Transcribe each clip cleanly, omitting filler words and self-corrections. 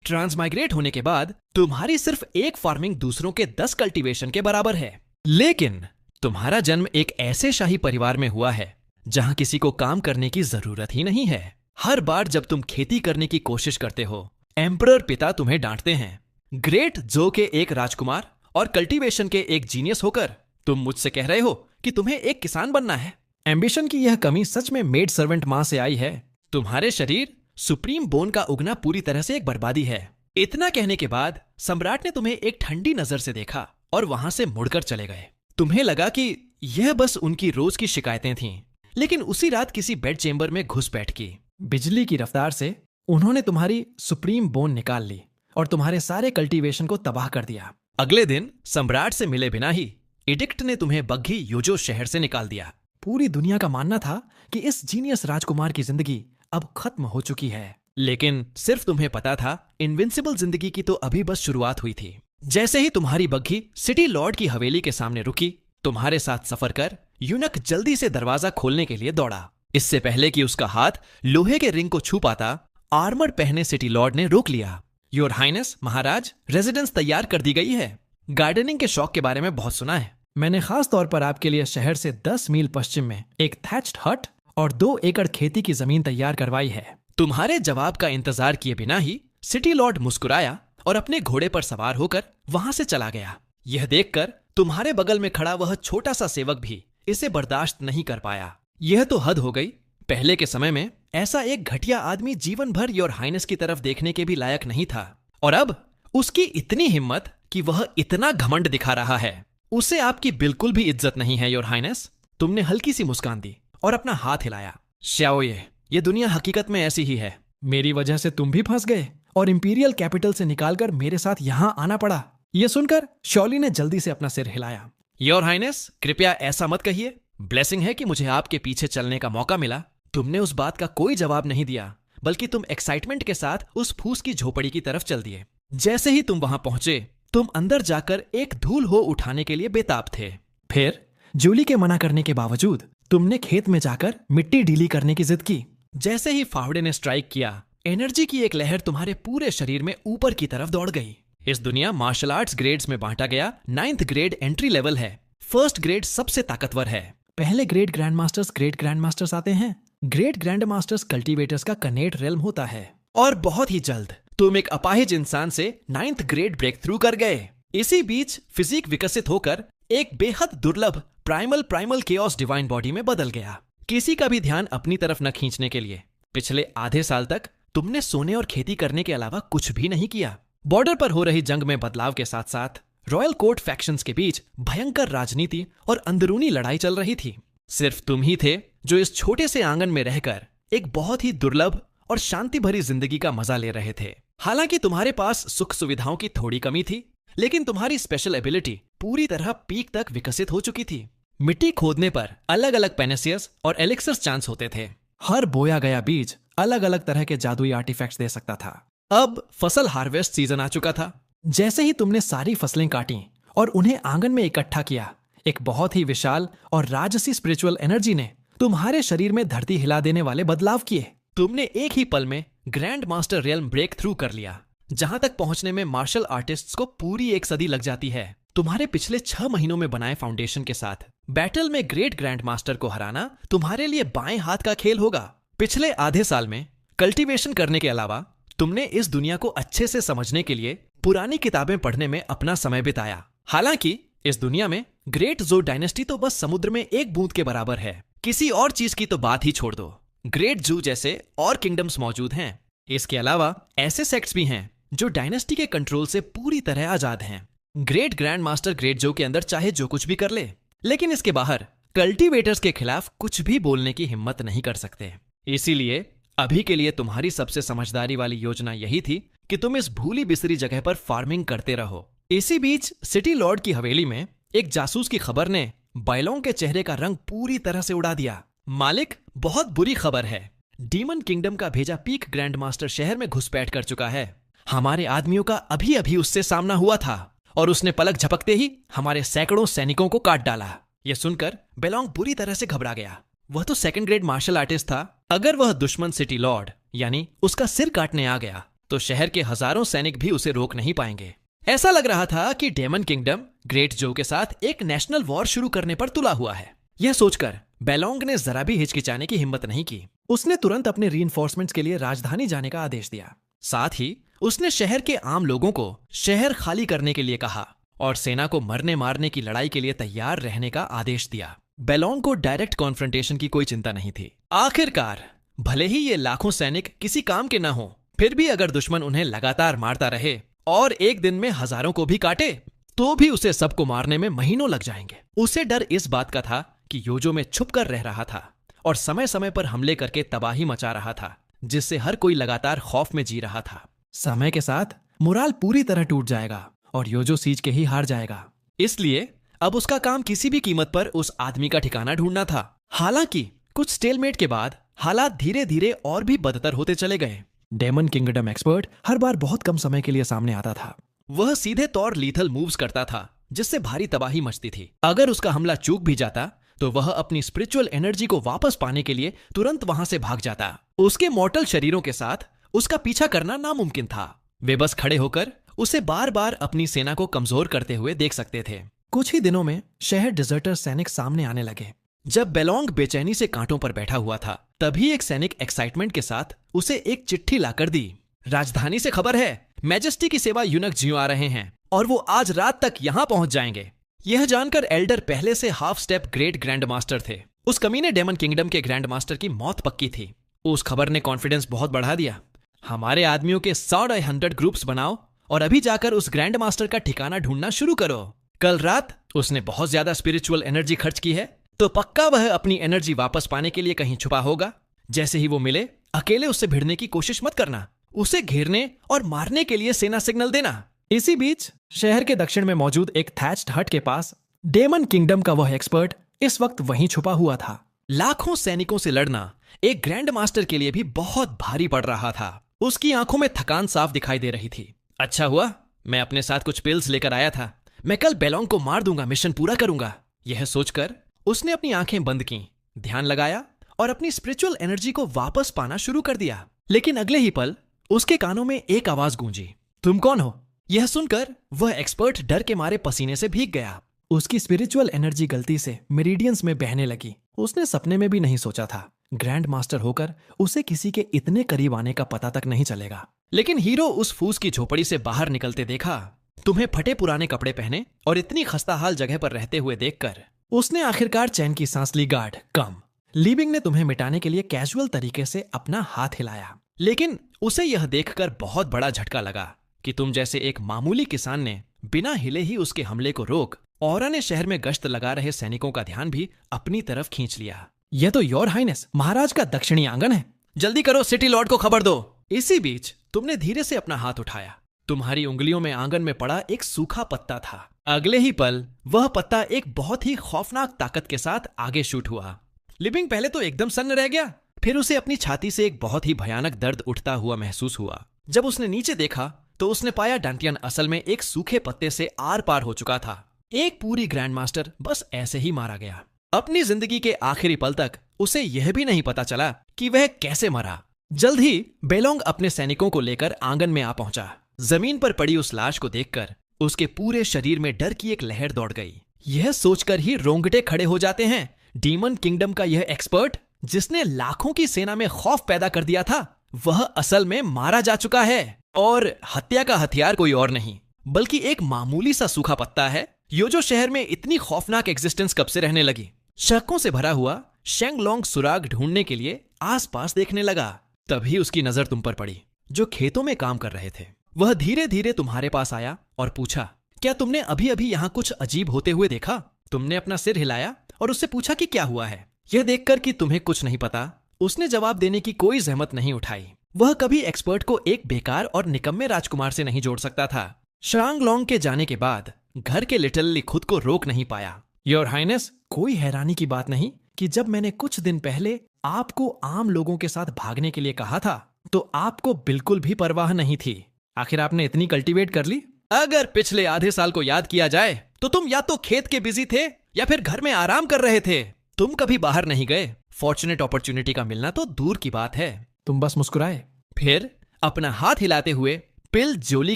ट्रांसमाइग्रेट होने के बाद तुम्हारी सिर्फ एक फार्मिंग दूसरों के 10 कल्टीवेशन के बराबर है। लेकिन तुम्हारा जन्म एक ऐसे शाही परिवार में हुआ है जहां किसी को काम करने की जरूरत ही नहीं है। हर बार जब तुम खेती करने की कोशिश करते हो, एम्परर पिता तुम्हें डांटते हैं। ग्रेट जो के एक राजकुमार और कल्टीवेशन के एक जीनियस होकर तुम मुझसे कह रहे हो कि तुम्हें एक किसान बनना है। एम्बिशन की यह कमी सच में मेड सर्वेंट मां से आई है। तुम्हारे शरीर सुप्रीम बोन का उगना पूरी तरह से एक बर्बादी है। इतना कहने के बाद सम्राट ने तुम्हें एक ठंडी नजर से देखा और वहां से मुड़कर चले गए। तुम्हें लगा कि यह बस उनकी रोज की शिकायतें थीं, लेकिन उसी रात किसी बेड चेंबर में घुसपैठ की बिजली की रफ्तार से उन्होंने तुम्हारी सुप्रीम बोन निकाल ली और तुम्हारे सारे कल्टीवेशन को तबाह कर दिया। अगले दिन सम्राट से मिले बिना ही एडिक्ट ने तुम्हें बग्घी योजो शहर से निकाल दिया। पूरी दुनिया का मानना था कि इस जीनियस राजकुमार की जिंदगी अब खत्म हो चुकी है, लेकिन सिर्फ तुम्हें पता था इनविंसिबल जिंदगी की तो अभी बस शुरुआत हुई थी। जैसे ही तुम्हारी बग्घी सिटी लॉर्ड की हवेली के सामने रुकी, तुम्हारे साथ सफर कर यूनक जल्दी से दरवाजा खोलने के लिए दौड़ा। इससे पहले कि उसका हाथ लोहे के रिंग को छू पाता, आर्मर पहने सिटी लॉर्ड ने रोक लिया। योर हाइनेस महाराज, रेजिडेंस तैयार कर दी गई है। गार्डनिंग के शौक के बारे में बहुत सुना है। मैंने खास तौर पर आपके लिए शहर से 10 मील पश्चिम में एक थैच्ड हट और 2 एकड़ खेती की जमीन तैयार करवाई है। तुम्हारे जवाब का इंतजार किए बिना ही सिटी लॉर्ड मुस्कुराया और अपने घोड़े पर सवार होकर वहां से चला गया। यह देखकर तुम्हारे बगल में खड़ा वह छोटा सा सेवक भी इसे बर्दाश्त नहीं कर पाया। यह तो हद हो गई। पहले के समय में ऐसा एक घटिया आदमी जीवन भर योर हाइनेस की तरफ देखने के भी लायक नहीं था, और अब उसकी इतनी हिम्मत कि वह इतना घमंड दिखा रहा है। उसे आपकी बिल्कुल भी इज्जत नहीं है योर हाइनेस। तुमने हल्की सी मुस्कान दी और अपना हाथ हिलाया। श्याओये, ये दुनिया हकीकत में ऐसी ही है। मेरी वजह से तुम भी फंस गए और इंपीरियल कैपिटल से निकालकर मेरे साथ यहां आना पड़ा। यह सुनकर शॉली ने जल्दी से अपना सिर हिलाया। योर हाइनेस, कृपया ऐसा मत कहिए। ब्लेसिंग है कि मुझे आपके पीछे चलने का मौका मिला। तुमने उस बात का कोई जवाब नहीं दिया, बल्कि तुम एक्साइटमेंट के साथ उस फूस की झोपड़ी की तरफ चल दिए। जैसे ही तुम वहां पहुंचे, तुम अंदर जाकर एक धूल हो उठाने के लिए बेताब थे। फिर जूली के मना करने के बावजूद तुमने खेत में जाकर मिट्टी ढीली करने की जिद की। जैसे ही फावड़े ने स्ट्राइक किया, एनर्जी की एक लहर तुम्हारे पूरे शरीर में ऊपर की तरफ दौड़ गई। इस दुनिया मार्शल आर्ट्स ग्रेड्स में बांटा गया 9th ग्रेड एंट्री लेवल है। 1st ग्रेड सबसे ताकतवर है। पहले grade grand masters, great grand masters आते हैं। ग्रेट ग्रैंड मास्टर्स कल्टीवेटर्स का कनेट रेल्म होता है। और बहुत ही जल्द तुम एक अपाहिज इंसान से 9th ग्रेड ब्रेक थ्रू कर गए। इसी बीच फिजिक विकसित होकर एक बेहद दुर्लभ प्राइमल केओस डिवाइन बॉडी में बदल गया। किसी का भी ध्यान अपनी तरफ न खींचने के लिए पिछले आधे साल तक तुमने सोने और खेती करने के अलावा कुछ भी नहीं किया। बॉर्डर पर हो रही जंग में बदलाव के साथ साथ रॉयल कोर्ट फैक्शंस के बीच भयंकर राजनीति और अंदरूनी लड़ाई चल रही थी। सिर्फ तुम ही थे जो इस छोटे से आंगन में रहकर एक बहुत ही दुर्लभ और शांति भरी जिंदगी का मजा ले रहे थे। हालांकि तुम्हारे पास सुख सुविधाओं की थोड़ी कमी थी, लेकिन तुम्हारी स्पेशल एबिलिटी पूरी तरह पीक तक विकसित हो चुकी थी। मिट्टी खोदने पर अलग अलग पेनेसियस और एलिक्सर्स चांस होते थे। हर बोया गया बीज अलग अलग तरह के जादुई आर्टिफैक्ट्स दे सकता था। अब फसल हार्वेस्ट सीजन आ चुका था। जैसे ही तुमने सारी फसलें काटी और उन्हें आंगन में इकट्ठा किया, एक बहुत ही विशाल और राजसी स्पिरिचुअल एनर्जी ने तुम्हारे शरीर में धरती हिला देने वाले बदलाव किए। तुमने एक ही पल में grand master realm break through कर लिया, जहां तक पहुंचने में मार्शल आर्टिस्ट्स को पूरी 1 सदी लग जाती है। तुम्हारे पिछले 6 महीनों में बनाए फाउंडेशन के साथ बैटल में ग्रेट ग्रैंड मास्टर को हराना तुम्हारे लिए बाएं हाथ का खेल होगा। पिछले आधे साल में कल्टीवेशन करने के अलावा तुमने इस दुनिया को अच्छे से समझने के लिए पुरानी किताबें पढ़ने में अपना समय बिताया। हालांकि इस दुनिया में ग्रेट जो डायनेस्टी तो बस समुद्र में एक बूंद के बराबर है। किसी और चीज की तो बात ही छोड़ दो। ग्रेट जू जैसे और किंगडम्स मौजूद हैं। इसके अलावा ऐसे सेक्ट्स भी हैं जो डायनेस्टी के कंट्रोल से पूरी तरह आजाद हैं। ग्रेट ग्रैंड मास्टर ग्रेट जो के अंदर चाहे जो कुछ भी कर ले, लेकिन इसके बाहर कल्टीवेटर्स के खिलाफ कुछ भी बोलने की हिम्मत नहीं कर सकते। इसीलिए अभी के लिए तुम्हारी सबसे समझदारी वाली योजना यही थी कि तुम इस भूली बिसरी जगह पर फार्मिंग करते रहो। इसी बीच सिटी लॉर्ड की हवेली में एक जासूस की खबर ने बायलोंग के चेहरे का रंग पूरी तरह से उड़ा दिया। मालिक, बहुत बुरी खबर है। डीमन किंगडम का भेजा पीक ग्रैंड मास्टर शहर में घुसपैठ कर चुका है। हमारे आदमियों का अभी अभी उससे सामना हुआ था और उसने पलक झपकते ही हमारे सैकड़ों सैनिकों को काट डाला। यह सुनकर बेलोंग बुरी तरह से घबरा गया। वह तो 2nd ग्रेड मार्शल आर्टिस्ट था। अगर वह दुश्मन सिटी लॉर्ड यानी उसका सिर काटने आ गया तो शहर के हजारों सैनिक भी उसे रोक नहीं पाएंगे। ऐसा लग रहा था कि डेमन किंगडम ग्रेट जो के साथ एक नेशनल वॉर शुरू करने पर तुला हुआ है। यह सोचकर बेलोंग ने जरा भी हिचकिचाने की हिम्मत नहीं की। उसने तुरंत अपने रीइंफोर्समेंट्स के लिए राजधानी जाने का आदेश दिया। साथ ही उसने शहर के आम लोगों को शहर खाली करने के लिए कहा और सेना को मरने मारने की लड़ाई के लिए तैयार रहने का आदेश दिया। बेलोंग को डायरेक्ट कॉन्फ्रंटेशन की कोई चिंता नहीं थी। आखिरकार भले ही ये लाखों सैनिक किसी काम के न हो, फिर भी अगर दुश्मन उन्हें लगातार मारता रहे और एक दिन में हजारों को भी काटे, तो भी उसे सबको मारने में महीनों लग जाएंगे। उसे डर इस बात का था कि योजो में छुप कर रह रहा था और समय समय पर हमले करके तबाही मचा रहा था, जिससे हर कोई लगातार खौफ में जी रहा था। समय के साथ मोराल पूरी तरह टूट जाएगा और योजो सीज के ही हार जाएगा। इसलिए अब उसका काम किसी भी कीमत पर उस आदमी का ठिकाना ढूंढना था। हालांकि कुछ स्टेलमेट के बाद हालात धीरे धीरे और भी बदतर होते चले गए। डेमन किंगडम एक्सपर्ट हर बार बहुत कम समय के लिए सामने आता था। वह सीधे तौर लीथल मूव्स करता था, जिससे भारी तबाही मचती थी। अगर उसका हमला चूक भी जाता तो वह अपनी स्पिरिचुअल एनर्जी को वापस पाने के लिए तुरंत वहां से भाग जाता। उसके मॉर्टल शरीरों के साथ उसका पीछा करना नामुमकिन था। वे बस खड़े होकर उसे बार बार अपनी सेना को कमजोर करते हुए देख सकते थे। कुछ ही दिनों में शहर डिजर्टर सैनिक सामने आने लगे। जब बेलोंग बेचैनी से कांटों पर बैठा हुआ था, तभी एक सैनिक एक्साइटमेंट के साथ उसे एक चिट्ठी लाकर दी। राजधानी से खबर है, मैजेस्टी की सेवा यूनक जियो आ रहे हैं और वो आज रात तक यहाँ पहुंच जाएंगे। यह जानकर एल्डर पहले से half step great grand master थे। उस कमीने डेमन किंगडम के ग्रैंड मास्टर की मौत पक्की थी। उस खबर ने कॉन्फिडेंस बहुत बढ़ा दिया। हमारे आदमियों के 100 ग्रुप्स बनाओ और अभी जाकर उस ग्रैंड मास्टर का ठिकाना ढूंढना शुरू करो। कल रात उसने बहुत ज्यादा स्पिरिचुअल एनर्जी खर्च की है, तो पक्का वह अपनी एनर्जी वापस पाने के लिए कहीं छुपा होगा। जैसे ही वो मिले, अकेले उससे भिड़ने की कोशिश मत करना। उसे घेरने और मारने के लिए सेना सिग्नल देना। इसी बीच शहर के दक्षिण में मौजूद एक थैच्ड हट के पास डेमन किंगडम का वह एक्सपर्ट इस वक्त वहीं छुपा हुआ था। लाखों सैनिकों से लड़ना एक ग्रैंड मास्टर के लिए भी बहुत भारी पड़ रहा था। उसकी आंखों में थकान साफ दिखाई दे रही थी। अच्छा हुआ मैं अपने साथ कुछ पिल्स लेकर आया था। मैं कल बेलोंग को मार दूंगा, मिशन पूरा करूंगा। यह सोचकर उसने अपनी आंखें बंद की, ध्यान लगाया और अपनी स्पिरिचुअल एनर्जी को वापस पाना शुरू कर दिया। लेकिन अगले ही पल उसके कानों में एक आवाज गूंजी, तुम कौन हो? यह सुनकर वह एक्सपर्ट डर के मारे पसीने से भीग गया। उसकी स्पिरिचुअल एनर्जी गलती से मेरिडियंस में बहने लगी। उसने सपने में भी नहीं सोचा था ग्रैंड मास्टर होकर उसे किसी के इतने करीब आने का पता तक नहीं चलेगा। लेकिन हीरो उस फूस की झोपड़ी से बाहर निकलते देखा। तुम्हें फटे पुराने कपड़े पहने और इतनी खस्ताहाल जगह पर रहते हुए देखकर उसने आखिरकार चैन की सांस ली। गार्ड कम। लीबिंग ने तुम्हें मिटाने के लिए कैजुअल तरीके से अपना हाथ हिलाया, लेकिन उसे यह देखकर बहुत बड़ा झटका लगा कि तुम जैसे एक मामूली किसान ने बिना हिले ही उसके हमले को रोक औरा ने शहर में गश्त लगा रहे सैनिकों का ध्यान भी अपनी तरफ खींच लिया। यह तो योर हाइनेस महाराज का दक्षिणी आंगन है। जल्दी करो, सिटी लॉर्ड को खबर दो। इसी बीच तुमने धीरे से अपना हाथ उठाया। तुम्हारी उंगलियों में आंगन में पड़ा एक सूखा पत्ता था। अगले ही पल वह पत्ता एक बहुत ही खौफनाक ताकत के साथ आगे शूट हुआ। लिबिंग पहले तो एकदम सन्न रह गया, फिर उसे अपनी छाती से एक बहुत ही भयानक दर्द उठता हुआ महसूस हुआ। जब उसने नीचे देखा तो उसने पाया डांटियन असल में एक सूखे पत्ते से आर पार हो चुका था। एक पूरी ग्रैंड मास्टर बस ऐसे ही मारा गया। अपनी जिंदगी के आखिरी पल तक उसे यह भी नहीं पता चला कि वह कैसे मरा। जल्द ही बेलोंग अपने सैनिकों को लेकर आंगन में आ पहुंचा। जमीन पर पड़ी उस लाश को देखकर उसके पूरे शरीर में डर की एक लहर दौड़ गई। यह सोचकर ही रोंगटे खड़े हो जाते हैं, डीमन किंगडम का यह एक्सपर्ट जिसने लाखों की सेना में खौफ पैदा कर दिया था, वह असल में मारा जा चुका है। और हत्या का हथियार कोई और नहीं बल्कि एक मामूली सा सूखा पत्ता है। योजो शहर में इतनी खौफनाक एग्जिस्टेंस कब से रहने लगी? शकों से भरा हुआ शेंगलोंग सुराग ढूंढने के लिए आसपास देखने लगा। तभी उसकी नजर तुम पर पड़ी, जो खेतों में काम कर रहे थे। वह धीरे धीरे तुम्हारे पास आया और पूछा, क्या तुमने अभी अभी यहाँ कुछ अजीब होते हुए देखा? तुमने अपना सिर हिलाया और उससे पूछा कि क्या हुआ है। यह देखकर कि तुम्हें कुछ नहीं पता, उसने जवाब देने की कोई जहमत नहीं उठाई। वह कभी एक्सपर्ट को एक बेकार और निकम्मे राजकुमार से नहीं जोड़ सकता था। शांगलोंग के जाने के बाद घर के लिटरली खुद को रोक नहीं पाया। योर हाइनेस, कोई हैरानी की बात नहीं कि जब मैंने कुछ दिन पहले आपको आम लोगों के साथ भागने के लिए कहा था तो आपको बिल्कुल भी परवाह नहीं थी। आखिर आपने इतनी कल्टीवेट कर ली। अगर पिछले आधे साल को याद किया जाए तो तुम या तो खेत के बिजी थे या फिर घर में आराम कर रहे थे। तुम कभी बाहर नहीं गए। फॉर्चुनेट अपॉर्चुनिटी का मिलना तो दूर की बात है। तुम बस मुस्कुराए। फिर अपना हाथ हिलाते हुए पिल ज्योली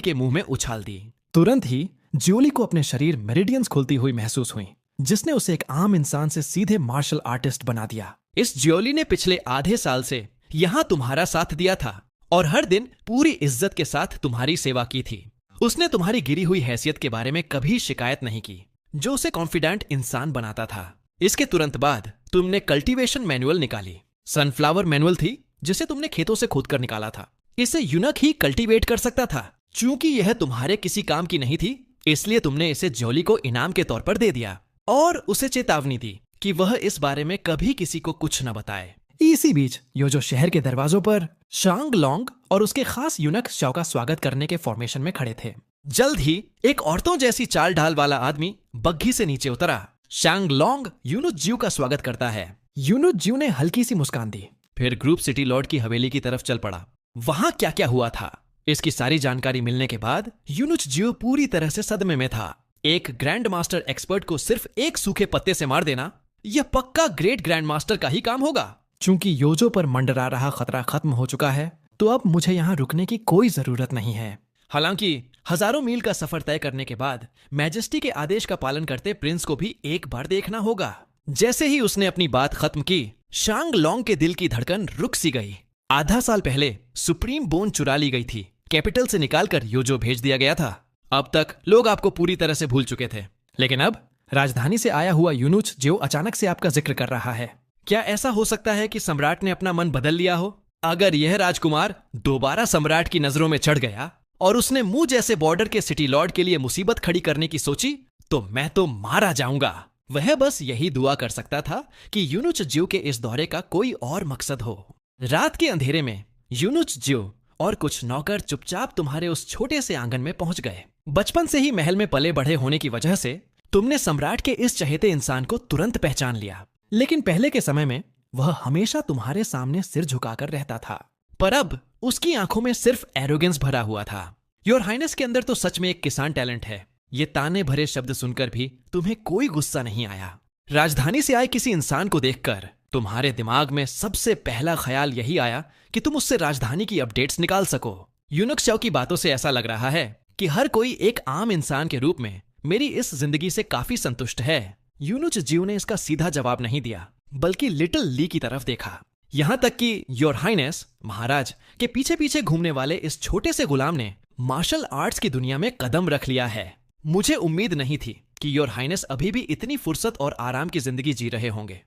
के मुंह में उछाल दी। तुरंत ही ज्योली को अपने शरीर मेरिडियंस खुलती हुई महसूस हुई, जिसने उसे एक आम इंसान से सीधे मार्शल आर्टिस्ट बना दिया। इस ज्योली ने पिछले आधे साल से यहाँ तुम्हारा साथ दिया था और हर दिन पूरी इज्जत के साथ तुम्हारी सेवा की थी। उसने तुम्हारी गिरी हुई हैसियत के बारे में कभी शिकायत नहीं की, जो उसे कॉन्फिडेंट इंसान बनाता था। इसके तुरंत बाद तुमने कल्टीवेशन मैनुअल निकाली। सनफ्लावर मैनुअल थी जिसे तुमने खेतों से खोदकर निकाला था। इसे यूनक ही कल्टीवेट कर सकता था। चूंकि यह तुम्हारे किसी काम की नहीं थी, इसलिए तुमने इसे ज्योली को इनाम के तौर पर दे दिया और उसे चेतावनी दी कि वह इस बारे में कभी किसी को कुछ न बताए। इसी बीच योजो शहर के दरवाजों पर शांग लोंग और उसके खास यूनक शाओ का स्वागत करने के फॉर्मेशन में खड़े थे। जल्द ही एक औरतों जैसी चाल ढाल वाला आदमी बग्घी से नीचे उतरा। शांग लोंग यूनुच ज्यू का स्वागत करता है। यूनुच ज्यू ने हल्की सी मुस्कान दी, फिर ग्रुप सिटी लॉर्ड की हवेली की तरफ चल पड़ा। वहां क्या क्या हुआ था, इसकी सारी जानकारी मिलने के बाद यूनुच ज्यू पूरी तरह से सदमे में था। एक ग्रैंड मास्टर एक्सपर्ट को सिर्फ एक सूखे पत्ते से मार देना, यह पक्का ग्रेट ग्रैंड मास्टर का ही काम होगा। चूंकि योजो पर मंडरा रहा खतरा खत्म हो चुका है, तो अब मुझे यहाँ रुकने की कोई जरूरत नहीं है। हालांकि हजारों मील का सफर तय करने के बाद मैजेस्टी के आदेश का पालन करते प्रिंस को भी एक बार देखना होगा। जैसे ही उसने अपनी बात खत्म की, शांग लोंग के दिल की धड़कन रुक सी गई। आधा साल पहले सुप्रीम बोन चुरा ली गई थी, कैपिटल से निकालकर योजो भेज दिया गया था। अब तक लोग आपको पूरी तरह से भूल चुके थे, लेकिन अब राजधानी से आया हुआ यूनुच ज्यू अचानक से आपका जिक्र कर रहा है। क्या ऐसा हो सकता है कि सम्राट ने अपना मन बदल लिया हो? अगर यह राजकुमार दोबारा सम्राट की नजरों में चढ़ गया और उसने मुंह जैसे बॉर्डर के सिटी लॉर्ड के लिए मुसीबत खड़ी करने की सोची, तो मैं तो मारा जाऊंगा। वह बस यही दुआ कर सकता था कि यूनुच ज्यू के इस दौरे का कोई और मकसद हो। रात के अंधेरे में यूनुच ज्यू और कुछ नौकर चुपचाप तुम्हारे उस छोटे से आंगन में पहुंच गए। बचपन से ही महल में पले बढ़े होने की वजह से तुमने सम्राट के इस चहेते इंसान को तुरंत पहचान लिया, लेकिन पहले के समय में वह हमेशा तुम्हारे सामने सिर झुकाकर रहता था, पर अब उसकी आंखों में सिर्फ एरोगेंस भरा हुआ था। योर हाइनेस के अंदर तो सच में एक किसान टैलेंट है। ये ताने भरे शब्द सुनकर भी तुम्हें कोई गुस्सा नहीं आया। राजधानी से आए किसी इंसान को देखकर तुम्हारे दिमाग में सबसे पहला ख्याल यही आया कि तुम उससे राजधानी की अपडेट्स निकाल सको। यूनुक शाओ की बातों से ऐसा लग रहा है कि हर कोई एक आम इंसान के रूप में मेरी इस जिंदगी से काफी संतुष्ट है। यूनुच ज्यू ने इसका सीधा जवाब नहीं दिया, बल्कि लिटिल ली की तरफ देखा। यहां तक कि योर हाइनेस महाराज के पीछे पीछे घूमने वाले इस छोटे से गुलाम ने मार्शल आर्ट्स की दुनिया में कदम रख लिया है। मुझे उम्मीद नहीं थी कि योर हाइनेस अभी भी इतनी फुर्सत और आराम की जिंदगी जी रहे होंगे।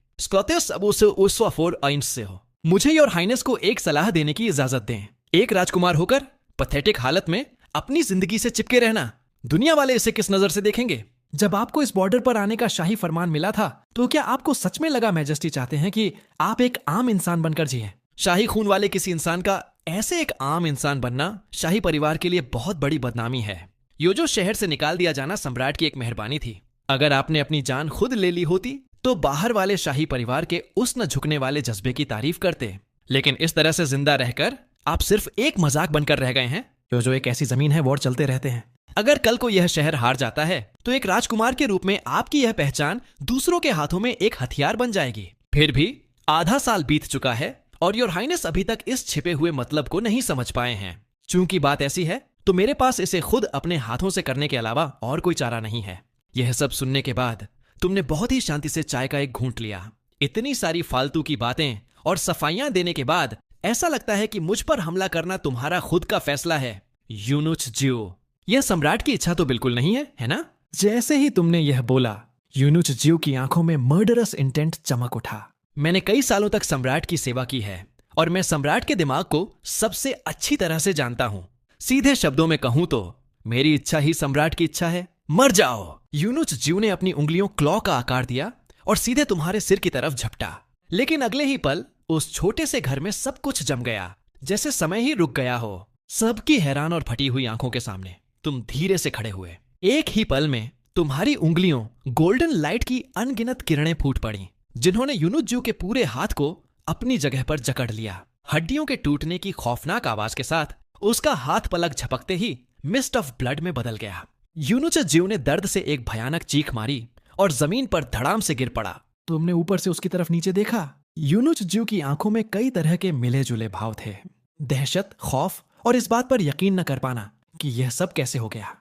से हो। मुझे योर हाइनेस को एक सलाह देने की इजाजत दें। एक राजकुमार होकर पैथेटिक हालत में अपनी जिंदगी से चिपके रहना, दुनिया वाले इसे किस नजर से देखेंगे? जब आपको इस बॉर्डर पर आने का शाही फरमान मिला था, तो क्या आपको सच में लगा मैजेस्टी चाहते हैं कि आप एक आम इंसान बनकर जिएं? शाही खून वाले किसी इंसान का ऐसे एक आम इंसान बनना शाही परिवार के लिए बहुत बड़ी बदनामी है। योजो शहर से निकाल दिया जाना सम्राट की एक मेहरबानी थी। अगर आपने अपनी जान खुद ले ली होती तो बाहर वाले शाही परिवार के उस न झुकने वाले जज्बे की तारीफ करते, लेकिन इस तरह से जिंदा रहकर आप सिर्फ एक मजाक बनकर रह गए हैं। योजो एक ऐसी जमीन है, वॉर चलते रहते हैं। अगर कल को यह शहर हार जाता है तो एक राजकुमार के रूप में आपकी यह पहचान दूसरों के हाथों में एक हथियार बन जाएगी। फिर भी आधा साल बीत चुका है और योर हाइनेस अभी तक इस छिपे हुए मतलब को नहीं समझ पाए हैं। चूंकि बात ऐसी है तो मेरे पास इसे खुद अपने हाथों से करने के अलावा और कोई चारा नहीं है। यह सब सुनने के बाद तुमने बहुत ही शांति से चाय का एक घूंट लिया। इतनी सारी फालतू की बातें और सफाइयां देने के बाद ऐसा लगता है कि मुझ पर हमला करना तुम्हारा खुद का फैसला है। यूनुच ज्यू, यह सम्राट की इच्छा तो बिल्कुल नहीं है ना? जैसे ही तुमने यह बोला, यूनुच ज्यू की आंखों में मर्डरस इंटेंट चमक उठा। मैंने कई सालों तक सम्राट की सेवा की है और मैं सम्राट के दिमाग को सबसे अच्छी तरह से जानता हूं। सीधे शब्दों में कहूं तो मेरी इच्छा ही सम्राट की इच्छा है। मर जाओ। यूनुच ज्यू ने अपनी उंगलियों क्लॉ का आकार दिया और सीधे तुम्हारे सिर की तरफ झपटा। लेकिन अगले ही पल उस छोटे से घर में सब कुछ जम गया, जैसे समय ही रुक गया हो। सबकी हैरान और फटी हुई आंखों के सामने तुम धीरे से खड़े हुए। एक ही पल में तुम्हारी उंगलियों गोल्डन लाइट की अनगिनत किरणें फूट पड़ी, जिन्होंने यूनुच ज्यू के पूरे हाथ को अपनी जगह पर जकड़ लिया। हड्डियों के टूटने की खौफनाक आवाज के साथ उसका हाथ पलक झपकते ही मिस्ट ऑफ ब्लड में बदल गया। यूनुच ज्यू ने दर्द से एक भयानक चीख मारी और जमीन पर धड़ाम से गिर पड़ा। तुमने ऊपर से उसकी तरफ नीचे देखा। यूनुच ज्यू की आंखों में कई तरह के मिले जुले भाव थे, दहशत, खौफ और इस बात पर यकीन न कर पाना कि यह सब कैसे हो गया।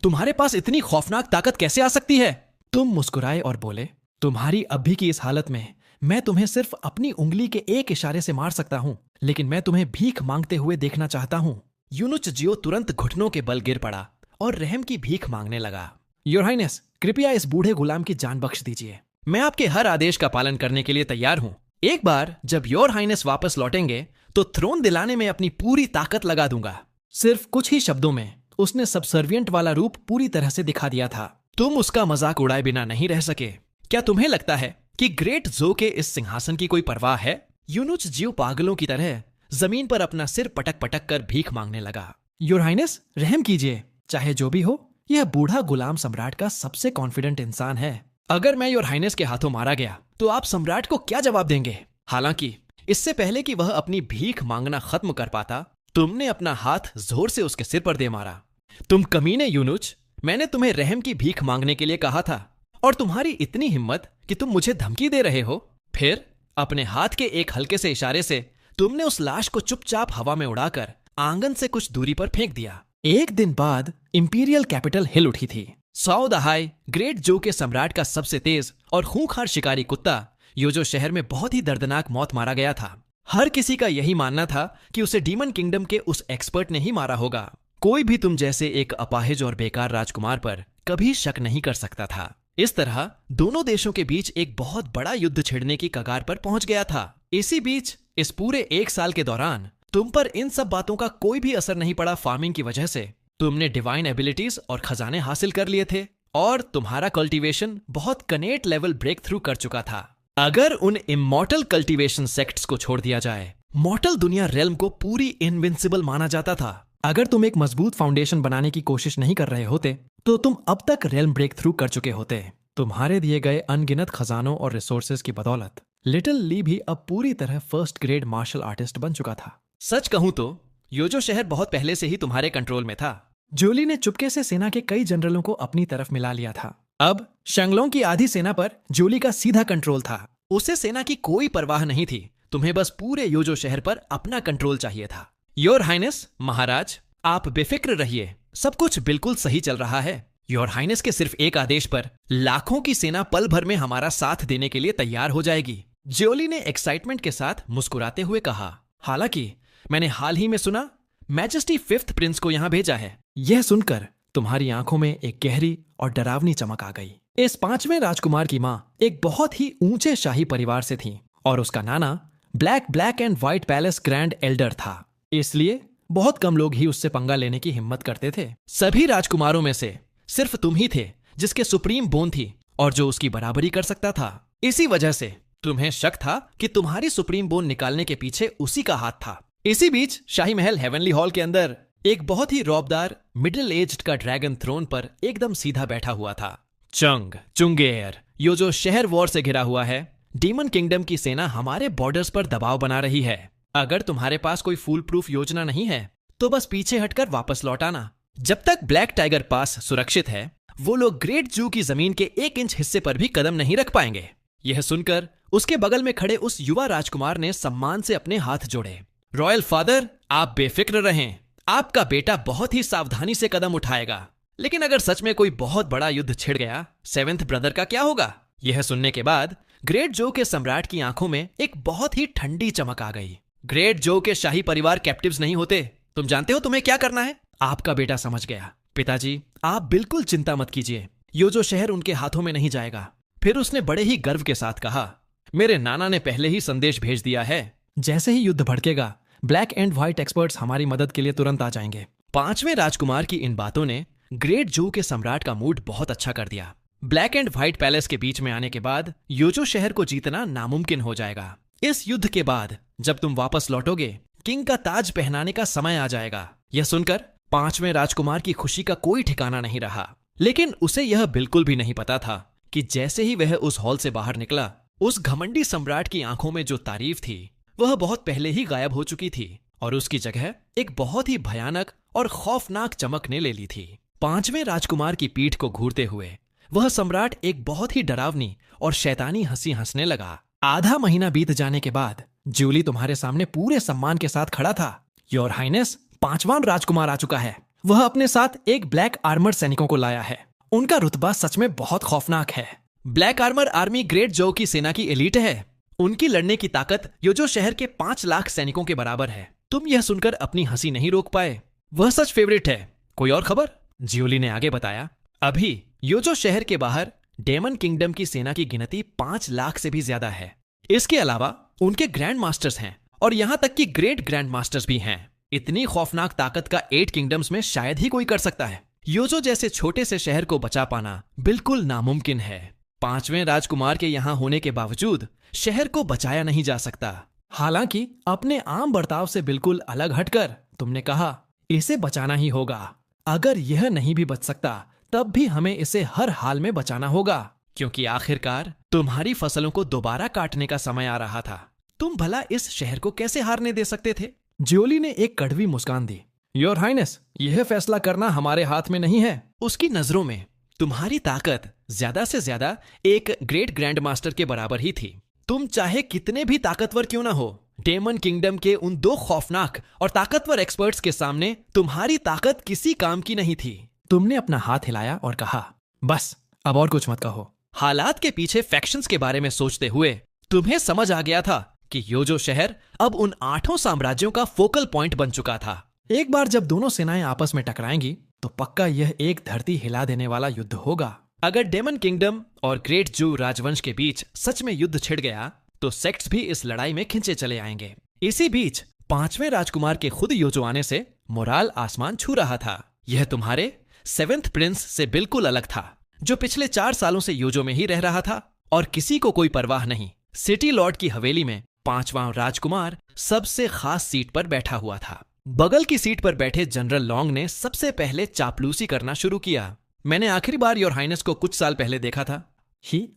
तुम्हारे पास इतनी खौफनाक ताकत कैसे आ सकती है? तुम मुस्कुराए और बोले, तुम्हारी अभी की इस हालत में मैं तुम्हें सिर्फ अपनी उंगली के एक इशारे से मार सकता हूं, लेकिन मैं तुम्हें भीख मांगते हुए देखना चाहता हूं। यूनुच जियो तुरंत घुटनों के बल गिर पड़ा और रहम की भीख मांगने लगा। योर हाइनेस, कृपया इस बूढ़े गुलाम की जान बख्श दीजिए। मैं आपके हर आदेश का पालन करने के लिए तैयार हूं। एक बार जब योर हाइनेस वापस लौटेंगे तो थ्रोन दिलाने में अपनी पूरी ताकत लगा दूंगा। सिर्फ कुछ ही शब्दों में उसने सबसर्विएंट वाला रूप पूरी तरह से दिखा दिया था। तुम उसका मजाक उड़ाए बिना नहीं रह सके। क्या तुम्हें लगता है कि ग्रेट जो के इस सिंहासन की कोई परवाह है? यूनुच जियो पागलों की तरह जमीन पर अपना सिर पटक पटक कर भीख मांगने लगा। योर हाइनेस, रहम कीजिए। चाहे जो भी हो, यह बूढ़ा गुलाम सम्राट का सबसे कॉन्फिडेंट इंसान है। अगर मैं योर हाइनेस के हाथों मारा गया तो आप सम्राट को क्या जवाब देंगे? हालांकि इससे पहले कि वह अपनी भीख मांगना खत्म कर पाता, तुमने अपना हाथ जोर से उसके सिर पर दे मारा। तुम कमीने यूनुच, मैंने तुम्हें रहम की भीख मांगने के लिए कहा था और तुम्हारी इतनी हिम्मत कि तुम मुझे धमकी दे रहे हो। फिर अपने हाथ के एक हल्के से इशारे से तुमने उस लाश को चुपचाप हवा में उड़ाकर आंगन से कुछ दूरी पर फेंक दिया। एक दिन बाद इंपीरियल कैपिटल हिल उठी थी। सौ दहाई ग्रेट जो के सम्राट का सबसे तेज और खूंखार शिकारी कुत्ता योजो शहर में बहुत ही दर्दनाक मौत मारा गया था। हर किसी का यही मानना था कि उसे डीमन किंगडम के उस एक्सपर्ट ने ही मारा होगा। कोई भी तुम जैसे एक अपाहिज और बेकार राजकुमार पर कभी शक नहीं कर सकता था। इस तरह दोनों देशों के बीच एक बहुत बड़ा युद्ध छिड़ने की कगार पर पहुंच गया था। इसी बीच इस पूरे 1 साल के दौरान तुम पर इन सब बातों का कोई भी असर नहीं पड़ा। फार्मिंग की वजह से तुमने डिवाइन एबिलिटीज और खजाने हासिल कर लिए थे और तुम्हारा कल्टीवेशन बहुत कनेट लेवल ब्रेक थ्रू कर चुका था। अगर उन इमॉर्टल कल्टीवेशन सेक्ट्स को छोड़ दिया जाए, मॉर्टल दुनिया रेल्म को पूरी इनविंसिबल माना जाता था। अगर तुम एक मजबूत फाउंडेशन बनाने की कोशिश नहीं कर रहे होते तो तुम अब तक रेल्म ब्रेक थ्रू कर चुके होते। तुम्हारे दिए गए अनगिनत खजानों और रिसोर्सेज की बदौलत लिटिल ली भी अब पूरी तरह फर्स्ट ग्रेड मार्शल आर्टिस्ट बन चुका था। सच कहूं तो योजो शहर बहुत पहले से ही तुम्हारे कंट्रोल में था। जोली ने चुपके से सेना के कई जनरलों को अपनी तरफ मिला लिया था। अब शंगलों की आधी सेना पर जोली का सीधा कंट्रोल था। उसे सेना की कोई परवाह नहीं थी। तुम्हें बस पूरे योजो शहर पर अपना कंट्रोल चाहिए था। योर हाइनेस, महाराज, आप बेफिक्र रहिए। सब कुछ बिल्कुल सही चल रहा है। योर हाइनेस के सिर्फ एक आदेश पर लाखों की सेना पल भर में हमारा साथ देने के लिए तैयार हो जाएगी। जोली ने एक्साइटमेंट के साथ मुस्कुराते हुए कहा। हालांकि मैंने हाल ही में सुना मैजेस्टी 5th प्रिंस को यहां भेजा है। यह सुनकर तुम्हारी आंखों में एक गहरी और डरावनी चमक आ गई। इस 5वें राजकुमार की मां एक बहुत ही ऊंचे शाही परिवार से थी और उसका नाना black and white palace grand Elder था। इसलिए बहुत कम लोग ही उससे पंगा लेने की हिम्मत करते थे। सभी राजकुमारों में से सिर्फ तुम ही थे जिसके सुप्रीम बोन थी और जो उसकी बराबरी कर सकता था। इसी वजह से तुम्हें शक था कि तुम्हारी सुप्रीम बोन निकालने के पीछे उसी का हाथ था। इसी बीच शाही महल हेवनली हॉल के अंदर एक बहुत ही रौबदार मिडिल एज्ड का ड्रैगन थ्रोन पर एकदम सीधा बैठा हुआ था। चुंगेर, योजो शहर वॉर से घिरा हुआ है। डीमन किंगडम की सेना हमारे बॉर्डर्स पर दबाव बना रही है। अगर तुम्हारे पास कोई फूल प्रूफ योजना नहीं है तो बस पीछे हटकर वापस लौट आना। जब तक ब्लैक टाइगर पास सुरक्षित है, वो लोग ग्रेट जू की जमीन के 1 इंच हिस्से पर भी कदम नहीं रख पाएंगे। यह सुनकर उसके बगल में खड़े उस युवा राजकुमार ने सम्मान से अपने हाथ जोड़े। रॉयल फादर, आप बेफिक्र रहें। आपका बेटा बहुत ही सावधानी से कदम उठाएगा। लेकिन अगर सच में कोई बहुत बड़ा युद्ध छिड़ गया, 7th ब्रदर का क्या होगा? यह सुनने के बाद ग्रेट जो के सम्राट की आंखों में एक बहुत ही ठंडी चमक आ गई। ग्रेट जो के शाही परिवार कैप्टिव्स नहीं होते। तुम जानते हो तुम्हें क्या करना है? आपका बेटा समझ गया। पिताजी, आप बिल्कुल चिंता मत कीजिए। योजो शहर उनके हाथों में नहीं जाएगा। फिर उसने बड़े ही गर्व के साथ कहा, मेरे नाना ने पहले ही संदेश भेज दिया है। जैसे ही युद्ध भड़केगा, ब्लैक एंड व्हाइट एक्सपर्ट्स हमारी मदद के लिए तुरंत आ जाएंगे। 5वें राजकुमार की इन बातों ने ग्रेट जो के सम्राट का मूड बहुत अच्छा कर दिया। ब्लैक एंड व्हाइट पैलेस के बीच में आने के बाद योजो शहर को जीतना नामुमकिन हो जाएगा। इस युद्ध के बाद जब तुम वापस लौटोगे, किंग का ताज पहनाने का समय आ जाएगा। यह सुनकर 5वें राजकुमार की खुशी का कोई ठिकाना नहीं रहा। लेकिन उसे यह बिल्कुल भी नहीं पता था कि जैसे ही वह उस हॉल से बाहर निकला, उस घमंडी सम्राट की आंखों में जो तारीफ थी वह बहुत पहले ही गायब हो चुकी थी और उसकी जगह एक बहुत ही भयानक और खौफनाक चमक ने ले ली थी। 5वें राजकुमार की पीठ को घूरते हुए वह सम्राट एक बहुत ही डरावनी और शैतानी हंसी हंसने लगा। आधा महीना बीत जाने के बाद जूली तुम्हारे सामने पूरे सम्मान के साथ खड़ा था। योर हाइनेस, 5वां राजकुमार आ चुका है। वह अपने साथ एक ब्लैक आर्मर सैनिकों को लाया है। उनका रुतबा सच में बहुत खौफनाक है। ब्लैक आर्मर आर्मी ग्रेट जो की सेना की एलीट है। उनकी लड़ने की ताकत योजो शहर के 5 लाख सैनिकों के बराबर है। तुम यह सुनकर अपनी हंसी नहीं रोक पाए। वह सच फेवरेट है। कोई और खबर? जियोली ने आगे बताया। अभी योजो शहर के बाहर डेमन किंगडम की सेना की गिनती 5 लाख से भी ज्यादा है। इसके अलावा उनके ग्रैंड मास्टर्स हैं और यहां तक कि ग्रेट ग्रैंड मास्टर्स भी हैं। इतनी खौफनाक ताकत का 8 किंगडम्स में शायद ही कोई कर सकता है। योजो जैसे छोटे से शहर को बचा पाना बिल्कुल नामुमकिन है। 5वें राजकुमार के यहाँ होने के बावजूद शहर को बचाया नहीं जा सकता। हालांकि अपने आम बर्ताव से बिल्कुल अलग हटकर तुमने कहा इसे बचाना ही होगा। अगर यह नहीं भी बच सकता तब भी हमें इसे हर हाल में बचाना होगा, क्योंकि आखिरकार तुम्हारी फसलों को दोबारा काटने का समय आ रहा था। तुम भला इस शहर को कैसे हारने दे सकते थे? जियोली ने एक कड़वी मुस्कान दी। योर हाइनेस, यह फैसला करना हमारे हाथ में नहीं है। उसकी नजरों में तुम्हारी ताकत ज्यादा से ज्यादा एक ग्रेट ग्रैंड मास्टर के बराबर ही थी। तुम चाहे कितने भी ताकतवर क्यों ना हो, डेमन किंगडम के उन 2 खौफनाक और ताकतवर एक्सपर्ट्स के सामने तुम्हारी ताकत किसी काम की नहीं थी। तुमने अपना हाथ हिलाया और कहा, बस अब और कुछ मत कहो। हालात के पीछे फैक्शंस के बारे में सोचते हुए तुम्हें समझ आ गया था कि योजो शहर अब उन 8 साम्राज्यों का फोकल पॉइंट बन चुका था। एक बार जब दोनों सेनाएं आपस में टकराएंगी तो पक्का यह एक धरती हिला देने वाला युद्ध होगा। अगर डेमन किंगडम और ग्रेट जू राजवंश के बीच सच में युद्ध छिड़ गया तो सेक्ट्स भी इस लड़ाई में खिंचे चले आएंगे। इसी बीच 5वें राजकुमार के खुद योजो आने से मोराल आसमान छू रहा था। यह तुम्हारे 7th प्रिंस से बिल्कुल अलग था, जो पिछले 4 सालों से योजो में ही रह रहा था और किसी को कोई परवाह नहीं। सिटी लॉर्ड की हवेली में 5वां राजकुमार सबसे खास सीट पर बैठा हुआ था। बगल की सीट पर बैठे जनरल लॉन्ग ने सबसे पहले चापलूसी करना शुरू किया। मैंने आखिरी बार योर हाइनेस को कुछ साल पहले देखा था।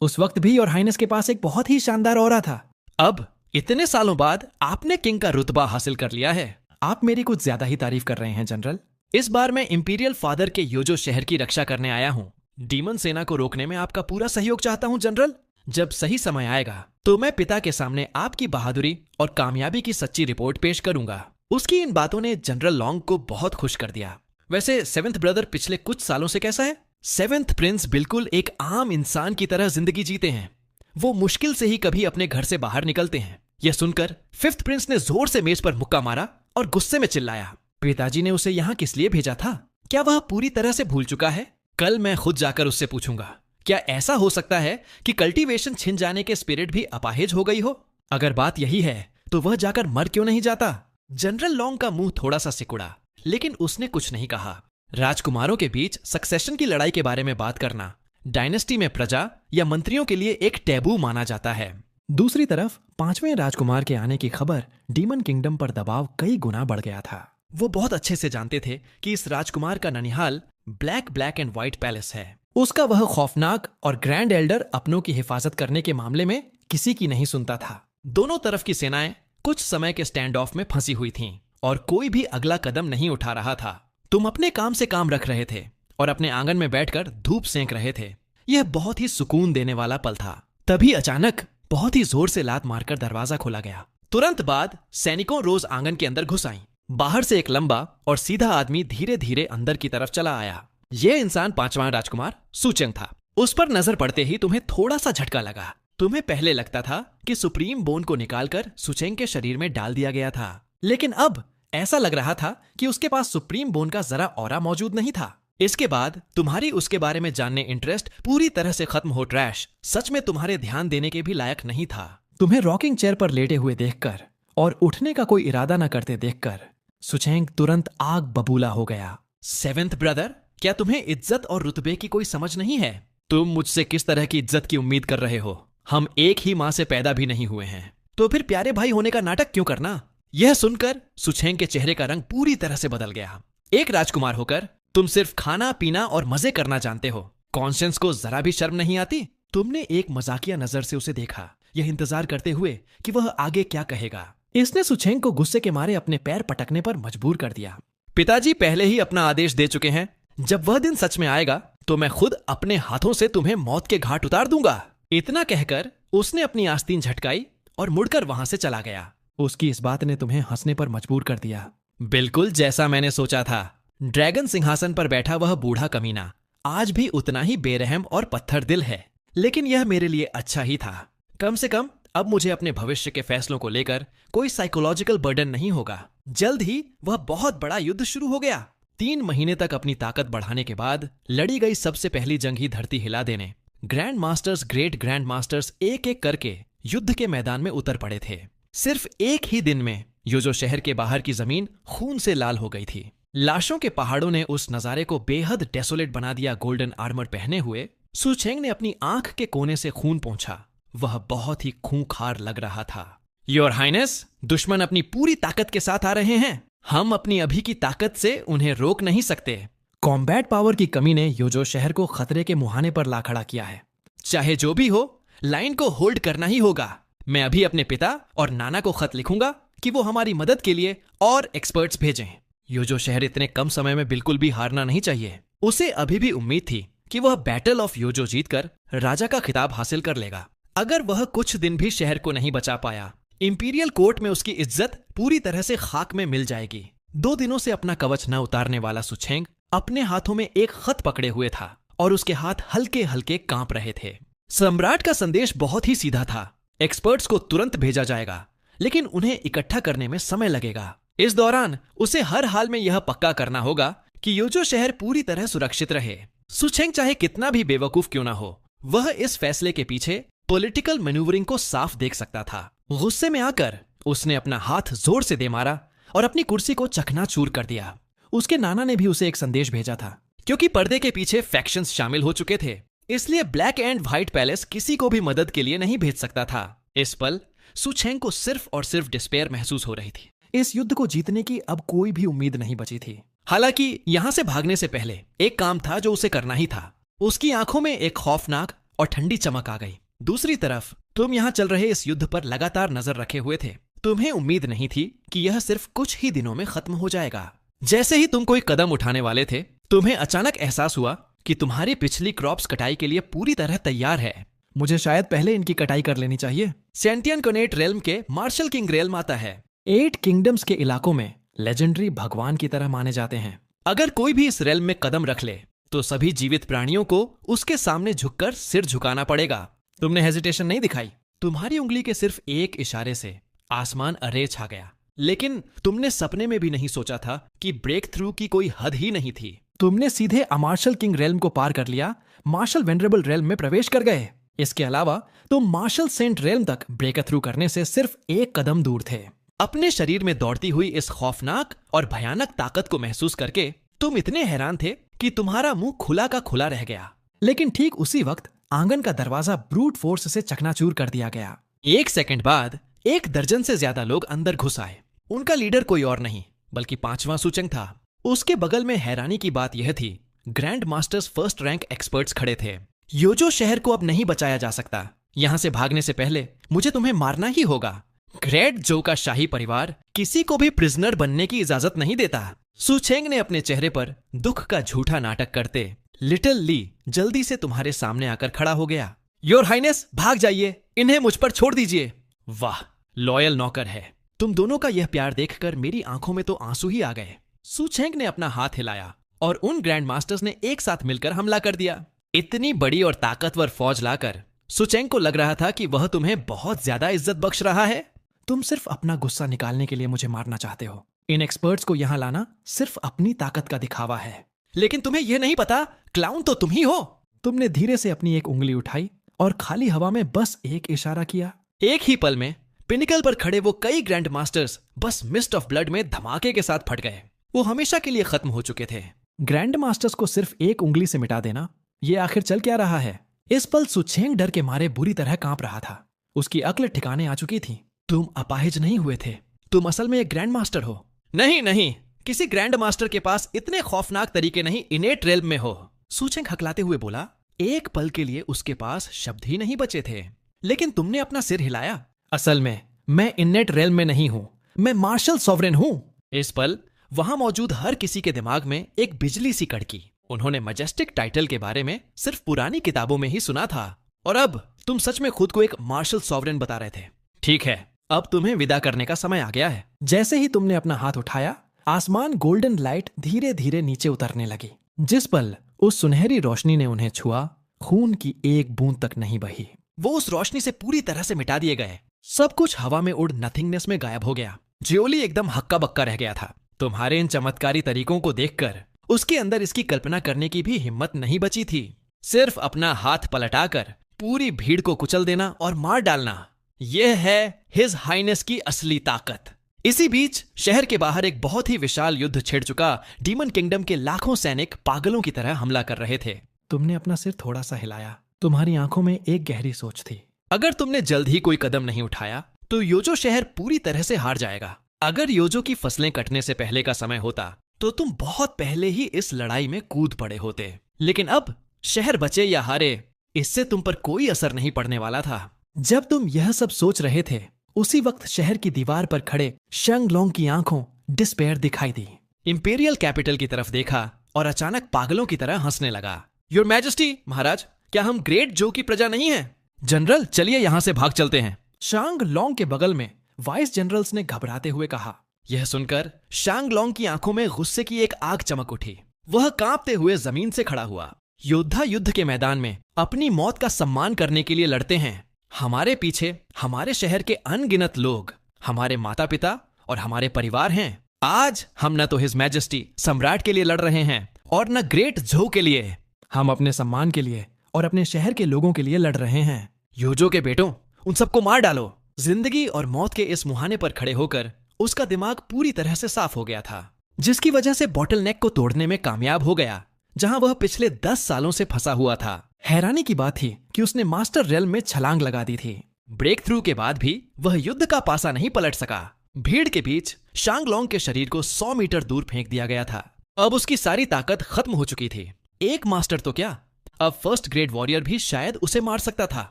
उस वक्त भी योर हाइनेस के पास एक बहुत ही शानदार ऑरा था। अब इतने सालों बाद आपने किंग का रुतबा हासिल कर लिया है। आप मेरी कुछ ज्यादा ही तारीफ कर रहे हैं जनरल। इस बार मैं इंपीरियल फादर के योजो शहर की रक्षा करने आया हूँ। डीमन सेना को रोकने में आपका पूरा सहयोग चाहता हूँ जनरल। जब सही समय आएगा तो मैं पिता के सामने आपकी बहादुरी और कामयाबी की सच्ची रिपोर्ट पेश करूंगा। उसकी इन बातों ने जनरल लॉन्ग को बहुत खुश कर दिया। वैसे 7th ब्रदर पिछले कुछ सालों से कैसा है? 7th प्रिंस बिल्कुल एक आम इंसान की तरह जिंदगी जीते हैं। वो मुश्किल से ही कभी अपने घर से बाहर निकलते हैं। यह सुनकर 5th प्रिंस ने जोर से मेज पर मुक्का मारा और गुस्से में चिल्लाया, पिताजी ने उसे यहाँ किस लिए भेजा था? क्या वह पूरी तरह से भूल चुका है? कल मैं खुद जाकर उससे पूछूंगा। क्या ऐसा हो सकता है कि कल्टीवेशन छिन जाने के स्पिरिट भी अपाहिज हो गई हो? अगर बात यही है तो वह जाकर मर क्यों नहीं जाता? जनरल लॉन्ग का मुंह थोड़ा सा सिकुड़ा, लेकिन उसने कुछ नहीं कहा। राजकुमारों के बीच सक्सेशन की लड़ाई के बारे में बात करना डायनेस्टी में प्रजा या मंत्रियों के लिए एक टैबू माना जाता है। दूसरी तरफ 5वें राजकुमार के आने की खबर डीमन किंगडम पर दबाव कई गुना बढ़ गया था। वो बहुत अच्छे से जानते थे कि इस राजकुमार का ननिहाल ब्लैक एंड व्हाइट पैलेस है। उसका वह खौफनाक और ग्रैंड एल्डर अपनों की हिफाजत करने के मामले में किसी की नहीं सुनता था। दोनों तरफ की सेनाएं कुछ समय के स्टैंड ऑफ में फंसी हुई थीं और कोई भी अगला कदम नहीं उठा रहा था। तुम अपने काम से काम रख रहे थे और अपने आंगन में बैठकर धूप सेंक रहे थे। यह बहुत ही सुकून देने वाला पल था। तभी अचानक बहुत ही जोर से लात मारकर दरवाजा खोला गया। तुरंत बाद सैनिकों रोज आंगन के अंदर घुस आईं। बाहर से एक लंबा और सीधा आदमी धीरे धीरे अंदर की तरफ चला आया। यह इंसान 5वां राजकुमार सुचेंग था। उस पर नजर पड़ते ही तुम्हें थोड़ा सा झटका लगा। तुम्हें पहले लगता था कि सुप्रीम बोन को निकालकर सुचेंग के शरीर में डाल दिया गया था, लेकिन अब ऐसा लग रहा था कि उसके पास सुप्रीम बोन का जरा ऑरा मौजूद नहीं था। इसके बाद तुम्हारी उसके बारे में जानने इंटरेस्ट पूरी तरह से खत्म हो। ट्रैश सच में तुम्हारे ध्यान देने के भी लायक नहीं था। तुम्हें रॉकिंग चेयर पर लेटे हुए देखकर और उठने का कोई इरादा न करते देखकर सुचेंग तुरंत आग बबूला हो गया। 7th ब्रदर, क्या तुम्हें इज्जत और रुतबे की कोई समझ नहीं है? तुम मुझसे किस तरह की इज्जत की उम्मीद कर रहे हो? हम एक ही माँ से पैदा भी नहीं हुए हैं, तो फिर प्यारे भाई होने का नाटक क्यों करना? यह सुनकर सुचेंग के चेहरे का रंग पूरी तरह से बदल गया। एक राजकुमार होकर तुम सिर्फ खाना पीना और मजे करना जानते हो। कॉन्शियंस को जरा भी शर्म नहीं आती? तुमने एक मजाकिया नजर से उसे देखा, यह इंतजार करते हुए कि वह आगे क्या कहेगा। इसने सुचेंग को गुस्से के मारे अपने पैर पटकने पर मजबूर कर दिया। पिताजी पहले ही अपना आदेश दे चुके हैं। जब वह दिन सच में आएगा तो मैं खुद अपने हाथों से तुम्हें मौत के घाट उतार दूंगा। इतना कहकर उसने अपनी आस्तीन झटकाई और मुड़कर वहां से चला गया। उसकी इस बात ने तुम्हें हंसने पर मजबूर कर दिया। बिल्कुल जैसा मैंने सोचा था। ड्रैगन सिंहासन पर बैठा वह बूढ़ा कमीना आज भी उतना ही बेरहम और पत्थर दिल है, लेकिन यह मेरे लिए अच्छा ही था। कम से कम अब मुझे अपने भविष्य के फैसलों को लेकर कोई साइकोलॉजिकल बर्डन नहीं होगा। जल्द ही वह बहुत बड़ा युद्ध शुरू हो गया। 3 महीने तक अपनी ताकत बढ़ाने के बाद लड़ी गई सबसे पहली जंग ही धरती हिला देने grand masters, great grand masters एक एक करके युद्ध के मैदान में उतर पड़े थे। सिर्फ एक ही दिन में योजो शहर के बाहर की जमीन खून से लाल हो गई थी। लाशों के पहाड़ों ने उस नजारे को बेहद डेसोलेट बना दिया। गोल्डन आर्मर पहने हुए सुचेंग ने अपनी आंख के कोने से खून पोंछा। वह बहुत ही खूंखार लग रहा था। योर हाइनेस, दुश्मन अपनी पूरी ताकत के साथ आ रहे हैं। हम अपनी अभी की ताकत से उन्हें रोक नहीं सकते। कॉम्बैट पावर की कमी ने योजो शहर को खतरे के मुहाने पर ला खड़ा किया है। चाहे जो भी हो, लाइन को होल्ड करना ही होगा। मैं अभी अपने पिता और नाना को खत लिखूंगा कि वो हमारी मदद के लिए और एक्सपर्ट्स भेजें। योजो शहर इतने कम समय में बिल्कुल भी हारना नहीं चाहिए। उसे अभी भी उम्मीद थी कि वह बैटल ऑफ योजो जीतकर राजा का खिताब हासिल कर लेगा। अगर वह कुछ दिन भी शहर को नहीं बचा पाया, इंपीरियल कोर्ट में उसकी इज्जत पूरी तरह से खाक में मिल जाएगी। 2 दिनों से अपना कवच न उतारने वाला सुचेंग अपने हाथों में एक खत पकड़े हुए था और उसके हाथ हल्के हल्के कांप रहे थे। सम्राट का संदेश बहुत ही सीधा था। एक्सपर्ट्स को तुरंत भेजा जाएगा, लेकिन उन्हें इकट्ठा करने में समय लगेगा। इस दौरान उसे हर हाल में यह पक्का करना होगा कि योजो शहर पूरी तरह सुरक्षित रहे। सुचेंग चाहे कितना भी बेवकूफ क्यों ना हो, वह इस फैसले के पीछे पॉलिटिकल मैन्यूवरिंग को साफ देख सकता था। गुस्से में आकर उसने अपना हाथ जोर से दे मारा और अपनी कुर्सी को चकनाचूर कर दिया। उसके नाना ने भी उसे एक संदेश भेजा था। क्योंकि पर्दे के पीछे फैक्शंस शामिल हो चुके थे, इसलिए ब्लैक एंड व्हाइट पैलेस किसी को भी मदद के लिए नहीं भेज सकता था। इस पल सुचेंग को सिर्फ और सिर्फ डिस्पेयर महसूस हो रही थी। इस युद्ध को जीतने की अब कोई भी उम्मीद नहीं बची थी। हालांकि यहां से भागने से पहले एक काम था जो उसे करना ही था। उसकी आंखों में एक खौफनाक और ठंडी चमक आ गई। दूसरी तरफ तुम यहां चल रहे इस युद्ध पर लगातार नजर रखे हुए थे। तुम्हें उम्मीद नहीं थी कि यह सिर्फ कुछ ही दिनों में खत्म हो जाएगा। जैसे ही तुम कोई कदम उठाने वाले थे, तुम्हें अचानक एहसास हुआ कि तुम्हारी पिछली क्रॉप्स कटाई के लिए पूरी तरह तैयार है। मुझे शायद पहले इनकी कटाई कर लेनी चाहिए। सेंटियन कोनेट रेल्म के मार्शल किंग रेल्म आता है। 8 किंगडम्स के इलाकों में लेजेंडरी भगवान की तरह माने जाते हैं। अगर कोई भी इस रेल्म में कदम रख ले तो सभी जीवित प्राणियों को उसके सामने झुककर सिर झुकाना पड़ेगा। तुमने हेजिटेशन नहीं दिखाई। तुम्हारी उंगली के सिर्फ एक इशारे से आसमान अरे छा गया। लेकिन तुमने सपने में भी नहीं सोचा था कि ब्रेक थ्रू की कोई हद ही नहीं थी। तुमने सीधे अमार्शल किंग रेल्म को पार कर लिया, मार्शल वेनरेबल रेल्म में प्रवेश कर गए। इसके अलावा तुम मार्शल सेंट रेल्म तक ब्रेक थ्रू करने से सिर्फ एक कदम दूर थे। अपने शरीर में दौड़ती हुई इस खौफनाक और भयानक ताकत को महसूस करके तुम इतने हैरान थे कि तुम्हारा मुंह खुला का खुला रह गया। लेकिन ठीक उसी वक्त आंगन का दरवाजा ब्रूट फोर्स से चकनाचूर कर दिया गया। 1 सेकंड बाद 1 दर्जन से ज्यादा लोग अंदर घुस आए। उनका लीडर कोई और नहीं बल्कि 5वां सुचेंग था। उसके बगल में हैरानी की बात यह थी, grand masters first rank experts खड़े थे। योजो शहर को अब नहीं बचाया जा सकता। यहां से भागने से पहले मुझे तुम्हें मारना ही होगा। ग्रेट जो का शाही परिवार किसी को भी प्रिजनर बनने की इजाजत नहीं देता। सुचेंग ने अपने चेहरे पर दुख का झूठा नाटक करते लिटिल ली जल्दी से तुम्हारे सामने आकर खड़ा हो गया। योर हाइनेस, भाग जाइए, इन्हें मुझ पर छोड़ दीजिए। वाह, लॉयल नौकर है। तुम दोनों का यह प्यार देखकर मेरी आंखों में तो आंसू ही आ गए। सुचेंग ने अपना हाथ हिलाया और उन ग्रैंड मास्टर्स ने एक साथ मिलकर हमला कर दिया। इतनी बड़ी और ताकतवर फौज लाकर सुचेंग को लग रहा था कि वह तुम्हें बहुत ज्यादा इज्जत बख्श रहा है। तुम सिर्फ अपना गुस्सा निकालने के लिए मुझे मारना चाहते हो। इन एक्सपर्ट्स को यहां लाना सिर्फ अपनी ताकत का दिखावा है। लेकिन तुम्हें यह नहीं पता, क्लाउन तो तुम ही हो। तुमने धीरे से अपनी एक उंगली उठाई और खाली हवा में बस एक इशारा किया। एक ही पल में पिनिकल पर खड़े वो कई ग्रैंड मास्टर्स बस मिस्ट ऑफ ब्लड में धमाके के साथ फट गए। वो हमेशा के लिए खत्म हो चुके थे। ग्रैंड मास्टर्स को सिर्फ एक उंगली से मिटा देना, ये आखिर चल क्या रहा है? इस पल सुचेंग डर के मारे बुरी तरह कांप रहा था। उसकी अक्ल ठिकाने आ चुकी थी। तुम अपाहिज नहीं हुए थे, तुम असल में एक ग्रैंड मास्टर हो। नहीं नहीं, किसी ग्रैंड मास्टर के पास इतने खौफनाक तरीके नहीं इनेट रेल्म में हो। सुचेंग हकलाते हुए बोला। एक पल के लिए उसके पास शब्द ही नहीं बचे थे। लेकिन तुमने अपना सिर हिलाया। असल में मैं इनेट रेल्म में नहीं हूं, मैं मार्शल सॉवरेन हूं। इस पल वहां मौजूद हर किसी के दिमाग में एक बिजली सी कड़की। उन्होंने मैजेस्टिक टाइटल के बारे में सिर्फ पुरानी किताबों में ही सुना था, और अब तुम सच में खुद को एक मार्शल सॉवरेन बता रहे थे। ठीक है, अब तुम्हें विदा करने का समय आ गया है। जैसे ही तुमने अपना हाथ उठाया, आसमान गोल्डन लाइट धीरे धीरे नीचे उतरने लगी। जिस पल उस सुनहरी रोशनी ने उन्हें छुआ, खून की एक बूंद तक नहीं बही। वो उस रोशनी से पूरी तरह से मिटा दिए गए। सब कुछ हवा में उड़ नथिंगनेस में गायब हो गया। जियोली एकदम हक्का बक्का रह गया था। तुम्हारे इन चमत्कारी तरीकों को देखकर उसके अंदर इसकी कल्पना करने की भी हिम्मत नहीं बची थी। सिर्फ अपना हाथ पलटाकर पूरी भीड़ को कुचल देना और मार डालना, यह है हिज हाइनेस की असली ताकत। इसी बीच शहर के बाहर एक बहुत ही विशाल युद्ध छिड़ चुका। डीमन किंगडम के लाखों सैनिक पागलों की तरह हमला कर रहे थे। तुमने अपना सिर थोड़ा सा हिलाया। तुम्हारी आंखों में एक गहरी सोच थी। अगर तुमने जल्द ही कोई कदम नहीं उठाया तो योजो शहर पूरी तरह से हार जाएगा। अगर योजो की फसलें कटने से पहले का समय होता तो तुम बहुत पहले ही इस लड़ाई में कूद पड़े होते। लेकिन अब शहर बचे या हारे, इससे तुम पर कोई असर नहीं पड़ने वाला था। जब तुम यह सब सोच रहे थे, उसी वक्त शहर की दीवार पर खड़े शंगलोंग की आंखों डिस्पेयर दिखाई दी। इंपीरियल कैपिटल की तरफ देखा और अचानक पागलों की तरह हंसने लगा। योर मैजेस्टी, महाराज, क्या हम ग्रेट जो की प्रजा नहीं है? जनरल, चलिए यहां से भाग चलते हैं। शांग लोंग के बगल में वाइस जनरल्स ने घबराते हुए कहा। यह सुनकर शांग लोंग की आंखों में गुस्से की एक आग चमक उठी। वह कांपते हुए जमीन से खड़ा हुआ। योद्धा युद्ध के मैदान में अपनी मौत का सम्मान करने के लिए लड़ते हैं। हमारे पीछे हमारे शहर के अनगिनत लोग, हमारे माता पिता और हमारे परिवार हैं। आज हम न तो हिज मैजेस्टी सम्राट के लिए लड़ रहे हैं और न ग्रेट झो के लिए। हम अपने सम्मान के लिए और अपने शहर के लोगों के लिए लड़ रहे हैं। योजो के बेटों, उन सबको मार डालो। जिंदगी और मौत के इस मुहाने पर खड़े होकर उसका दिमाग पूरी तरह से साफ हो गया था, जिसकी वजह से बॉटल नेक को तोड़ने में कामयाब हो गया, जहां वह पिछले 10 सालों से फंसा हुआ था। हैरानी की बात थी कि उसने मास्टर रेल्म में छलांग लगा दी थी। ब्रेक थ्रू के बाद भी वह युद्ध का पासा नहीं पलट सका। भीड़ के बीच शांगलोंग के शरीर को 100 मीटर दूर फेंक दिया गया था। अब उसकी सारी ताकत खत्म हो चुकी थी। एक मास्टर तो क्या, अब फर्स्ट ग्रेड वॉरियर भी शायद उसे मार सकता था।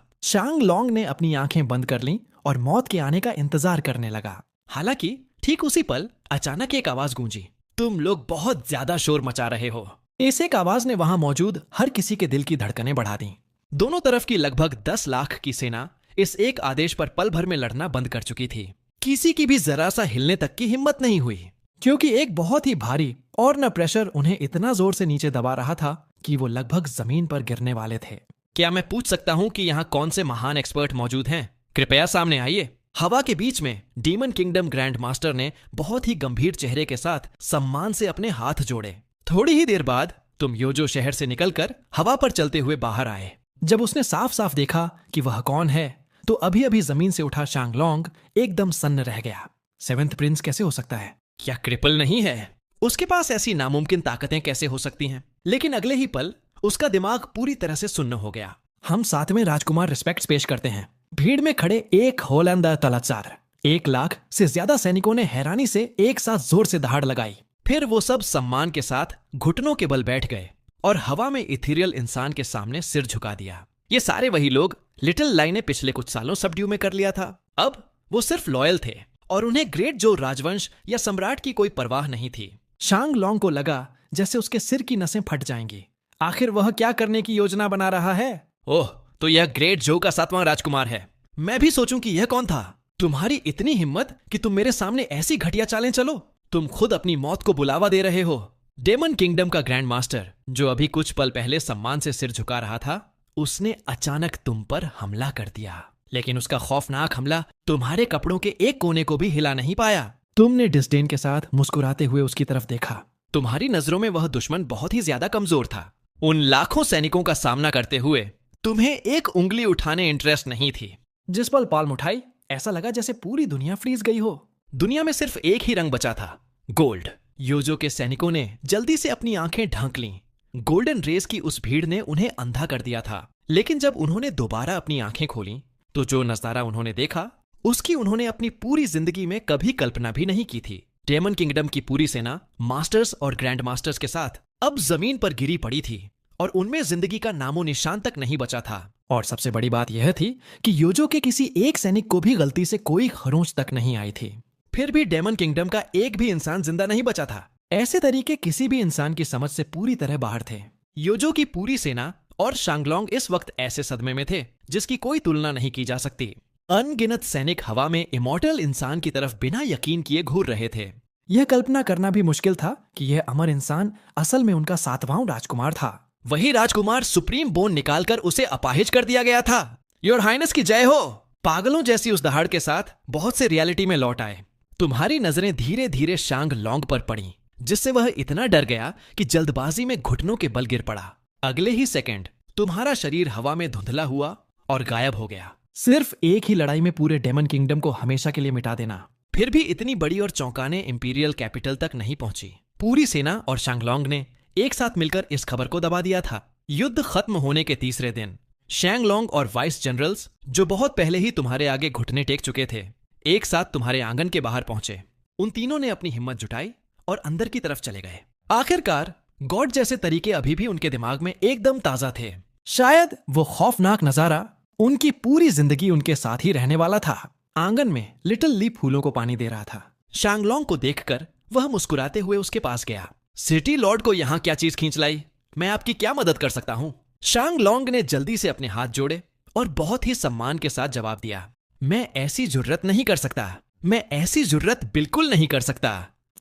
शांगलोंग ने अपनी आंखें बंद कर लीं और मौत के आने का इंतजार करने लगा। हालांकि ठीक उसी पल अचानक एक आवाज गूंजी। तुम लोग बहुत ज्यादा शोर मचा रहे हो। इस एक आवाज ने वहां मौजूद हर किसी के दिल की धड़कनें बढ़ा दी। दोनों तरफ की लगभग 10 लाख की सेना इस एक आदेश पर पल भर में लड़ना बंद कर चुकी थी। किसी की भी जरा सा हिलने तक की हिम्मत नहीं हुई, क्योंकि एक बहुत ही भारी और न प्रेशर उन्हें इतना जोर से नीचे दबा रहा था कि वो लगभग जमीन पर गिरने वाले थे। क्या मैं पूछ सकता हूं कि यहाँ कौन से महान एक्सपर्ट मौजूद हैं? कृपया सामने आइए। हवा के बीच में डीमन किंगडम ग्रैंड मास्टर ने बहुत ही गंभीर चेहरे के साथ सम्मान से अपने हाथ जोड़े। थोड़ी ही देर बाद तुम योजो शहर से निकलकर हवा पर चलते हुए बाहर आए। जब उसने साफ साफ देखा कि वह कौन है, तो अभी अभी जमीन से उठा शांगलोंग एकदम सन्न रह गया। 7th प्रिंस कैसे हो सकता है? क्या क्रिपल नहीं है? उसके पास ऐसी नामुमकिन ताकतें कैसे हो सकती हैं? लेकिन अगले ही पल उसका दिमाग पूरी तरह से सुन्न हो गया। हम 7वें राजकुमार रिस्पेक्ट्स पेश करते हैं। भीड़ में खड़े एक होलंदा तलतसार। 1 लाख से ज्यादा सैनिकों ने हैरानी से एक साथ जोर से दहाड़ लगाई। फिर वो सब सम्मान के साथ घुटनों के बल बैठ गए और हवा में इथीरियल इंसान के सामने सिर झुका दिया। ये सारे वही लोग लिटिल लाई ने पिछले कुछ सालों सबड्यू में कर लिया था। अब वो सिर्फ लॉयल थे और उन्हें ग्रेट जो राजवंश या सम्राट की कोई परवाह नहीं थी। शांगलोंग को लगा जैसे उसके सिर की नसें फट जाएंगी। आखिर वह क्या करने की योजना बना रहा है? ओह, तो यह ग्रेट जो का 7वां राजकुमार है। मैं भी सोचूं कि यह कौन था। तुम्हारी इतनी हिम्मत कि तुम मेरे सामने ऐसी घटिया चालें चलो। तुम खुद अपनी मौत को बुलावा दे रहे हो। डेमन किंगडम का ग्रैंड मास्टर, जो अभी कुछ पल पहले सम्मान से सिर झुका रहा था, उसने अचानक तुम पर हमला कर दिया। लेकिन उसका खौफनाक हमला तुम्हारे कपड़ों के एक कोने को भी हिला नहीं पाया। तुमने डिस्डेन के साथ मुस्कुराते हुए उसकी तरफ देखा। तुम्हारी नजरों में वह दुश्मन बहुत ही ज्यादा कमजोर था। उन लाखों सैनिकों का सामना करते हुए तुम्हें एक उंगली उठाने इंटरेस्ट नहीं थी। जिस पल पाल्म उठाई, ऐसा लगा जैसे पूरी दुनिया फ्रीज गई हो। दुनिया में सिर्फ एक ही रंग बचा था, गोल्ड। योजो के सैनिकों ने जल्दी से अपनी आंखें ढांक लीं। गोल्डन रेस की उस भीड़ ने उन्हें अंधा कर दिया था। लेकिन जब उन्होंने दोबारा अपनी आंखें खोलीं, तो जो नजारा उन्होंने देखा, उसकी उन्होंने अपनी पूरी जिंदगी में कभी कल्पना भी नहीं की थी। डेमन किंगडम की पूरी सेना मास्टर्स और ग्रैंड मास्टर्स के साथ अब जमीन पर गिरी पड़ी थी और उनमें जिंदगी का नामो निशान तक नहीं बचा था। और सबसे बड़ी बात यह थी कि योजो के किसी एक सैनिक को भी गलती से कोई खरोंच तक नहीं आई थी। फिर भी डेमन किंगडम का एक भी इंसान जिंदा नहीं बचा था। ऐसे तरीके किसी भी इंसान की समझ से पूरी तरह बाहर थे। योजो की पूरी सेना और शांगलोंग इस वक्त ऐसे सदमे में थे जिसकी कोई तुलना नहीं की जा सकती। अनगिनत सैनिक हवा में इमॉर्टल इंसान की तरफ बिना यकीन किए घूर रहे थे। यह कल्पना करना भी मुश्किल था कि यह अमर इंसान असल में उनका 7वां राजकुमार था। वही राजकुमार सुप्रीम बोन निकालकर उसे अपाहिज कर दिया गया था। योर हाइनेस की जय हो। पागलों जैसी उस दहाड़ के साथ बहुत से रियलिटी में लौट आए। तुम्हारी नजरें धीरे धीरे शांग लॉन्ग पर पड़ी, जिससे वह इतना डर गया कि जल्दबाजी में घुटनों के बल गिर पड़ा। अगले ही सेकंड तुम्हारा शरीर हवा में धुंधला हुआ और गायब हो गया। सिर्फ एक ही लड़ाई में पूरे डेमन किंगडम को हमेशा के लिए मिटा देना। फिर भी इतनी बड़ी और चौंकाने इंपीरियल कैपिटल तक नहीं पहुंची। पूरी सेना और शांगलोंग ने एक साथ मिलकर इस खबर को दबा दिया था। युद्ध खत्म होने के तीसरे दिन शैंगलोंग और वाइस जनरल्स, जो बहुत पहले ही तुम्हारे आगे घुटने टेक चुके थे, एक साथ तुम्हारे आंगन के बाहर पहुंचे। उन तीनों ने अपनी हिम्मत जुटाई और अंदर की तरफ चले गए। आखिरकार गॉड जैसे तरीके अभी भी उनके दिमाग में एकदम ताजा थे। शायद वो खौफनाक नजारा उनकी पूरी जिंदगी उनके साथ ही रहने वाला था। आंगन में लिटिल ली फूलों को पानी दे रहा था। शांगलोंग को देखकर वह मुस्कुराते हुए उसके पास गया। सिटी लॉर्ड को यहाँ क्या चीज खींच लाई? मैं आपकी क्या मदद कर सकता हूँ? शांगलोंग ने जल्दी से अपने हाथ जोड़े और बहुत ही सम्मान के साथ जवाब दिया, मैं ऐसी जुर्रत नहीं कर सकता। मैं ऐसी जुर्रत बिल्कुल नहीं कर सकता।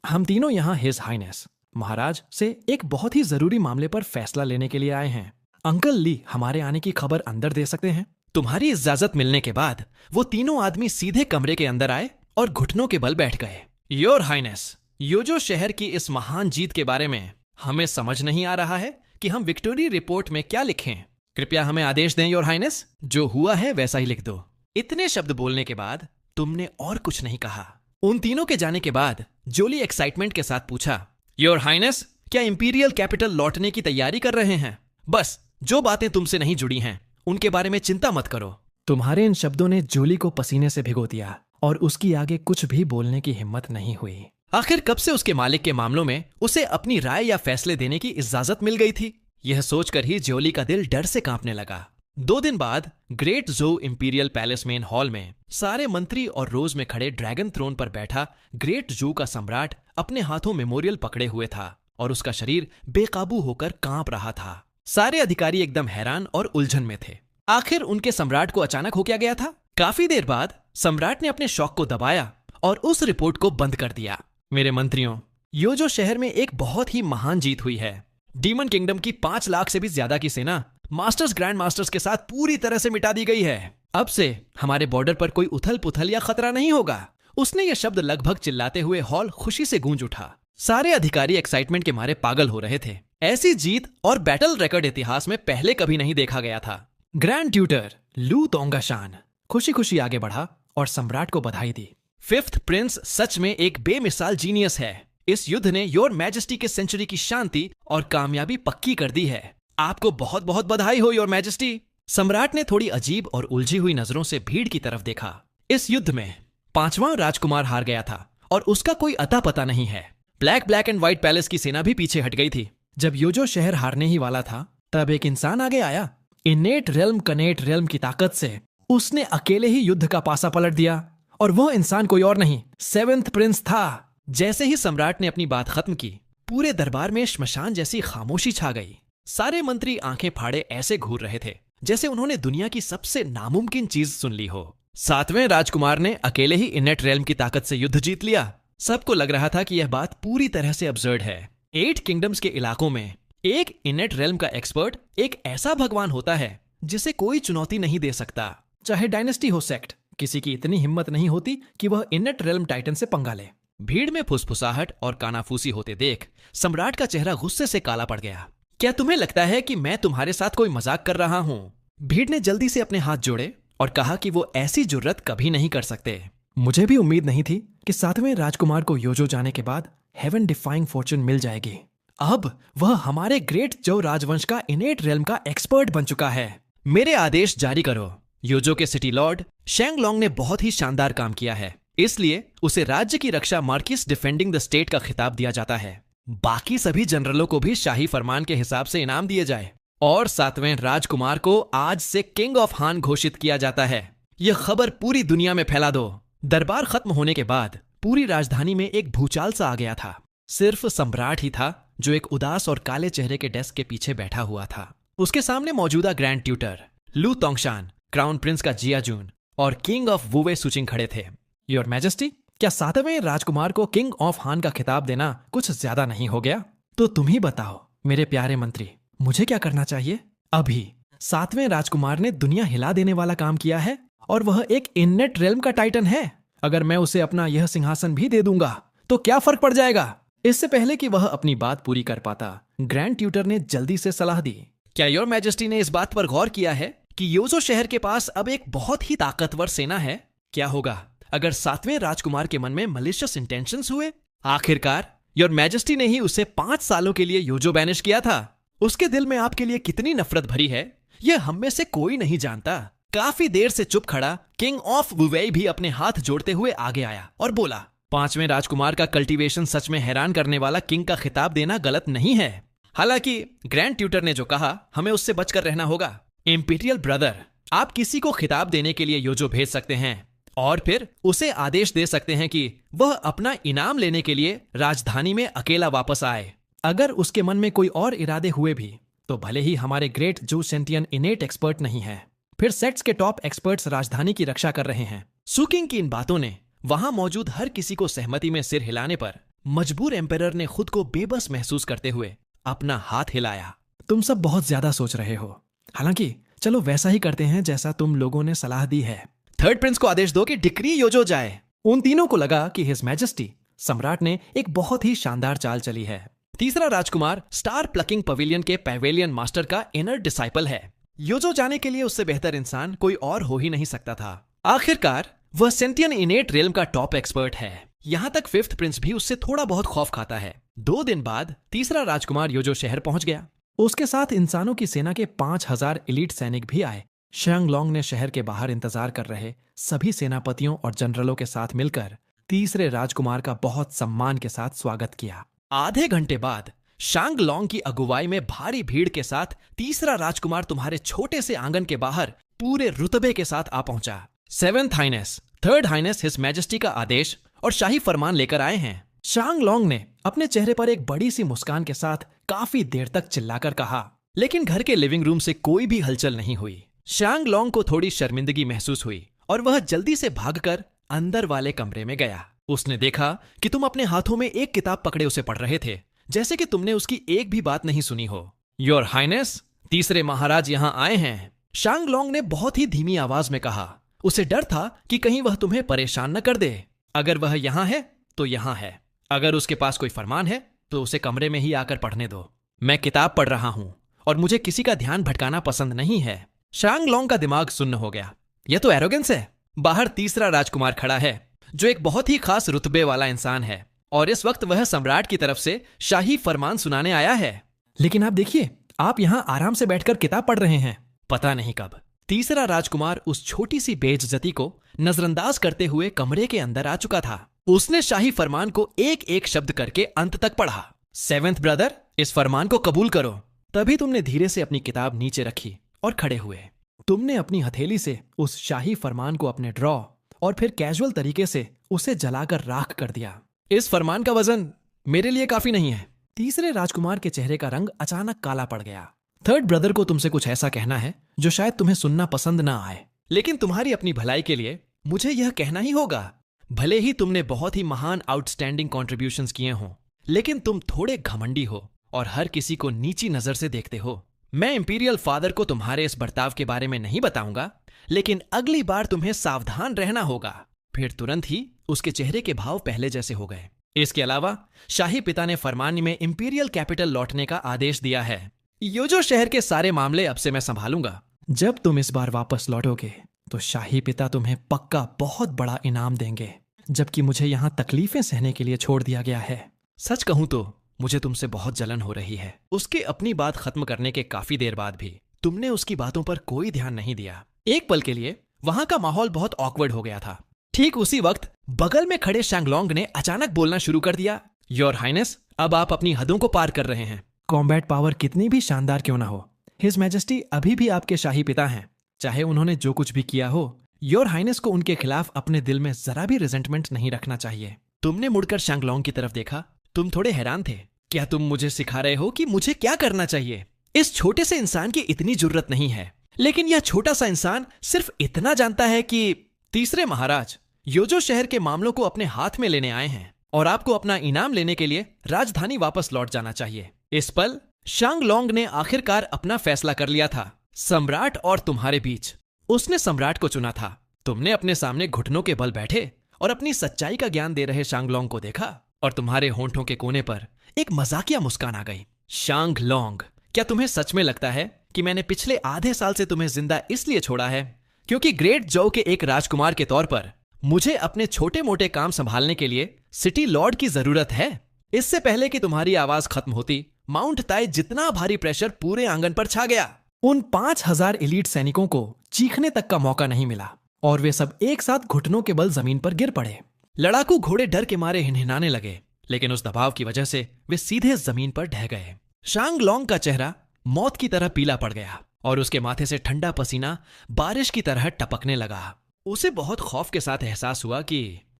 हम तीनों यहाँ हिज हाइनेस महाराज से एक बहुत ही जरूरी मामले पर फैसला लेने के लिए आए हैं। अंकल ली हमारे आने की खबर अंदर दे सकते हैं? तुम्हारी इजाजत मिलने के बाद वो तीनों आदमी सीधे कमरे के अंदर आए और घुटनों के बल बैठ गए। योर हाइनेस, योजो शहर की इस महान जीत के बारे में हमें समझ नहीं आ रहा है कि हम विक्टोरी रिपोर्ट में क्या लिखें। कृपया हमें आदेश दें योर हाइनेस, जो हुआ है वैसा ही लिख दो। इतने शब्द बोलने के बाद तुमने और कुछ नहीं कहा। उन तीनों के जाने के बाद जोली एक्साइटमेंट के साथ पूछा, योर हाइनेस, क्या इंपीरियल कैपिटल लौटने की तैयारी कर रहे हैं? बस जो बातें तुमसे नहीं जुड़ी हैं उनके बारे में चिंता मत करो। तुम्हारे इन शब्दों ने जोली को पसीने से भिगो दिया और उसकी आगे कुछ भी बोलने की हिम्मत नहीं हुई। आखिर कब से उसके मालिक के मामलों में उसे अपनी राय या फैसले देने की इजाजत मिल गई थी? यह सोचकर ही जोली का दिल डर से कांपने लगा। 2 दिन बाद ग्रेट जो इंपीरियल पैलेस मेन हॉल में सारे मंत्री और रोज में खड़े ड्रैगन थ्रोन पर बैठा ग्रेट जू का सम्राट अपने हाथों मेमोरियल पकड़े हुए था और उसका शरीर बेकाबू होकर कांप रहा था। सारे अधिकारी एकदम हैरान और उलझन में थे। आखिर उनके सम्राट को अचानक हो क्या गया था? काफी देर बाद सम्राट ने अपने शौक को दबाया और उस रिपोर्ट को बंद कर दिया। मेरे मंत्रियों, योजो शहर में एक बहुत ही महान जीत हुई है। डीमन किंगडम की 5 लाख से भी ज्यादा की सेना मास्टर्स ग्रैंड मास्टर्स के साथ पूरी तरह से मिटा दी गई है। अब से हमारे बॉर्डर पर कोई उथल पुथल या खतरा नहीं होगा। उसने ये शब्द लगभग चिल्लाते हुए हॉल खुशी से गूंज उठा। सारे अधिकारी एक्साइटमेंट के मारे पागल हो रहे थे। ऐसी जीत और बैटल रिकॉर्ड इतिहास में पहले कभी नहीं देखा गया था। ग्रैंड ट्यूटर लू तोंगाशान खुशी खुशी आगे बढ़ा और सम्राट को बधाई दी। 5th प्रिंस सच में एक बेमिसाल जीनियस है। इस युद्ध ने योर मैजेस्टी के सेंचुरी की शांति और कामयाबी पक्की कर दी है। आपको बहुत बहुत बधाई हो योर मैजेस्टी। सम्राट ने थोड़ी अजीब और उलझी हुई नजरों से भीड़ की तरफ देखा। इस युद्ध में 5वां राजकुमार हार गया था और उसका कोई अता पता नहीं है। ब्लैक एंड व्हाइट पैलेस की सेना भी पीछे हट गई थी। जब योजो शहर हारने ही वाला था, तब एक इंसान आगे आया। इनेट रेल्म कनेट रेल्म की ताकत से उसने अकेले ही युद्ध का पासा पलट दिया और वह इंसान कोई और नहीं, 7th प्रिंस था। जैसे ही सम्राट ने अपनी बात खत्म की, पूरे दरबार में श्मशान जैसी खामोशी छा गई। सारे मंत्री आंखें फाड़े ऐसे घूर रहे थे जैसे उन्होंने दुनिया की सबसे नामुमकिन चीज सुन ली हो। 7वें राजकुमार ने अकेले ही इनेट रेल्म की ताकत से युद्ध जीत लिया। सबको लग रहा था कि यह बात पूरी तरह से अब्सर्ड है। 8 किंगडम्स के इलाकों में एक इनेट रेल्म का एक्सपर्ट एक ऐसा भगवान होता है जिसे कोई चुनौती नहीं दे सकता, चाहे डायनेस्टी हो सेक्ट। किसी की इतनी हिम्मत नहीं होती कि वह इनेट रेल्म टाइटन से पंगा ले। भीड़ में फुसफुसाहट और कानाफूसी होते देख सम्राट का चेहरा गुस्से से काला पड़ गया। क्या तुम्हें लगता है कि मैं तुम्हारे साथ कोई मजाक कर रहा हूँ? भीड़ ने जल्दी से अपने हाथ जोड़े और कहा कि वो ऐसी जुर्रत कभी नहीं कर सकते। मुझे भी उम्मीद नहीं थी कि 7वें राजकुमार को योजो जाने के बाद हेवन डिफाइंग फॉर्चून मिल जाएगी। अब वह हमारे ग्रेट जो राजवंश का इनेट रेल्म का एक्सपर्ट बन चुका है। मेरे आदेश जारी करो। योजो के सिटी लॉर्ड शैंगलोंग ने बहुत ही शानदार काम किया है, इसलिए उसे राज्य की रक्षा मार्किस डिफेंडिंग द स्टेट का खिताब दिया जाता है। बाकी सभी जनरलों को भी शाही फरमान के हिसाब से इनाम दिए जाए और 7वें राजकुमार को आज से किंग ऑफ हान घोषित किया जाता है। यह खबर पूरी दुनिया में फैला दो। दरबार खत्म होने के बाद पूरी राजधानी में एक भूचाल सा आ गया था। सिर्फ सम्राट ही था जो एक उदास और काले चेहरे के डेस्क के पीछे बैठा हुआ था। उसके सामने मौजूदा ग्रैंड ट्यूटर लू तोंगशान, क्राउन प्रिंस का जियाजून और किंग ऑफ वुवे सुचिंग खड़े थे। योर मैजेस्टी, क्या 7वें राजकुमार को किंग ऑफ हान का खिताब देना कुछ ज्यादा नहीं हो गया? तो तुम ही बताओ मेरे प्यारे मंत्री, मुझे क्या करना चाहिए? अभी 7वें राजकुमार ने दुनिया हिला देने वाला काम किया है और वह एक इननेट रेल्म का टाइटन है। अगर मैं उसे अपना यह सिंहासन भी दे दूंगा तो क्या फर्क पड़ जाएगा? इससे पहले कि वह अपनी बात पूरी कर पाता, ग्रैंड ट्यूटर ने जल्दी से सलाह दी। क्या योर मैजेस्टी ने इस बात पर गौर किया है कि योजो शहर के पास अब एक बहुत ही ताकतवर सेना है? क्या होगा अगर 7वें राजकुमार के मन में मलिशियस इंटेंशंस हुए? आखिरकार योर मैजेस्टी ने ही उसे 5 सालों के लिए योजो बैनिश किया था। उसके दिल में आपके लिए कितनी नफरत भरी है, यह हम में से कोई नहीं जानता। काफी देर से चुप खड़ा किंग ऑफ वुवेई भी अपने हाथ जोड़ते हुए आगे आया और बोला, 5वें राजकुमार का कल्टीवेशन सच में हैरान करने वाला किंग का खिताब देना गलत नहीं है। हालांकि ग्रैंड ट्यूटर ने जो कहा, हमें उससे बचकर रहना होगा। इंपीरियल ब्रदर, आप किसी को खिताब देने के लिए योजो भेज सकते हैं और फिर उसे आदेश दे सकते हैं कि वह अपना इनाम लेने के लिए राजधानी में अकेला वापस आए। अगर उसके मन में कोई और इरादे हुए भी तो भले ही हमारे ग्रेट जू सेंटियन इनेट एक्सपर्ट नहीं है, फिर सेट्स के टॉप एक्सपर्ट्स राजधानी की रक्षा कर रहे हैं। सुकिंग की इन बातों ने वहां मौजूद हर किसी को सहमति में सिर हिलाने पर मजबूर एम्परर ने खुद को बेबस महसूस करते हुए अपना हाथ हिलाया। तुम सब बहुत ज्यादा सोच रहे हो, हालांकि चलो वैसा ही करते हैं जैसा तुम लोगों ने सलाह दी है। थर्ड प्रिंस को आदेश दो कि डिक्री योजो जाए। उन तीनों को लगा कि हिज मैजेस्टी सम्राट ने एक बहुत ही शानदार चाल चली है। तीसरा राजकुमार स्टार प्लकिंग पवेलियन के पैवेलियन मास्टर का इनर डिसाइपल है। योजो जाने के लिए उससे बेहतर इंसान कोई और हो ही नहीं सकता था। आखिरकार वह सेंटियन इनेट रेल्म का टॉप एक्सपर्ट है। यहां तक 5th प्रिंस भी उससे थोड़ा बहुत खौफ खाता है। 2 दिन बाद तीसरा राजकुमार योजो शहर पहुंच गया। उसके साथ इंसानों की सेना के 5000 एलीट सैनिक भी आए। शांगलोंग ने शहर के बाहर इंतजार कर रहे सभी सेनापतियों और जनरलों के साथ मिलकर तीसरे राजकुमार का बहुत सम्मान के साथ स्वागत किया। आधे घंटे बाद शांगलोंग की अगुवाई में भारी भीड़ के साथ तीसरा राजकुमार तुम्हारे छोटे से आंगन के बाहर पूरे रुतबे के साथ आ पहुंचा। 7th highness, 3rd highness his majesty का आदेश और शाही फरमान लेकर आए हैं। शांगलोंग ने अपने चेहरे पर एक बड़ी सी मुस्कान के साथ काफी देर तक चिल्लाकर कहा, लेकिन घर के लिविंग रूम से कोई भी हलचल नहीं हुई। शांगलोंग को थोड़ी शर्मिंदगी महसूस हुई और वह जल्दी से भागकर अंदर वाले कमरे में गया। उसने देखा कि तुम अपने हाथों में एक किताब पकड़े उसे पढ़ रहे थे, जैसे कि तुमने उसकी एक भी बात नहीं सुनी हो। योर हाइनेस, तीसरे महाराज यहाँ आए हैं, शांगलोंग ने बहुत ही धीमी आवाज में कहा। उसे डर था कि कहीं वह तुम्हें परेशान न कर दे। अगर वह यहाँ है तो यहाँ है, अगर उसके पास कोई फरमान है तो उसे कमरे में ही आकर पढ़ने दो। मैं किताब पढ़ रहा हूं और मुझे किसी का ध्यान भटकाना पसंद नहीं है। शांगलोंग का दिमाग सुन्न हो गया। यह तो एरोगेंस है। बाहर तीसरा राजकुमार खड़ा है जो एक बहुत ही खास रुतबे वाला इंसान है और इस वक्त वह सम्राट की तरफ से शाही फरमान सुनाने आया है। लेकिन आप देखिए, आप यहाँ आराम से बैठकर किताब पढ़ रहे हैं। पता नहीं कब तीसरा राजकुमार उस छोटी सी बेइज्जती को नजरअंदाज करते हुए कमरे के अंदर आ चुका था। उसने शाही फरमान को एक एक शब्द करके अंत तक पढ़ा। 7th ब्रदर, इस फरमान को कबूल करो। तभी तुमने धीरे से अपनी किताब नीचे रखी और खड़े हुए। तुमने अपनी हथेली से उस शाही फरमान को अपने ड्रॉ और फिर कैजुअल तरीके से उसे जलाकर राख कर दिया। इस फरमान का वजन मेरे लिए काफी नहीं है। तीसरे राजकुमार के चेहरे का रंग अचानक काला पड़ गया। 3rd ब्रदर को तुमसे कुछ ऐसा कहना है जो शायद तुम्हें सुनना पसंद ना आए, लेकिन तुम्हारी अपनी भलाई के लिए मुझे यह कहना ही होगा। भले ही तुमने बहुत ही महान आउटस्टैंडिंग कॉन्ट्रीब्यूशंस किए हों, लेकिन तुम थोड़े घमंडी हो और हर किसी को नीची नजर से देखते हो। मैं इंपीरियल फादर को तुम्हारे इस बर्ताव के बारे में नहीं बताऊंगा, लेकिन अगली बार तुम्हें सावधान रहना होगा। फिर तुरंत ही उसके चेहरे के भाव पहले जैसे हो गए। इसके अलावा शाही पिता ने फरमान में इंपीरियल कैपिटल लौटने का आदेश दिया है। योजो शहर के सारे मामले अब से मैं संभालूंगा। जब तुम इस बार वापस लौटोगे तो शाही पिता तुम्हें पक्का बहुत बड़ा इनाम देंगे, जबकि मुझे यहाँ तकलीफें सहने के लिए छोड़ दिया गया है। सच कहूं तो मुझे तुमसे बहुत जलन हो रही है। उसके अपनी बात खत्म करने के काफी देर बाद भी तुमने उसकी बातों पर कोई ध्यान नहीं दिया। एक पल के लिए वहां का माहौल बहुत ऑकवर्ड हो गया था। ठीक उसी वक्त बगल में खड़े शांगलोंग ने अचानक बोलना शुरू कर दिया। योर हाइनेस, अब आप अपनी हदों को पार कर रहे हैं। कॉम्बैट पावर कितनी भी शानदार क्यों ना हो, हिज मैजेस्टी अभी भी आपके शाही पिता हैं। चाहे उन्होंने जो कुछ भी किया हो, योर हाइनेस को उनके खिलाफ अपने दिल में जरा भी रिजेंटमेंट नहीं रखना चाहिए। तुमने मुड़कर शांगलोंग की तरफ देखा। तुम थोड़े हैरान थे। क्या तुम मुझे सिखा रहे हो कि मुझे क्या करना चाहिए? इस छोटे से इंसान की इतनी जरूरत नहीं है, लेकिन यह छोटा सा इंसान सिर्फ इतना जानता है कि तीसरे महाराज, योजो शहर के मामलों को अपने हाथ में लेने आए हैं और आपको अपना इनाम लेने के लिए राजधानी वापस लौट जाना चाहिए। इस पल शांगलोंग ने आखिरकार अपना फैसला कर लिया था, सम्राट और तुम्हारे बीच। उसने सम्राट को चुना था। तुमने अपने सामने घुटनों के बल बैठे और अपनी सच्चाई का ज्ञान दे रहे शांगलोंग को देखा और तुम्हारे होंठों के कोने पर एक मजाकिया मुस्कान आ गई। शांगलोंग, क्या तुम्हें सच में लगता है कि मैंने पिछले आधे साल से तुम्हें जिंदा इसलिए छोड़ा है क्योंकि ग्रेट जौ के एक राजकुमार के तौर पर मुझे अपने छोटे मोटे काम संभालने के लिए सिटी लॉर्ड की जरूरत है? इससे पहले कि तुम्हारी आवाज खत्म होती, माउंट ताई जितना भारी प्रेशर पूरे आंगन पर छा गया। उन 5000 एलीट सैनिकों को चीखने तक का मौका नहीं मिला और वे सब एक साथ घुटनों के बल जमीन पर गिर पड़े। लड़ाकू घोड़े डर के मारे हिनहिनाने लगे, लेकिन उस दबाव की वजह से वे सीधे जमीन पर ढह गए। शांगलोंग का चेहरा मौत की तरह पीला पड़ गया और उसके माथे से ठंडा पसीना बारिश की तरह टपकने लगा। उसे बहुत खौफ के साथ एहसास हुआ कि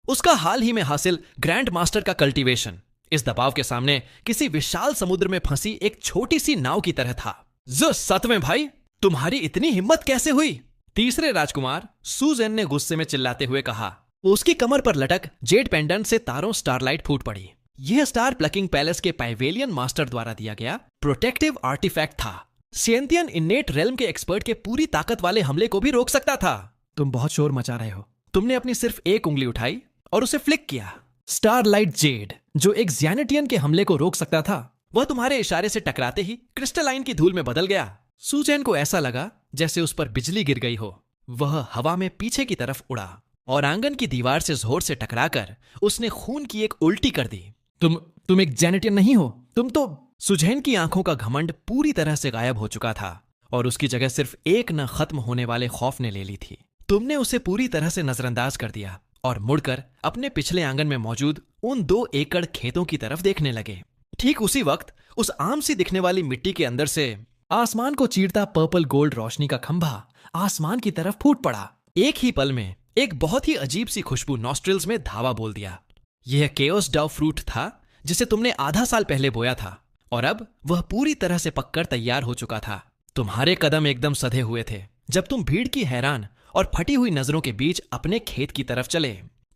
उसका हाल ही में हासिल ग्रैंड मास्टर का कल्टीवेशन इस दबाव के सामने किसी विशाल समुद्र में फंसी एक छोटी सी नाव की तरह था। जो सतवें भाई, तुम्हारी इतनी हिम्मत कैसे हुई? तीसरे राजकुमार सुजेन ने गुस्से में चिल्लाते हुए कहा। उसकी कमर पर लटक जेड पेंडेंट से तारों स्टारलाइट फूट पड़ी। यह स्टार प्लकिंग पैलेस के पाइवेलियन मास्टर द्वारा दिया गया प्रोटेक्टिव आर्टिफैक्ट था। सियंतियन इन्नेट रेल्म के एक्सपर्ट के पूरी ताकत वाले हमले को भी रोक सकता था। तुम बहुत शोर मचा रहे हो। तुमने अपनी सिर्फ एक उंगली उठाई और उसे फ्लिक किया। स्टारलाइट जेड, जो एक ज़्यानिटियन के हमले को रोक सकता था, वह तुम्हारे इशारे से टकराते ही क्रिस्टलाइन की धूल में बदल गया। सुजैन को ऐसा लगा जैसे उस पर बिजली गिर गई हो। वह हवा में पीछे की तरफ उड़ा और आंगन की दीवार से जोर से टकराकर उसने खून की एक उल्टी कर दी। तुम एक ज़्यानिटियन नहीं हो, तुम तो। सुजैन की आंखों का घमंड पूरी तरह से गायब हो चुका था और उसकी जगह सिर्फ एक न खत्म होने वाले खौफ ने ले ली थी। तुमने उसे पूरी तरह से नजरअंदाज कर दिया और मुड़कर अपने पिछले आंगन में मौजूद उन 2 एकड़ खेतों की तरफ देखने लगे। ठीक उसी वक्त उस आम सी दिखने वाली मिट्टी के अंदर से आसमान को चीरता पर्पल गोल्ड रोशनी का खंभा आसमान की तरफ फूट पड़ा। एक ही पल में एक बहुत ही अजीब सी खुशबू नॉस्ट्रिल्स में धावा बोल दिया। यह केओस डाउ फ्रूट था जिसे तुमने आधा साल पहले बोया था और अब वह पूरी तरह से पककर तैयार हो चुका था। तुम्हारे कदम एकदम सधे हुए थे जब तुम भीड़ की हैरान और फटी हुई नजरों के बीच अपने खेत की तरफ चले।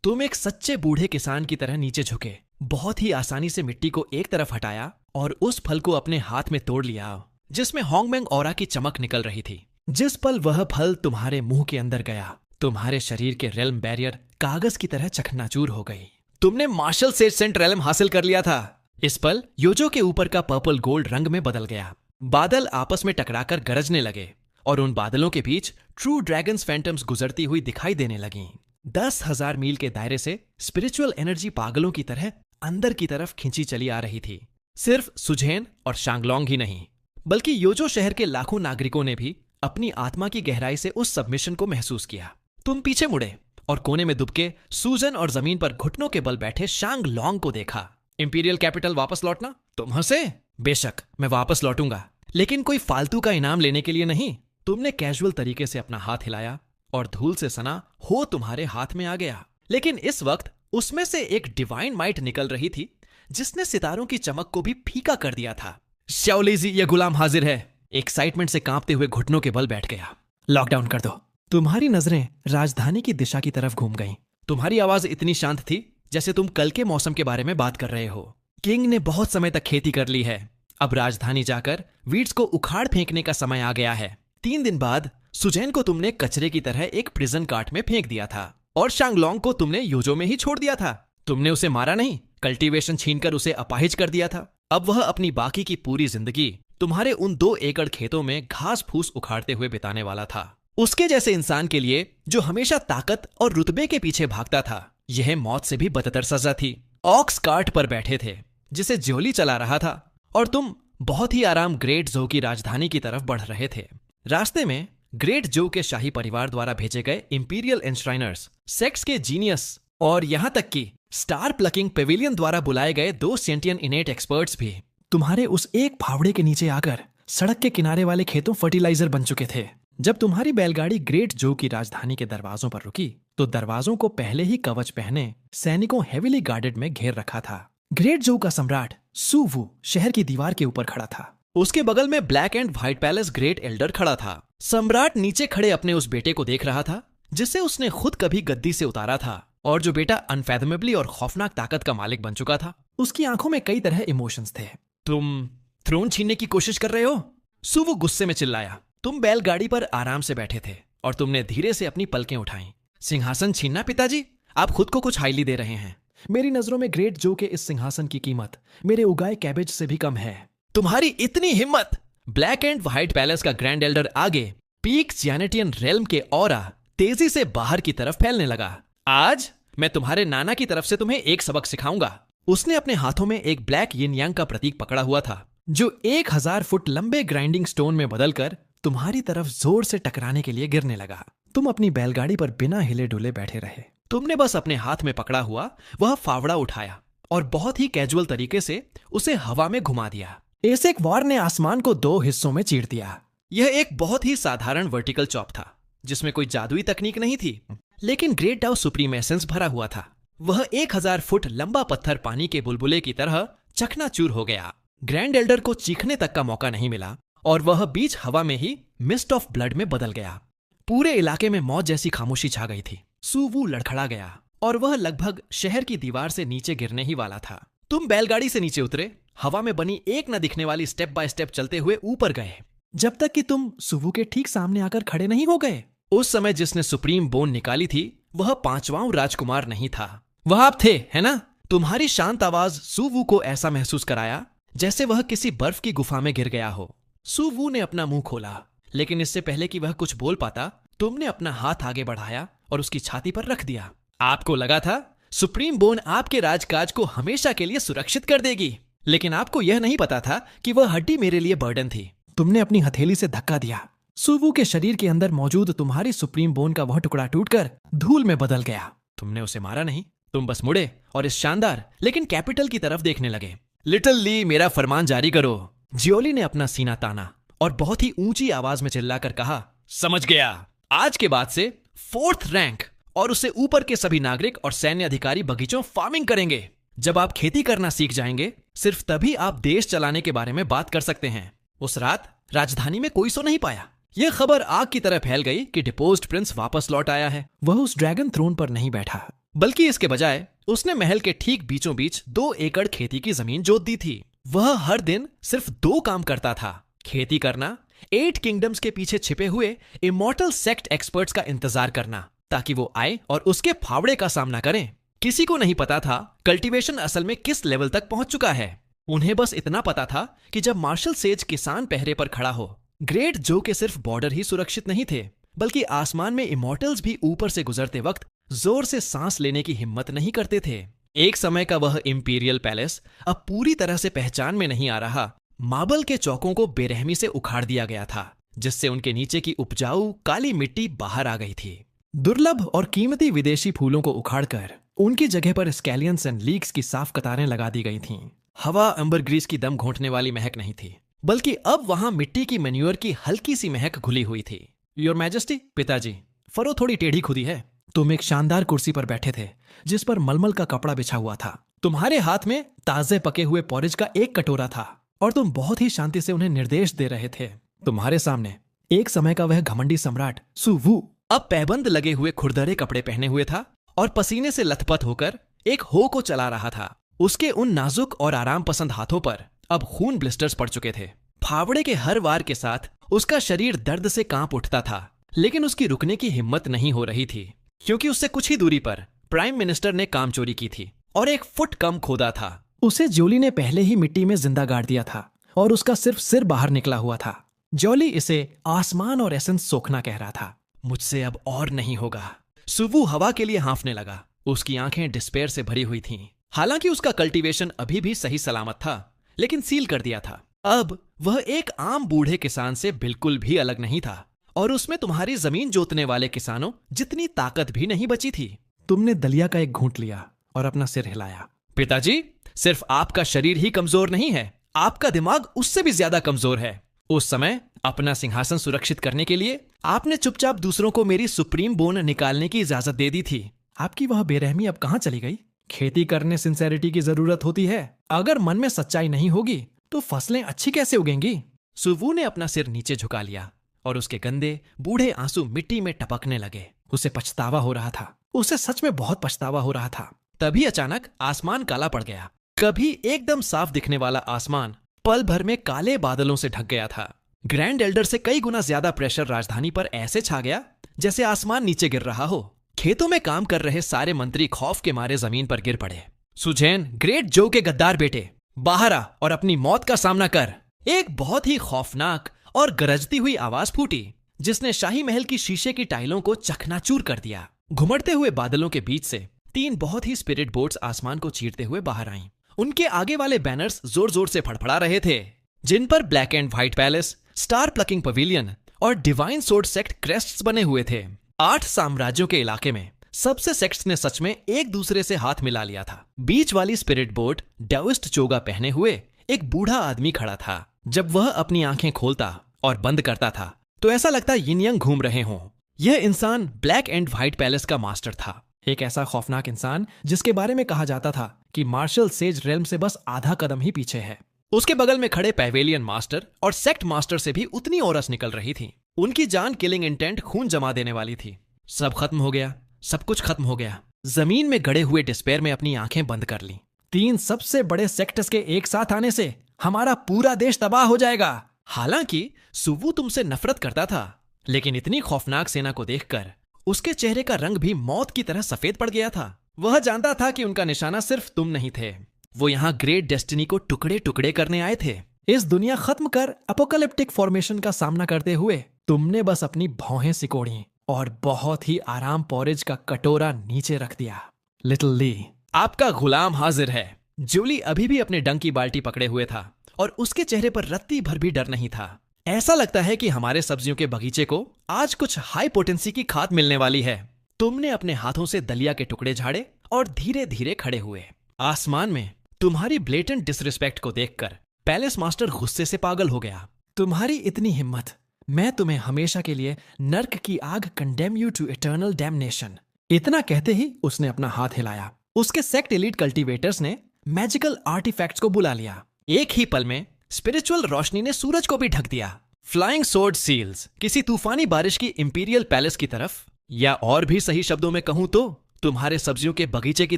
तुम एक सच्चे बूढ़े किसान की तरह नीचे झुके, बहुत ही आसानी से मिट्टी को एक तरफ हटाया और उस फल को अपने हाथ में तोड़ लिया जिसमें होंगमेंग ऑरा की चमक निकल रही थी। जिस पल वह फल तुम्हारे मुंह के अंदर गया, तुम्हारे शरीर के रेल्म बैरियर कागज की तरह चकनाचूर हो गई। तुमने मार्शल सेज सेंट रेल्म हासिल कर लिया था। इस पल योजो के ऊपर का पर्पल गोल्ड रंग में बदल गया। बादल आपस में टकराकर गरजने लगे और उन बादलों के बीच ट्रू ड्रैगन्स फैंटम्स गुजरती हुई दिखाई देने लगीं। 10,000 मील के दायरे से स्पिरिचुअल एनर्जी पागलों की तरह अंदर की तरफ खींची चली आ रही थी। सिर्फ सुझेन और शांगलोंग ही नहीं, बल्कि योजो शहर के लाखों नागरिकों ने भी अपनी आत्मा की गहराई से उस सबमिशन को महसूस किया। तुम पीछे मुड़े और कोने में दुबके सूजन और जमीन पर घुटनों के बल बैठे शांगलोंग को देखा। इंपीरियल कैपिटल वापस लौटना? तुम हंसे। बेशक मैं वापस लौटूंगा, लेकिन कोई फालतू का इनाम लेने के लिए नहीं। तुमने कैजुअल तरीके से अपना हाथ हिलाया और धूल से सना हो तुम्हारे हाथ में आ गया। लेकिन इस वक्त उसमें से एक डिवाइन माइट निकल रही थी जिसने सितारों की चमक को भी फीका कर दिया था। शाओलीजी, यह गुलाम हाजिर है। एक्साइटमेंट से कांपते हुए घुटनों के बल बैठ गया। लॉकडाउन कर दो। तुम्हारी नजरें राजधानी की दिशा की तरफ घूम गईं। तुम्हारी आवाज इतनी शांत थी जैसे तुम कल के मौसम के बारे में बात कर रहे हो। किंग ने बहुत समय तक खेती कर ली है। अब राजधानी जाकर वीड्स को उखाड़ फेंकने का समय आ गया है। 3 दिन बाद सुजैन को तुमने कचरे की तरह एक प्रिजन कार्ट में फेंक दिया था और शांगलोंग को तुमने योजो में ही छोड़ दिया था। तुमने उसे मारा नहीं, कल्टीवेशन छीनकर उसे अपाहिज कर दिया था। अब वह अपनी बाकी की पूरी जिंदगी तुम्हारे उन 2 एकड़ खेतों में घास फूस उखाड़ते हुए बिताने वाला था। उसके जैसे इंसान के लिए जो हमेशा ताकत और रुतबे के पीछे भागता था, यह मौत से भी बदतर सजा थी। ऑक्स कार्ट पर बैठे थे जिसे ज्योली चला रहा था और तुम बहुत ही आराम ग्रेट जो की राजधानी की तरफ बढ़ रहे थे। रास्ते में ग्रेट जो के शाही परिवार द्वारा भेजे गए इंपीरियल एंश्राइनर्स, सेक्स के जीनियस और यहां तक कि स्टार प्लकिंग पेविलियन द्वारा बुलाए गए 2 सेंटियन इनेट एक्सपर्ट्स भी तुम्हारे उस एक फावड़े के नीचे आकर सड़क के किनारे वाले खेतों फर्टिलाइजर बन चुके थे। जब तुम्हारी बैलगाड़ी ग्रेट जो की राजधानी के दरवाजों पर रुकी तो दरवाजों को पहले ही कवच पहने सैनिकों हेविली गार्डेड में घेर रखा था। ग्रेट जो का सम्राट सुवू शहर की दीवार के ऊपर खड़ा था। उसके बगल में black and white palace great Elder खड़ा था। सम्राट नीचे खड़े अपने उस बेटे को देख रहा था जिसे उसने खुद कभी गद्दी से उतारा था और जो बेटा अनफैथमेबली और खौफनाक ताकत का मालिक बन चुका था। उसकी आंखों में कई तरह इमोशंस थे। तुम थ्रोन छीनने की कोशिश कर रहे हो? सुवु गुस्से में चिल्लाया। तुम बैलगाड़ी पर आराम से बैठे थे और तुमने धीरे से अपनी पलकें उठाई। सिंहासन छीनना पिताजी? आप खुद को कुछ हाईली दे रहे हैं। मेरी नजरों में ग्रेट जो के इस सिंहासन की कीमत मेरे उगाए कैबेज से भी कम है। तुम्हारी इतनी हिम्मत! ब्लैक एंड व्हाइट पैलेस का ग्रैंड एल्डर आगे पीक जियानेटियन रेल्म के ऑरा तेजी से बाहर की तरफ फैलने लगा। आज मैं तुम्हारे नाना की तरफ से तुम्हें एक सबक सिखाऊंगा। उसने अपने हाथों में एक ब्लैक यिन यांग का प्रतीक पकड़ा हुआ था, जो 1000 फुट लंबे ग्राइंडिंग स्टोन में बदलकर तुम्हारी तरफ जोर से टकराने के लिए गिरने लगा। तुम अपनी बैलगाड़ी पर बिना हिले डुले बैठे रहे। तुमने बस अपने हाथ में पकड़ा हुआ वह फावड़ा उठाया और बहुत ही कैजुअल तरीके से उसे हवा में घुमा दिया। एसेक वॉर ने आसमान को 2 हिस्सों में चीर दिया। यह एक बहुत ही साधारण वर्टिकल चॉप था, जिसमें कोई जादुई तकनीक नहीं थी, लेकिन ग्रेट डाउ सुप्रीम एसेंस भरा हुआ था। वह 1000 फुट लंबा पत्थर पानी के बुलबुले की तरह चकनाचूर हो गया। ग्रैंड एल्डर को चीखने तक का मौका नहीं मिला और वह बीच हवा में ही मिस्ट ऑफ ब्लड में बदल गया। पूरे इलाके में मौत जैसी खामोशी छा गई थी। सुवु लड़खड़ा गया और वह लगभग शहर की दीवार से नीचे गिरने ही वाला था। तुम बैलगाड़ी से नीचे उतरे, हवा में बनी एक न दिखने वाली स्टेप बाय स्टेप चलते हुए ऊपर गए, जब तक कि तुम सुवु के ठीक सामने आकर खड़े नहीं हो गए। उस समय जिसने सुप्रीम बोन निकाली थी वह 5वां राजकुमार नहीं था, वह आप थे, है ना? तुम्हारी शांत आवाज सुवु को ऐसा महसूस कराया जैसे वह किसी बर्फ की गुफा में गिर गया हो। सुवु ने अपना मुंह खोला, लेकिन इससे पहले कि वह कुछ बोल पाता, तुमने अपना हाथ आगे बढ़ाया और उसकी छाती पर रख दिया। आपको लगा था सुप्रीम बोन आपके राजकाज को हमेशा के लिए सुरक्षित कर देगी, लेकिन आपको यह नहीं पता था कि वह हड्डी मेरे लिए बर्डन थी। तुमने अपनी हथेली से धक्का दिया। सुवु के शरीर के अंदर मौजूद तुम्हारी सुप्रीम बोन का वह टुकड़ा टूटकर धूल में बदल गया। तुमने उसे मारा नहीं, तुम बस मुड़े और इस शानदार लेकिन कैपिटल की तरफ देखने लगे। लिटिल ली, मेरा फरमान जारी करो। जियोली ने अपना सीना ताना और बहुत ही ऊंची आवाज में चिल्लाकर कहा, समझ गया। आज के बाद से 4th रैंक और उससे ऊपर के सभी नागरिक और सैन्य अधिकारी बगीचों फार्मिंग करेंगे। जब आप खेती करना सीख जाएंगे, सिर्फ तभी आप देश चलाने के बारे में बात कर सकते हैं। उस रात राजधानी में कोई सो नहीं पाया। यह खबर आग की तरह फैल गई कि डिपोज्ड प्रिंस वापस लौट आया है। वह उस ड्रैगन थ्रोन पर नहीं बैठा, बल्कि इसके बजाय उसने महल के ठीक बीचों बीच 2 एकड़ खेती की जमीन जोत दी थी। वह हर दिन सिर्फ 2 काम करता था, खेती करना, 8 किंगडम्स के पीछे छिपे हुए इमॉर्टल सेक्ट एक्सपर्ट्स का इंतजार करना, ताकि वो आए और उसके फावड़े का सामना करें। किसी को नहीं पता था कल्टीवेशन असल में किस लेवल तक पहुंच चुका है। उन्हें बस इतना पता था कि जब मार्शल सेज किसान पहरे पर खड़ा हो, ग्रेट जो के सिर्फ बॉर्डर ही सुरक्षित नहीं थे, बल्कि आसमान में इमॉर्टल्स भी ऊपर से गुजरते वक्त जोर से सांस लेने की हिम्मत नहीं करते थे। एक समय का वह इंपीरियल पैलेस अब पूरी तरह से पहचान में नहीं आ रहा। मार्बल के चौकों को बेरहमी से उखाड़ दिया गया था, जिससे उनके नीचे की उपजाऊ काली मिट्टी बाहर आ गई थी। दुर्लभ और कीमती विदेशी फूलों को उखाड़कर उनकी जगह पर स्कैलियंस एंड लीक्स की साफ कतारें लगा दी गई थीं। हवा अम्बरग्रीस की दम घोंटने वाली महक नहीं थी, बल्कि अब वहां मिट्टी की मैन्योर की हल्की सी महक घुली हुई थी। योर मैजेस्टी, पिताजी, फरो थोड़ी टेढ़ी खुदी है। तुम एक शानदार कुर्सी पर बैठे थे, जिस पर मलमल का कपड़ा बिछा हुआ था। तुम्हारे हाथ में ताजे पके हुए पॉरेज का एक कटोरा था और तुम बहुत ही शांति से उन्हें निर्देश दे रहे थे। तुम्हारे सामने एक समय का वह घमंडी सम्राट सुवु अब पैबंद लगे हुए खुरदरे कपड़े पहने हुए था और पसीने से लथपथ होकर एक हो को चला रहा था। उसके उन नाजुक और आराम पसंद हाथों पर अब खून ब्लिस्टर्स पड़ चुके थे। फावड़े के हर वार के साथ उसका शरीर दर्द से कांप उठता था, लेकिन उसकी रुकने की हिम्मत नहीं हो रही थी, क्योंकि उससे कुछ ही दूरी पर प्राइम मिनिस्टर ने काम चोरी की थी और 1 फुट कम खोदा था। उसे जोली ने पहले ही मिट्टी में जिंदा गाड़ दिया था और उसका सिर्फ सिर बाहर निकला हुआ था। जोली इसे आसमान और एसेंस सोखना कह रहा था। मुझसे अब और नहीं होगा। सुवु हवा के लिए हाँफने लगा। उसकी आंखें डिस्पेयर से भरी हुई थीं। हालांकि उसका कल्टीवेशन अभी भी सही सलामत था, लेकिन सील कर दिया था। अब वह एक आम बूढ़े किसान से बिल्कुल भी अलग नहीं था और उसमें तुम्हारी जमीन जोतने वाले किसानों जितनी ताकत भी नहीं बची थी। तुमने दलिया का एक घूंट लिया और अपना सिर हिलाया। पिताजी, सिर्फ आपका शरीर ही कमजोर नहीं है, आपका दिमाग उससे भी ज्यादा कमजोर है। उस समय अपना सिंहासन सुरक्षित करने के लिए आपने चुपचाप दूसरों को मेरी सुप्रीम बोन निकालने की इजाजत दे दी थी। आपकी वह बेरहमी अब कहां चली गई? खेती करने सिंसेरिटी की जरूरत होती है। अगर मन में सच्चाई नहीं होगी तो फसलें अच्छी कैसे उगेंगी? सुवु ने अपना सिर नीचे झुका लिया और उसके गंदे बूढ़े आंसू मिट्टी में टपकने लगे। उसे पछतावा हो रहा था उसे सच में बहुत पछतावा हो रहा था। तभी अचानक आसमान काला पड़ गया। कभी एकदम साफ दिखने वाला आसमान पल भर में काले बादलों से ढक गया था। ग्रैंड एल्डर से कई गुना ज्यादा प्रेशर राजधानी पर ऐसे छा गया जैसे आसमान नीचे गिर रहा हो। खेतों में काम कर रहे सारे मंत्री खौफ के मारे जमीन पर गिर पड़े। सुजैन, ग्रेट जो के गद्दार बेटे, बाहर आ और अपनी मौत का सामना कर। एक बहुत ही खौफनाक और गरजती हुई आवाज फूटी जिसने शाही महल की शीशे की टाइलों को चकनाचूर कर दिया। घुमड़ते हुए बादलों के बीच से 3 बहुत ही स्पिरिट बोट्स आसमान को चीरते हुए बाहर आईं। उनके आगे वाले बैनर्स जोर जोर से फड़फड़ा रहे थे, जिन पर black and white palace, star plucking pavilion और डिवाइन सोर्ड सेक्ट क्रेस्ट्स बने हुए थे। 8 साम्राज्यों के इलाके में सबसे सेक्ट्स ने सच में एक दूसरे से हाथ मिला लिया था। बीच वाली स्पिरिट बोट डाओइस्ट चोगा पहने हुए एक बूढ़ा आदमी खड़ा था। जब वह अपनी आंखें खोलता और बंद करता था तो ऐसा लगता यिन यांग घूम रहे हों। यह इंसान ब्लैक एंड व्हाइट पैलेस का मास्टर था, एक ऐसा खौफनाक इंसान जिसके बारे में कहा जाता था कि मार्शल सेज रेल्म से बस आधा कदम ही पीछे है। उसके बगल में खड़े पैवेलियन मास्टर और सेक्ट मास्टर से भी उतनी औरस निकल रही थी। उनकी जान किलिंग इंटेंट खून जमा देने वाली थी। सब खत्म हो गया, सब कुछ खत्म हो गया। जमीन में गड़े हुए डिस्पेयर में अपनी आंखें बंद कर ली। 3 सबसे बड़े सेक्टर्स के एक साथ आने से हमारा पूरा देश तबाह हो जाएगा। हालांकि सुवू तुमसे नफरत करता था, लेकिन इतनी खौफनाक सेना को देखकर उसके चेहरे का रंग भी मौत की तरह सफेद पड़ गया था। वह जानता था कि उनका निशाना सिर्फ तुम नहीं थे। वो यहाँ ग्रेट डेस्टिनी को टुकड़े टुकड़े करने आए थे। इस दुनिया खत्म कर अपोकलिप्टिक फॉर्मेशन का सामना करते हुए तुमने बस अपनी भौहें सिकोड़ी और बहुत ही आराम पोरेज का कटोरा नीचे रख दिया। लिटिल ली, आपका गुलाम हाजिर है। जूली अभी भी अपने डंक की बाल्टी पकड़े हुए था और उसके चेहरे पर रत्ती भर भी डर नहीं था। ऐसा लगता है कि हमारे सब्जियों के बगीचे को आज कुछ हाई पोटेंसी की खाद मिलने वाली है। तुमने अपने हाथों से दलिया के टुकड़े झाड़े और धीरे धीरे खड़े हुए। आसमान में तुम्हारी ब्लेटेंट डिसरिस्पेक्ट को देखकर पैलेस मास्टर गुस्से से पागल हो गया। तुम्हारी इतनी हिम्मत, मैं तुम्हें हमेशा के लिए नर्क की आग condemn you to eternal damnation. इतना कहते ही उसने अपना हाथ हिलाया। उसके सेक्ट एलीट कल्टीवेटर्स ने मैजिकल आर्टिफैक्ट्स को बुला लिया। एक ही पल में स्पिरिचुअल रोशनी ने सूरज को भी ढक दिया। फ्लाइंग सोर्ड सील्स किसी तूफानी बारिश की इंपीरियल पैलेस की तरफ, या और भी सही शब्दों में कहूं तो तुम्हारे सब्जियों के बगीचे की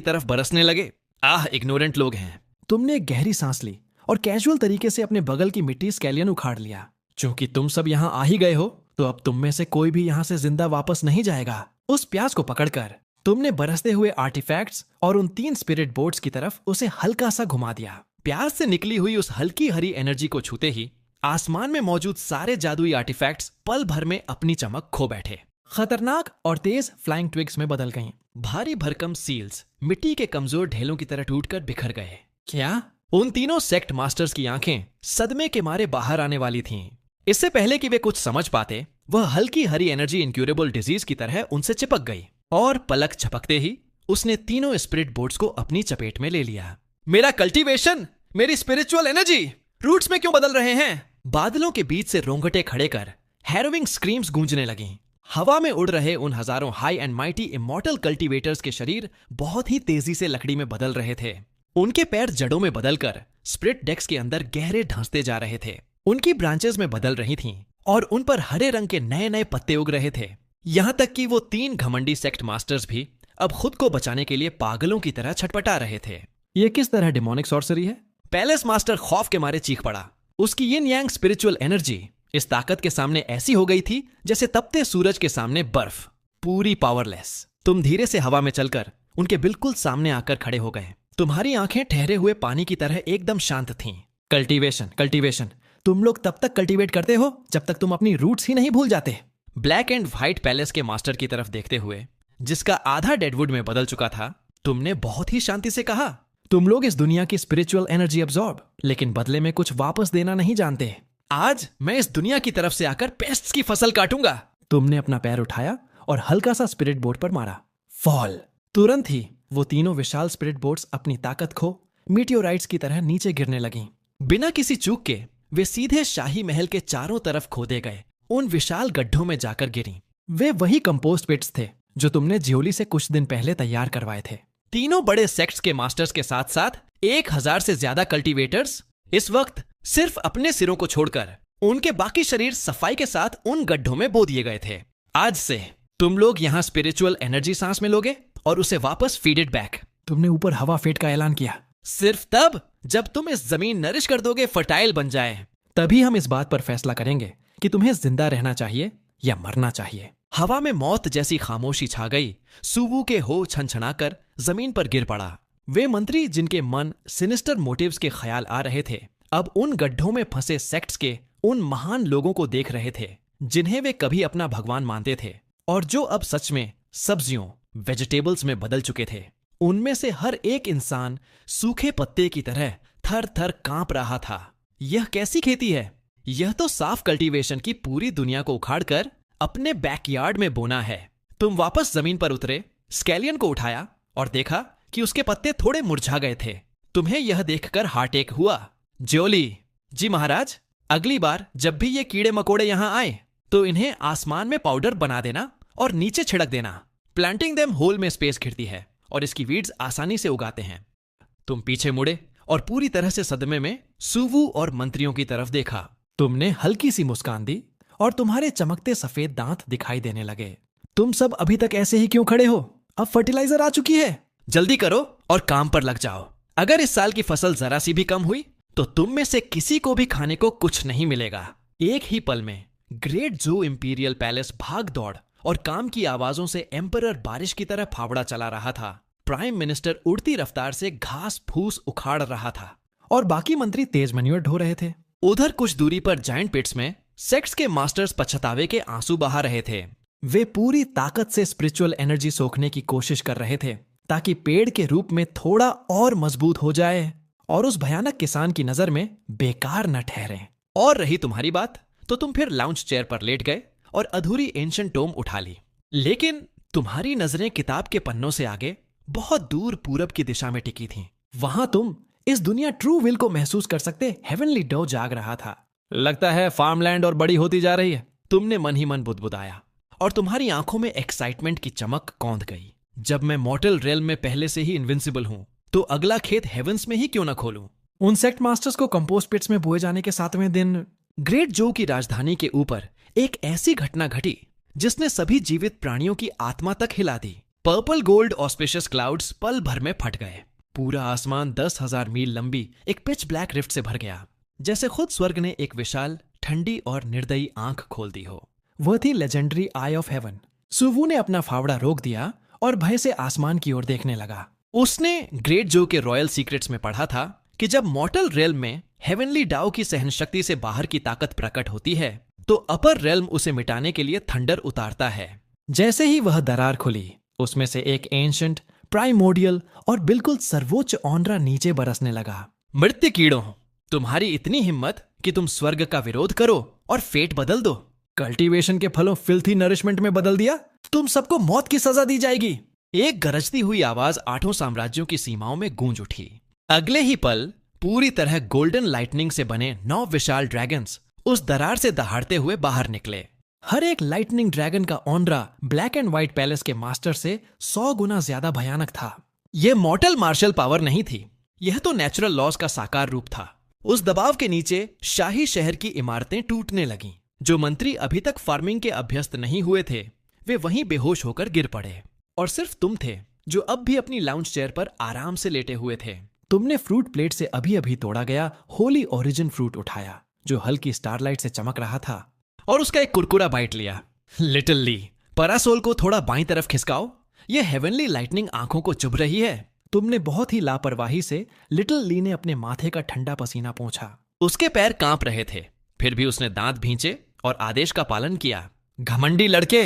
तरफ बरसने लगे। आह, इग्नोरेंट लोग हैं। तुमने गहरी सांस ली और कैजुअल तरीके से अपने बगल की मिट्टी स्केलियन उखाड़ लिया। चूंकि तुम सब यहाँ आ ही गए हो तो अब तुम में से कोई भी यहाँ से जिंदा वापस नहीं जाएगा। उस प्याज को पकड़कर तुमने बरसते हुए आर्टिफैक्ट्स और उन 3 स्पिरिट बोट्स की तरफ उसे हल्का सा घुमा दिया। प्याज से निकली हुई उस हल्की हरी एनर्जी को छूते ही आसमान में मौजूद सारे जादुई आर्टिफैक्ट्स पल भर में अपनी चमक खो बैठे। खतरनाक और तेज फ्लाइंग ट्विग्स में बदल गईं। भारी भरकम सील्स मिट्टी के कमजोर ढेलों की तरह टूटकर बिखर गए। क्या? उन तीनों सेक्ट मास्टर्स की आंखें सदमे के मारे बाहर आने वाली थीं। इससे पहले कि वे कुछ समझ पाते, वह हल्की हरी एनर्जी इनक्यूरेबल डिजीज की तरह उनसे चिपक गई और पलक झपकते ही उसने तीनों स्पिरिट बोट्स को अपनी चपेट में ले लिया। मेरा कल्टीवेशन, मेरी स्पिरिचुअल एनर्जी, रूट्स में क्यों बदल रहे हैं? बादलों के बीच से रोंगटे खड़े कर हैरोविंग स्क्रीम्स गूंजने लगीं। हवा में उड़ रहे उन हजारों high and mighty immortal cultivators के शरीर बहुत ही तेजी से लकड़ी में बदल रहे थे। उनके पैर जड़ों में बदलकर स्प्लिट डेक्स के अंदर गहरे ढंसते जा रहे थे। उनकी ब्रांचेस में बदल रही थीं और उन पर हरे रंग के नए नए पत्ते उग रहे थे। यहां तक कि वो 3 घमंडी सेक्ट मास्टर्स भी अब खुद को बचाने के लिए पागलों की तरह छटपटा रहे थे। ये किस तरह डिमोनिक सॉर्सरी है? पैलेस मास्टर खौफ के मारे चीख पड़ा। उसकी यिन यांग स्पिरिचुअल एनर्जी इस ताकत के सामने ऐसी हो गई थी जैसे तपते सूरज के सामने बर्फ, पूरी पावरलेस। तुम धीरे से हवा में चलकर उनके बिल्कुल सामने आकर खड़े हो गए। तुम्हारी आंखें ठहरे हुए पानी की तरह एकदम शांत थीं। कल्टीवेशन, कल्टीवेशन, तुम लोग तब तक कल्टीवेट करते हो जब तक तुम अपनी रूट्स ही नहीं भूल जाते। ब्लैक एंड व्हाइट पैलेस के मास्टर की तरफ देखते हुए, जिसका आधा डेडवुड में बदल चुका था, तुमने बहुत ही शांति से कहा, तुम लोग इस दुनिया की स्पिरिचुअल एनर्जी अब्सॉर्ब, लेकिन बदले में कुछ वापस देना नहीं जानते। आज मैं इस दुनिया की तरफ से आकर पेस्ट्स की फसल काटूंगा। तुमने अपना पैर उठाया और हल्का सा स्पिरिट बोट पर मारा। फॉल। तुरंत ही वो तीनों विशाल स्पिरिट बोट्स अपनी ताकत खो मीटियोराइट्स की तरह नीचे गिरने लगीं। बिना किसी चूक के वे सीधे शाही महल के चारों तरफ खोदे गए उन विशाल गड्ढों में जाकर गिरी। वे वही कंपोस्ट पिट्स थे जो तुमने जियोली से कुछ दिन पहले तैयार करवाए थे। तीनों बड़े सेक्ट्स के मास्टर्स के साथ साथ 1000 से ज्यादा कल्टीवेटर्स इस वक्त सिर्फ अपने सिरों को छोड़कर उनके बाकी शरीर सफाई के साथ उन गड्ढों में बो दिए गए थे। आज से तुम लोग यहाँ स्पिरिचुअल एनर्जी सांस में लोगे और उसे वापस फीड इट बैक। तुमने ऊपर हवा फेट का ऐलान किया। सिर्फ तब जब तुम इस जमीन नरिश कर दोगे, फर्टाइल बन जाए। तभी हम इस बात पर फैसला करेंगे कि तुम्हें जिंदा रहना चाहिए या मरना चाहिए। हवा में मौत जैसी खामोशी छा गई। सुवू के हो छनछनाकर जमीन पर गिर पड़ा। वे मंत्री जिनके मन सिनिस्टर मोटिव्स के ख्याल आ रहे थे, अब उन गड्ढों में फंसे सेक्ट्स के उन महान लोगों को देख रहे थे जिन्हें वे कभी अपना भगवान मानते थे और जो अब सच में सब्जियों, वेजिटेबल्स में बदल चुके थे। उनमें से हर एक इंसान सूखे पत्ते की तरह थर थर कांप रहा था। यह कैसी खेती है? यह तो साफ कल्टीवेशन की पूरी दुनिया को उखाड़कर अपने बैकयार्ड में बोना है। तुम वापस जमीन पर उतरे, स्केलियन को उठाया और देखा कि उसके पत्ते थोड़े मुरझा गए थे। तुम्हें यह देखकर हार्ट अटैक हुआ। ज्योली, जी महाराज, अगली बार जब भी ये कीड़े मकोड़े यहां आए तो इन्हें आसमान में पाउडर बना देना और नीचे छिड़क देना। प्लांटिंग देम होल में स्पेस घिरती है और इसकी वीड्स आसानी से उगाते हैं। तुम पीछे मुड़े और पूरी तरह से सदमे में सुवू और मंत्रियों की तरफ देखा। तुमने हल्की सी मुस्कान दी और तुम्हारे चमकते सफेद दांत दिखाई देने लगे। तुम सब अभी तक ऐसे ही क्यों खड़े हो? अब फर्टिलाइजर आ चुकी है। जल्दी करो और काम पर लग जाओ। अगर इस साल की फसल जरा सी भी कम हुई तो तुम में से किसी को भी खाने को कुछ नहीं मिलेगा। एक ही पल में ग्रेट जू इंपीरियल पैलेस भाग दौड़ और काम की आवाजों से एम्परर बारिश की तरह फावड़ा चला रहा था। प्राइम मिनिस्टर उड़ती रफ्तार से घास फूस उखाड़ रहा था और बाकी मंत्री तेज मैन्योर ढो रहे थे। उधर कुछ दूरी पर जायंट पिट्स में सेक्ट्स के मास्टर्स पछतावे के आंसू बहा रहे थे। वे पूरी ताकत से स्पिरिचुअल एनर्जी सोखने की कोशिश कर रहे थे ताकि पेड़ के रूप में थोड़ा और मजबूत हो जाए और उस भयानक किसान की नजर में बेकार न ठहरे। और रही तुम्हारी बात तो तुम फिर लाउंज चेयर पर लेट गए और अधूरी एंशिएंट टोम उठा ली। लेकिन तुम्हारी नजरें किताब के पन्नों से आगे बहुत दूर पूरब की दिशा में टिकी थीं। वहां तुम इस दुनिया ट्रू विल को महसूस कर सकते हेवनली डो जाग रहा था। लगता है फार्मलैंड और बड़ी होती जा रही है। तुमने मन ही मन बुदबुदाया और तुम्हारी आंखों में एक्साइटमेंट की चमक कौंध गई। जब मैं मॉर्टल रेल्म में पहले से ही इनविंसिबल हूं तो अगला खेत हेवंस में ही क्यों न खोलूं। उन सेक्ट मास्टर्स को कंपोस्ट पिट्स में बोए जाने के 7वें दिन ग्रेट जो की राजधानी के ऊपर एक ऐसी घटना घटी जिसने सभी जीवित प्राणियों की आत्मा तक हिला दी। पर्पल गोल्ड ऑस्पिशियस क्लाउड्स पल भर में फट गए। पूरा आसमान 10,000 मील लंबी एक पिच ब्लैक रिफ्ट से भर गया, जैसे खुद स्वर्ग ने एक विशाल, ठंडी और निर्दयी आंख खोल दी हो। वह थी लेजेंडरी आई ऑफ हेवन। सुवू ने अपना फावड़ा रोक दिया और भय से आसमान की ओर देखने लगा। उसने ग्रेट जो के रॉयल सीक्रेट्स में पढ़ा था कि जब मॉर्टल रेल्म में हेवनली डाओ की सहनशक्ति से बाहर की ताकत प्रकट होती है तो अपर रेल्म उसे मिटाने के लिए थंडर उतारता है। जैसे ही वह दरार खुली, उसमें से एक एंशिएंट, प्राइमोडियल और बिल्कुल सर्वोच्च ऑनरा नीचे बरसने लगा। मृत्यु कीड़ों, तुम्हारी इतनी हिम्मत कि तुम स्वर्ग का विरोध करो और फेट बदल दो। कल्टीवेशन के फलों फिल्थी नरिशमेंट में बदल दिया। तुम सबको मौत की सजा दी जाएगी। एक गरजती हुई आवाज 8 साम्राज्यों की सीमाओं में गूंज उठी। अगले ही पल पूरी तरह गोल्डन लाइटनिंग से बने 9 विशाल ड्रैगन्स उस दरार से दहाड़ते हुए बाहर निकले। हर एक लाइटनिंग ड्रैगन का ऑनरा ब्लैक एंड व्हाइट पैलेस के मास्टर से 100 गुना ज्यादा भयानक था। यह मॉर्टल मार्शल पावर नहीं थी, यह तो नेचुरल लॉज का साकार रूप था। उस दबाव के नीचे शाही शहर की इमारतें टूटने लगीं। जो मंत्री अभी तक फार्मिंग के अभ्यस्त नहीं हुए थे वे वहीं बेहोश होकर गिर पड़े और सिर्फ तुम थे जो अब भी अपनी लाउंज चेयर पर आराम से लेटे हुए थे। तुमने फ्रूट प्लेट से अभी अभी तोड़ा गया होली ओरिजिन फ्रूट उठाया जो हल्की स्टारलाइट से चमक रहा था और उसका एक कुरकुरा बाइट लिया। लिटिल ली, परासोल को थोड़ा बाईं तरफ खिसकाओ, यह हेवनली लाइटनिंग आंखों को चुभ रही है। तुमने बहुत ही लापरवाही से लिटिल ली ने अपने माथे का ठंडा पसीना पोंछा। उसके पैर कांप रहे थे, फिर भी उसने दांत भींचे और आदेश का पालन किया। घमंडी लड़के!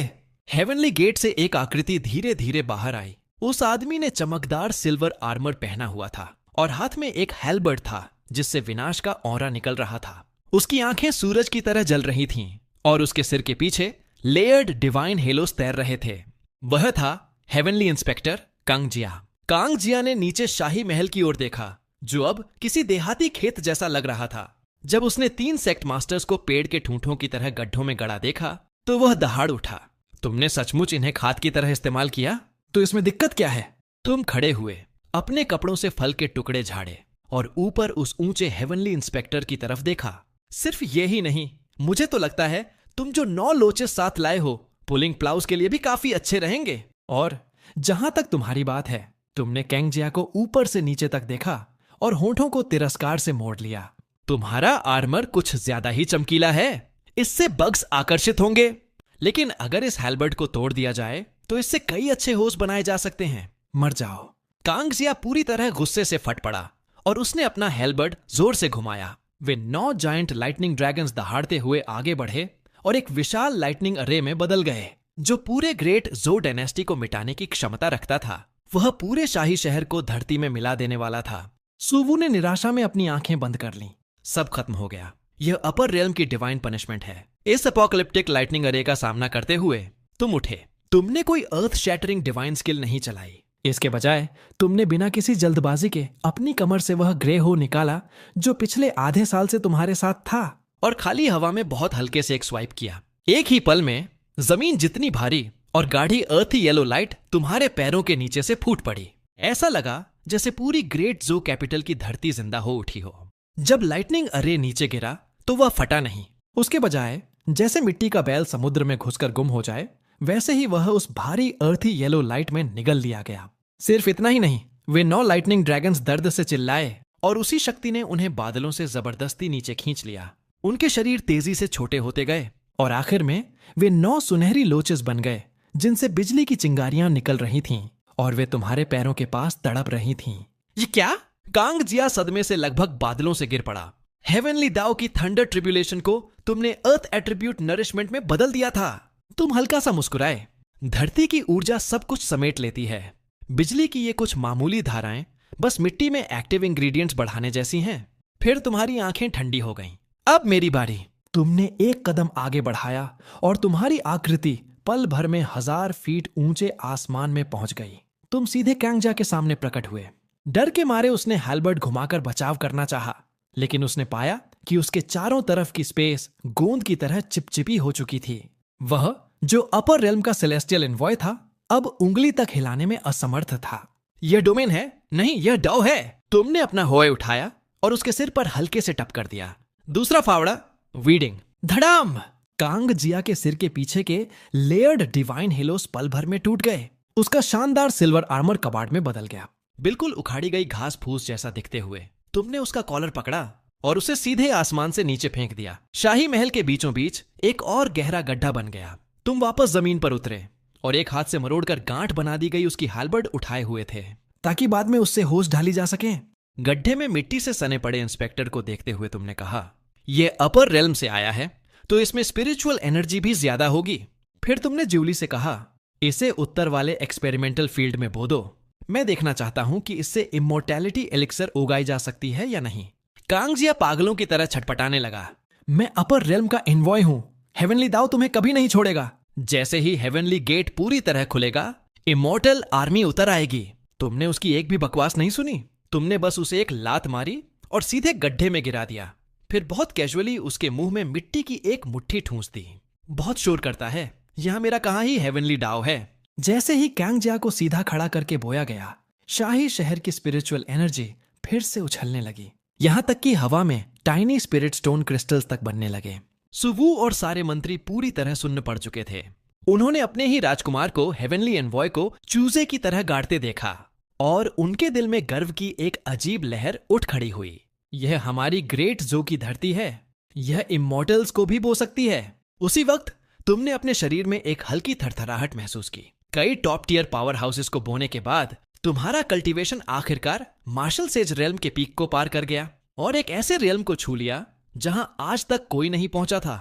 हेवनली गेट से एक आकृति धीरे धीरे बाहर आई। उस आदमी ने चमकदार सिल्वर आर्मर पहना हुआ था और हाथ में एक हेलबर्ट था जिससे विनाश का ऑरा निकल रहा था। उसकी आंखें सूरज की तरह जल रही थीं और उसके सिर के पीछे लेयर्ड डिवाइन हेलोस तैर रहे थे। वह था हेवनली इंस्पेक्टर कांगजिया। कांगजिया ने नीचे शाही महल की ओर देखा जो अब किसी देहाती खेत जैसा लग रहा था। जब उसने 3 सेक्ट मास्टर्स को पेड़ के ठूंठों की तरह गड्ढों में गड़ा देखा तो वह दहाड़ उठा। तुमने सचमुच इन्हें खाद की तरह इस्तेमाल किया? तो इसमें दिक्कत क्या है? तुम खड़े हुए, अपने कपड़ों से फल के टुकड़े झाड़े और ऊपर उस ऊंचे हेवनली इंस्पेक्टर की तरफ देखा। सिर्फ ये ही नहीं, मुझे तो लगता है तुम जो 9 लोचे साथ लाए हो पुलिंग प्लाउज के लिए भी काफी अच्छे रहेंगे। और जहां तक तुम्हारी बात है, तुमने कैंगजिया को ऊपर से नीचे तक देखा और होठों को तिरस्कार से मोड़ लिया। तुम्हारा आर्मर कुछ ज्यादा ही चमकीला है, इससे बग्स आकर्षित होंगे। लेकिन अगर इस हैल्बर्ट को तोड़ दिया जाए तो इससे कई अच्छे होस बनाए जा सकते हैं। मर जाओ। कांगजिया पूरी तरह गुस्से से फट पड़ा और उसने अपना हैल्बर्ट जोर से घुमाया। वे 9 जायंट लाइटनिंग ड्रैगन्स दहाड़ते हुए आगे बढ़े और एक विशाल लाइटनिंग अरे में बदल गए, जो पूरे ग्रेट जो डायनेस्टी को मिटाने की क्षमता रखता था। वह पूरे शाही शहर को धरती में मिला देने वाला था। सुवु ने निराशा में अपनी आंखें बंद कर लीं। सब खत्म हो गया। यह अपर रेल्म की डिवाइन पनिशमेंट है। इस अपोकलिप्टिक लाइटनिंग अरे का सामना करते हुए तुम उठे। तुमने कोई अर्थ शैटरिंग डिवाइन स्किल नहीं चलाई। इसके बजाय तुमने बिना किसी जल्दबाजी के अपनी कमर से वह ग्रे हो निकाला जो पिछले आधे साल से तुम्हारे साथ था, और खाली हवा में बहुत हल्के से एक स्वाइप किया। एक ही पल में जमीन जितनी भारी और गाढ़ी अर्थी येलो लाइट तुम्हारे पैरों के नीचे से फूट पड़ी। ऐसा लगा जैसे पूरी ग्रेट जो कैपिटल की धरती जिंदा हो उठी हो। जब लाइटनिंग अरे नीचे गिरा तो वह फटा नहीं। उसके बजाय जैसे मिट्टी का बैल समुद्र में घुसकर गुम हो जाए, वैसे ही वह उस भारी अर्थी येलो लाइट में निगल लिया गया। सिर्फ इतना ही नहीं, वे 9 लाइटनिंग ड्रैगन्स दर्द से चिल्लाए और उसी शक्ति ने उन्हें बादलों से जबरदस्ती नीचे खींच लिया। उनके शरीर तेजी से छोटे होते गए और आखिर में वे 9 सुनहरी लोचस बन गए जिनसे बिजली की चिंगारियां निकल रही थीं और वे तुम्हारे पैरों के पास तड़प रही थीं। ये क्या? कांगजिया सदमे से लगभग बादलों से गिर पड़ा। हेवनली दाओ की थंडर ट्रिब्यूलेशन को तुमने अर्थ एट्रीब्यूट नरिशमेंट में बदल दिया था। तुम हल्का सा मुस्कुराए। धरती की ऊर्जा सब कुछ समेट लेती है। बिजली की ये कुछ मामूली धाराएं बस मिट्टी में एक्टिव इंग्रेडिएंट्स बढ़ाने जैसी हैं। फिर तुम्हारी आंखें ठंडी हो गईं। अब मेरी बारी। तुमने एक कदम आगे बढ़ाया और तुम्हारी आकृति पल भर में 1000 फीट ऊंचे आसमान में पहुंच गई। तुम सीधे कैंगजिया के सामने प्रकट हुए। डर के मारे उसने हैल्बर्ट घुमाकर बचाव करना चाहा, लेकिन उसने पाया कि उसके चारों तरफ की स्पेस गोंद की तरह चिपचिपी हो चुकी थी। वह जो अपर रेल्म का सेलेस्टियल एनवॉय था, अब उंगली तक हिलाने में असमर्थ था। यह डोमेन है, नहीं यह डाओ है। तुमने अपना होय उठाया और उसके सिर पर हल्के से टप कर दिया। दूसरा फावड़ा वीडिंग। धड़ाम! कांगजिया के सिर के पीछे के लेयर्ड डिवाइन हेलोस पल भर में टूट गए। उसका शानदार सिल्वर आर्मर कबाड़ में बदल गया, बिल्कुल उखाड़ी गई घास फूस जैसा दिखते हुए। तुमने उसका कॉलर पकड़ा और उसे सीधे आसमान से नीचे फेंक दिया। शाही महल के बीचों बीच एक और गहरा गड्ढा बन गया। तुम वापस जमीन पर उतरे और एक हाथ से मरोड़कर गांठ बना दी गई उसकी हैल्बर्ट उठाए हुए थे, ताकि बाद में उससे होश ढाली जा सके। गड्ढे में मिट्टी से सने पड़े इंस्पेक्टर को देखते हुए तुमने कहा, यह अपर रेल्म से आया है तो इसमें स्पिरिचुअल एनर्जी भी ज्यादा होगी। फिर तुमने ज्यूली से कहा, इसे उत्तर वाले एक्सपेरिमेंटल फील्ड में बो दो। मैं देखना चाहता हूं कि इससे इमोर्टैलिटी एलिक्सर उगाई जा सकती है या नहीं। कांगजिया पागलों की तरह छटपटाने लगा। मैं अपर रेल्म का एनवॉय हूं। हेवनली दाओ तुम्हें कभी नहीं छोड़ेगा। जैसे ही हेवनली गेट पूरी तरह खुलेगा, इमोर्टल आर्मी उतर आएगी। तुमने उसकी एक भी बकवास नहीं सुनी। तुमने बस उसे एक लात मारी और सीधे गड्ढे में गिरा दिया। फिर बहुत कैजुअली उसके मुंह में मिट्टी की एक मुट्ठी ठूंस दी। बहुत शोर करता है, यहां मेरा कहां ही हेवनली डाओ है। जैसे ही कैंगजिया को सीधा खड़ा करके बोया गया, शाही शहर की स्पिरिचुअल एनर्जी फिर से उछलने लगी। यहां तक कि हवा में टाइनी स्पिरिट स्टोन क्रिस्टल्स तक बनने लगे। सुवु और सारे मंत्री पूरी तरह सुन्न पड़ चुके थे। उन्होंने अपने ही राजकुमार को हेवनली एनवॉय को चूजे की तरह गाड़ते देखा और उनके दिल में गर्व की एक अजीब लहर उठ खड़ी हुई। यह हमारी ग्रेट जो की धरती है। यह इमॉर्टल्स को भी बो सकती है। उसी वक्त तुमने अपने शरीर में एक हल्की थरथराहट महसूस की। कई टॉप टियर पावर हाउसेस को बोने के बाद तुम्हारा कल्टीवेशन आखिरकार मार्शल सेज रेल्म के पीक को पार कर गया और एक ऐसे रेल्म को छू लिया जहां आज तक कोई नहीं पहुंचा था।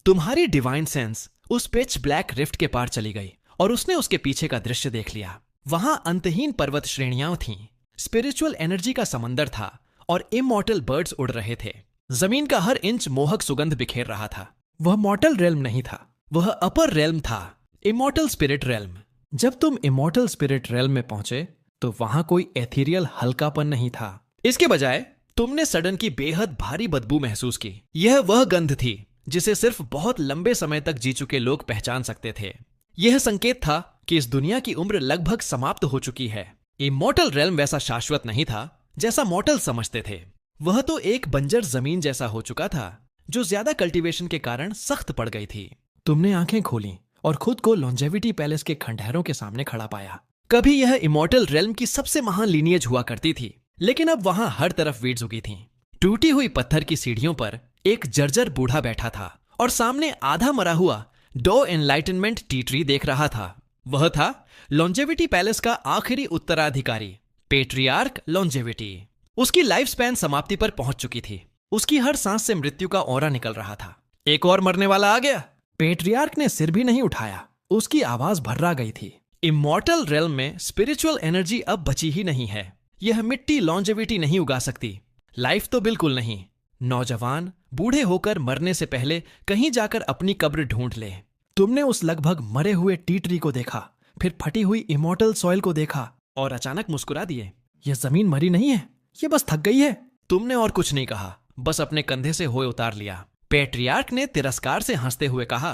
तुम्हारी डिवाइन सेंस उस पिच ब्लैक रिफ्ट के पार चली गई और उसने उसके पीछे का दृश्य देख लिया। वहां अंतहीन पर्वत श्रेणियां थीं, स्पिरिचुअल एनर्जी का समंदर था और इमॉर्टल बर्ड्स उड़ रहे थे। जमीन का हर इंच मोहक सुगंध बिखेर रहा था। वह मॉर्टल रेल्म नहीं था, वह अपर रेल्म था, इमॉर्टल स्पिरिट रेल्म। जब तुम इमॉर्टल स्पिरिट रेल्म में पहुंचे तो वहां कोई एथीरियल हल्कापन नहीं था। इसके बजाय तुमने सडन की बेहद भारी बदबू महसूस की। यह वह गंध थी जिसे सिर्फ बहुत लंबे समय तक जी चुके लोग पहचान सकते थे। यह संकेत था कि इस दुनिया की उम्र लगभग समाप्त हो चुकी है। इमॉर्टल रेल्म वैसा शाश्वत नहीं था जैसा मॉर्टल समझते थे। वह तो एक बंजर जमीन जैसा हो चुका था जो ज्यादा कल्टीवेशन के कारण सख्त पड़ गई थी। तुमने आंखें खोली और खुद को लॉन्जेविटी पैलेस के खंडहरों के सामने खड़ा पाया। कभी यह इमॉर्टल रेल्म की सबसे महान लीनियज हुआ करती थी, लेकिन अब वहां हर तरफ वीड्स उगी थीं। टूटी हुई पत्थर की सीढ़ियों पर एक जर्जर बूढ़ा बैठा था और सामने आधा मरा हुआ डो एनलाइटनमेंट टी ट्री देख रहा था। वह था लॉन्जेविटी पैलेस का आखिरी उत्तराधिकारी, पेट्रियार्क लॉन्जेविटी। उसकी लाइफ स्पैन समाप्ति पर पहुंच चुकी थी। उसकी हर सांस से मृत्यु का ऑरा निकल रहा था। एक और मरने वाला आ गया। पेट्रियार्क ने सिर भी नहीं उठाया। उसकी आवाज भर्रा गई थी। इमॉर्टल रेल्म में स्पिरिचुअल एनर्जी अब बची ही नहीं है। यह मिट्टी लॉन्जेविटी नहीं उगा सकती, लाइफ तो बिल्कुल नहीं। नौजवान बूढ़े होकर मरने से पहले कहीं जाकर अपनी कब्र ढूंढ ले। तुमने उस लगभग मरे हुए टी ट्री को देखा, फिर फटी हुई इमॉर्टल सॉइल को देखा और अचानक मुस्कुरा दिए। यह जमीन मरी नहीं है, यह बस थक गई है। तुमने और कुछ नहीं कहा, बस अपने कंधे से होए उतार लिया। पेट्रियार्क ने तिरस्कार से हंसते हुए कहा,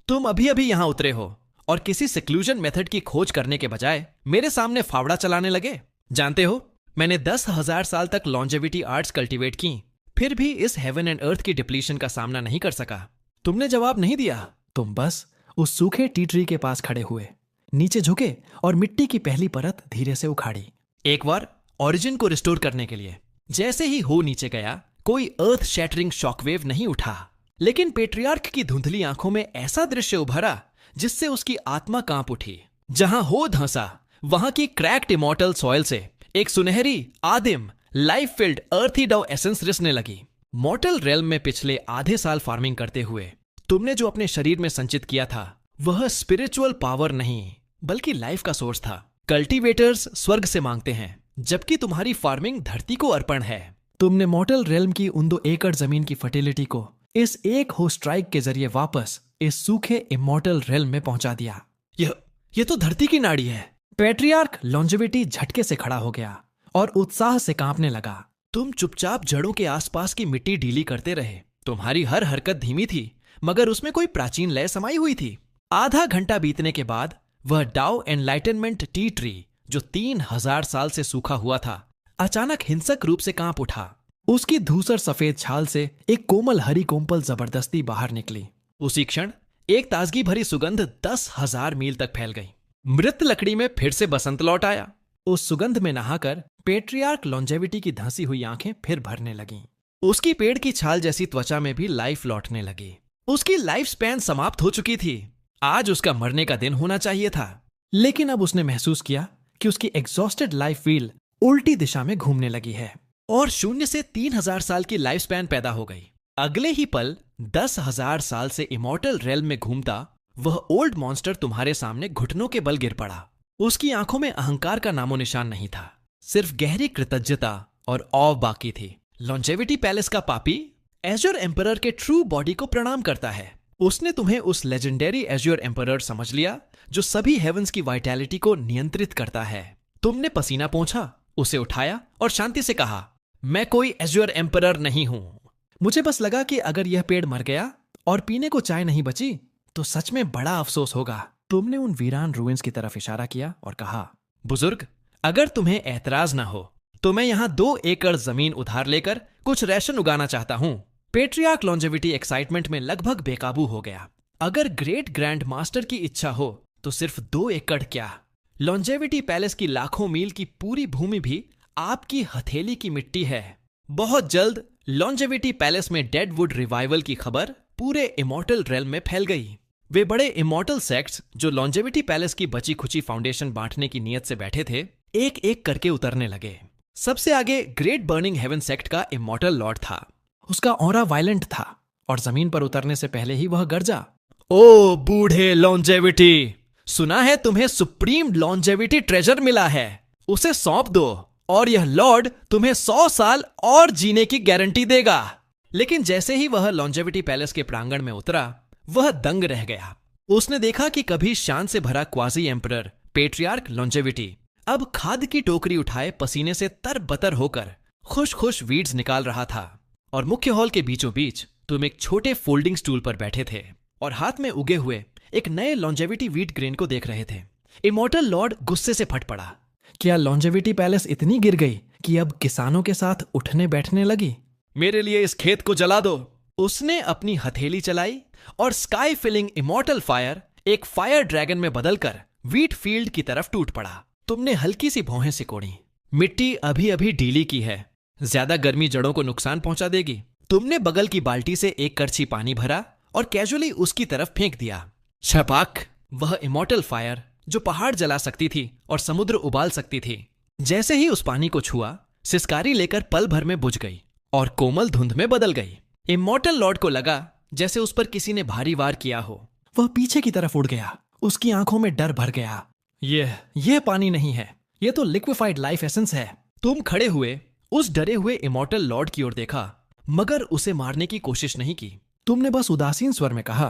तुम अभी अभी यहां उतरे हो और किसी सिक्लूजन मेथड की खोज करने के बजाय मेरे सामने फावड़ा चलाने लगे। जानते हो, मैंने 10,000 साल तक लॉन्जेविटी आर्ट्स कल्टीवेट की, फिर भी इस हेवन एंड अर्थ की डिप्लीशन का सामना नहीं कर सका। तुमने जवाब नहीं दिया। तुम बस उस सूखे टी ट्री के पास खड़े हुए, नीचे झुके और मिट्टी की पहली परत धीरे से उखाड़ी। एक बार ओरिजिन को रिस्टोर करने के लिए। जैसे ही हो नीचे गया, कोई अर्थ शैटरिंग शॉकवेव नहीं उठा, लेकिन पेट्रियार्क की धुंधली आंखों में ऐसा दृश्य उभरा जिससे उसकी आत्मा कांप उठी। जहां हो धंसा, वहां की क्रैक्ड इमॉर्टल सॉइल से एक सुनहरी आदिम लाइफ फिल्ड अर्थी डव एसेंस रिसने लगी। मॉर्टल रेल्म में पिछले आधे साल फार्मिंग करते हुए तुमने जो अपने शरीर में संचित किया था, वह स्पिरिचुअल पावर नहीं बल्कि लाइफ का सोर्स था। कल्टीवेटर्स स्वर्ग से मांगते हैं, जबकि तुम्हारी फार्मिंग धरती को अर्पण है। तुमने मॉर्टल रेल्म की उन 2 एकड़ जमीन की फर्टिलिटी को इस एक हो स्ट्राइक के जरिए वापस इस सूखे इमॉर्टल रेल्म में पहुंचा दिया। यह तो धरती की नाड़ी है। पेट्रियार्क लॉन्जेविटी झटके से खड़ा हो गया और उत्साह से कांपने लगा। तुम चुपचाप जड़ों के आसपास की मिट्टी ढीली करते रहे। तुम्हारी हर हरकत धीमी थी, मगर उसमें कोई प्राचीन लय समाई हुई थी। आधा घंटा बीतने के बाद वह डाउ एनलाइटनमेंट टी ट्री, जो 3,000 साल से सूखा हुआ था, अचानक हिंसक रूप से कांप उठा। उसकी धूसर सफेद छाल से एक कोमल हरी कोम्पल जबरदस्ती बाहर निकली। उसी क्षण एक ताजगी भरी सुगंध 10,000 मील तक फैल गई। मृत लकड़ी में फिर से बसंत लौट आया। उस सुगंध में नहाकर पेट्रियार्क लॉन्जेविटी की धंसी हुई आंखें फिर भरने लगीं। उसकी पेड़ की छाल जैसी त्वचा में भी लाइफ लौटने लगी। उसकी लाइफ स्पैन समाप्त हो चुकी थी। आज उसका मरने का दिन होना चाहिए था। लेकिन अब उसने महसूस किया कि उसकी एग्जॉस्टेड लाइफ व्हील उल्टी दिशा में घूमने लगी है और 0 से 3,000 साल की लाइफ स्पैन पैदा हो गई। अगले ही पल 10,000 साल से इमॉर्टल रेल्म में घूमता वह ओल्ड मॉन्स्टर तुम्हारे सामने घुटनों के बल गिर पड़ा। उसकी आंखों में अहंकार का नामो निशान नहीं था, सिर्फ गहरी कृतज्ञता और ऑ बाकी थी। लॉन्जेविटी पैलेस का पापी एज्योर एम्परर के ट्रू बॉडी को प्रणाम करता है। उसने तुम्हें उस लेजेंडरी एज्योर एम्परर समझ लिया जो सभी हेवंस की वाइटैलिटी को नियंत्रित करता है। तुमने पसीना पोंछा, उसे उठाया और शांति से कहा, मैं कोई एज्योर एम्परर नहीं हूं। मुझे बस लगा कि अगर यह पेड़ मर गया और पीने को चाय नहीं बची तो सच में बड़ा अफसोस होगा। तुमने उन वीरान रूइंस की तरफ इशारा किया और कहा, बुजुर्ग, अगर तुम्हें ऐतराज ना हो तो मैं यहाँ 2 एकड़ जमीन उधार लेकर कुछ रेशन उगाना चाहता हूँ। पेट्रियार्क लॉन्जेविटी एक्साइटमेंट में लगभग बेकाबू हो गया। अगर ग्रेट ग्रैंड मास्टर की इच्छा हो तो सिर्फ 2 एकड़ क्या, लॉन्जेविटी पैलेस की लाखों मील की पूरी भूमि भी आपकी हथेली की मिट्टी है। बहुत जल्द लॉन्जेविटी पैलेस में डेडवुड रिवाइवल की खबर पूरे इमॉर्टल रेल्म में फैल गई। वे बड़े इमॉर्टल सेक्ट्स जो लॉन्जेविटी पैलेस की बची खुची फाउंडेशन बांटने की नीयत से बैठे थे, एक एक करके उतरने लगे। सबसे आगे ग्रेट बर्निंग हेवन सेक्ट का इमॉर्टल लॉर्ड था। उसका ऑरा वायलेंट था और जमीन पर उतरने से पहले ही वह गरजा, ओ बूढ़े लॉन्जेविटी, सुना है तुम्हें सुप्रीम लॉन्जेविटी ट्रेजर मिला है। उसे सौंप दो और यह लॉर्ड तुम्हें 100 साल और जीने की गारंटी देगा। लेकिन जैसे ही वह लॉन्जेविटी पैलेस के प्रांगण में उतरा, वह दंग रह गया। उसने देखा कि कभी शान से भरा क्वाजी एम्परर पेट्रियार्क लॉन्जेविटी अब खाद की टोकरी उठाए पसीने से तरबतर होकर खुश खुश वीड्स निकाल रहा था। और मुख्य हॉल के बीचों बीच तुम एक छोटे फोल्डिंग स्टूल पर बैठे थे और हाथ में उगे हुए एक नए लॉन्जेविटी वीट ग्रेन को देख रहे थे। इमॉर्टल लॉर्ड गुस्से से फट पड़ा। क्या लॉन्जेविटी पैलेस इतनी गिर गई कि अब किसानों के साथ उठने बैठने लगी? मेरे लिए इस खेत को जला दो। उसने अपनी हथेली चलाई और स्काई फिलिंग इमॉर्टल फायर एक फायर ड्रैगन में बदलकर वीट फील्ड की तरफ टूट पड़ा। तुमने हल्की सी भौहें सिकोड़ी। मिट्टी अभी अभी ढीली की है, ज्यादा गर्मी जड़ों को नुकसान पहुंचा देगी। तुमने बगल की बाल्टी से एक करछी पानी भरा और कैजुअली उसकी तरफ फेंक दिया। छपाक! वह इमॉर्टल फायर जो पहाड़ जला सकती थी और समुद्र उबाल सकती थी, जैसे ही उस पानी को छुआ, सिसकारी लेकर पल भर में बुझ गई और कोमल धुंध में बदल गई। इमॉर्टल लॉर्ड को लगा जैसे उस पर किसी ने भारी वार किया हो। वह पीछे की तरफ उड़ गया। उसकी आंखों में डर भर गया। यह पानी नहीं है, यह तो लिक्विफाइड लाइफ एसेंस है। तुम खड़े हुए उस डरे हुए इमॉर्टल लॉर्ड की ओर देखा, मगर उसे मारने की कोशिश नहीं की। तुमने बस उदासीन स्वर में कहा,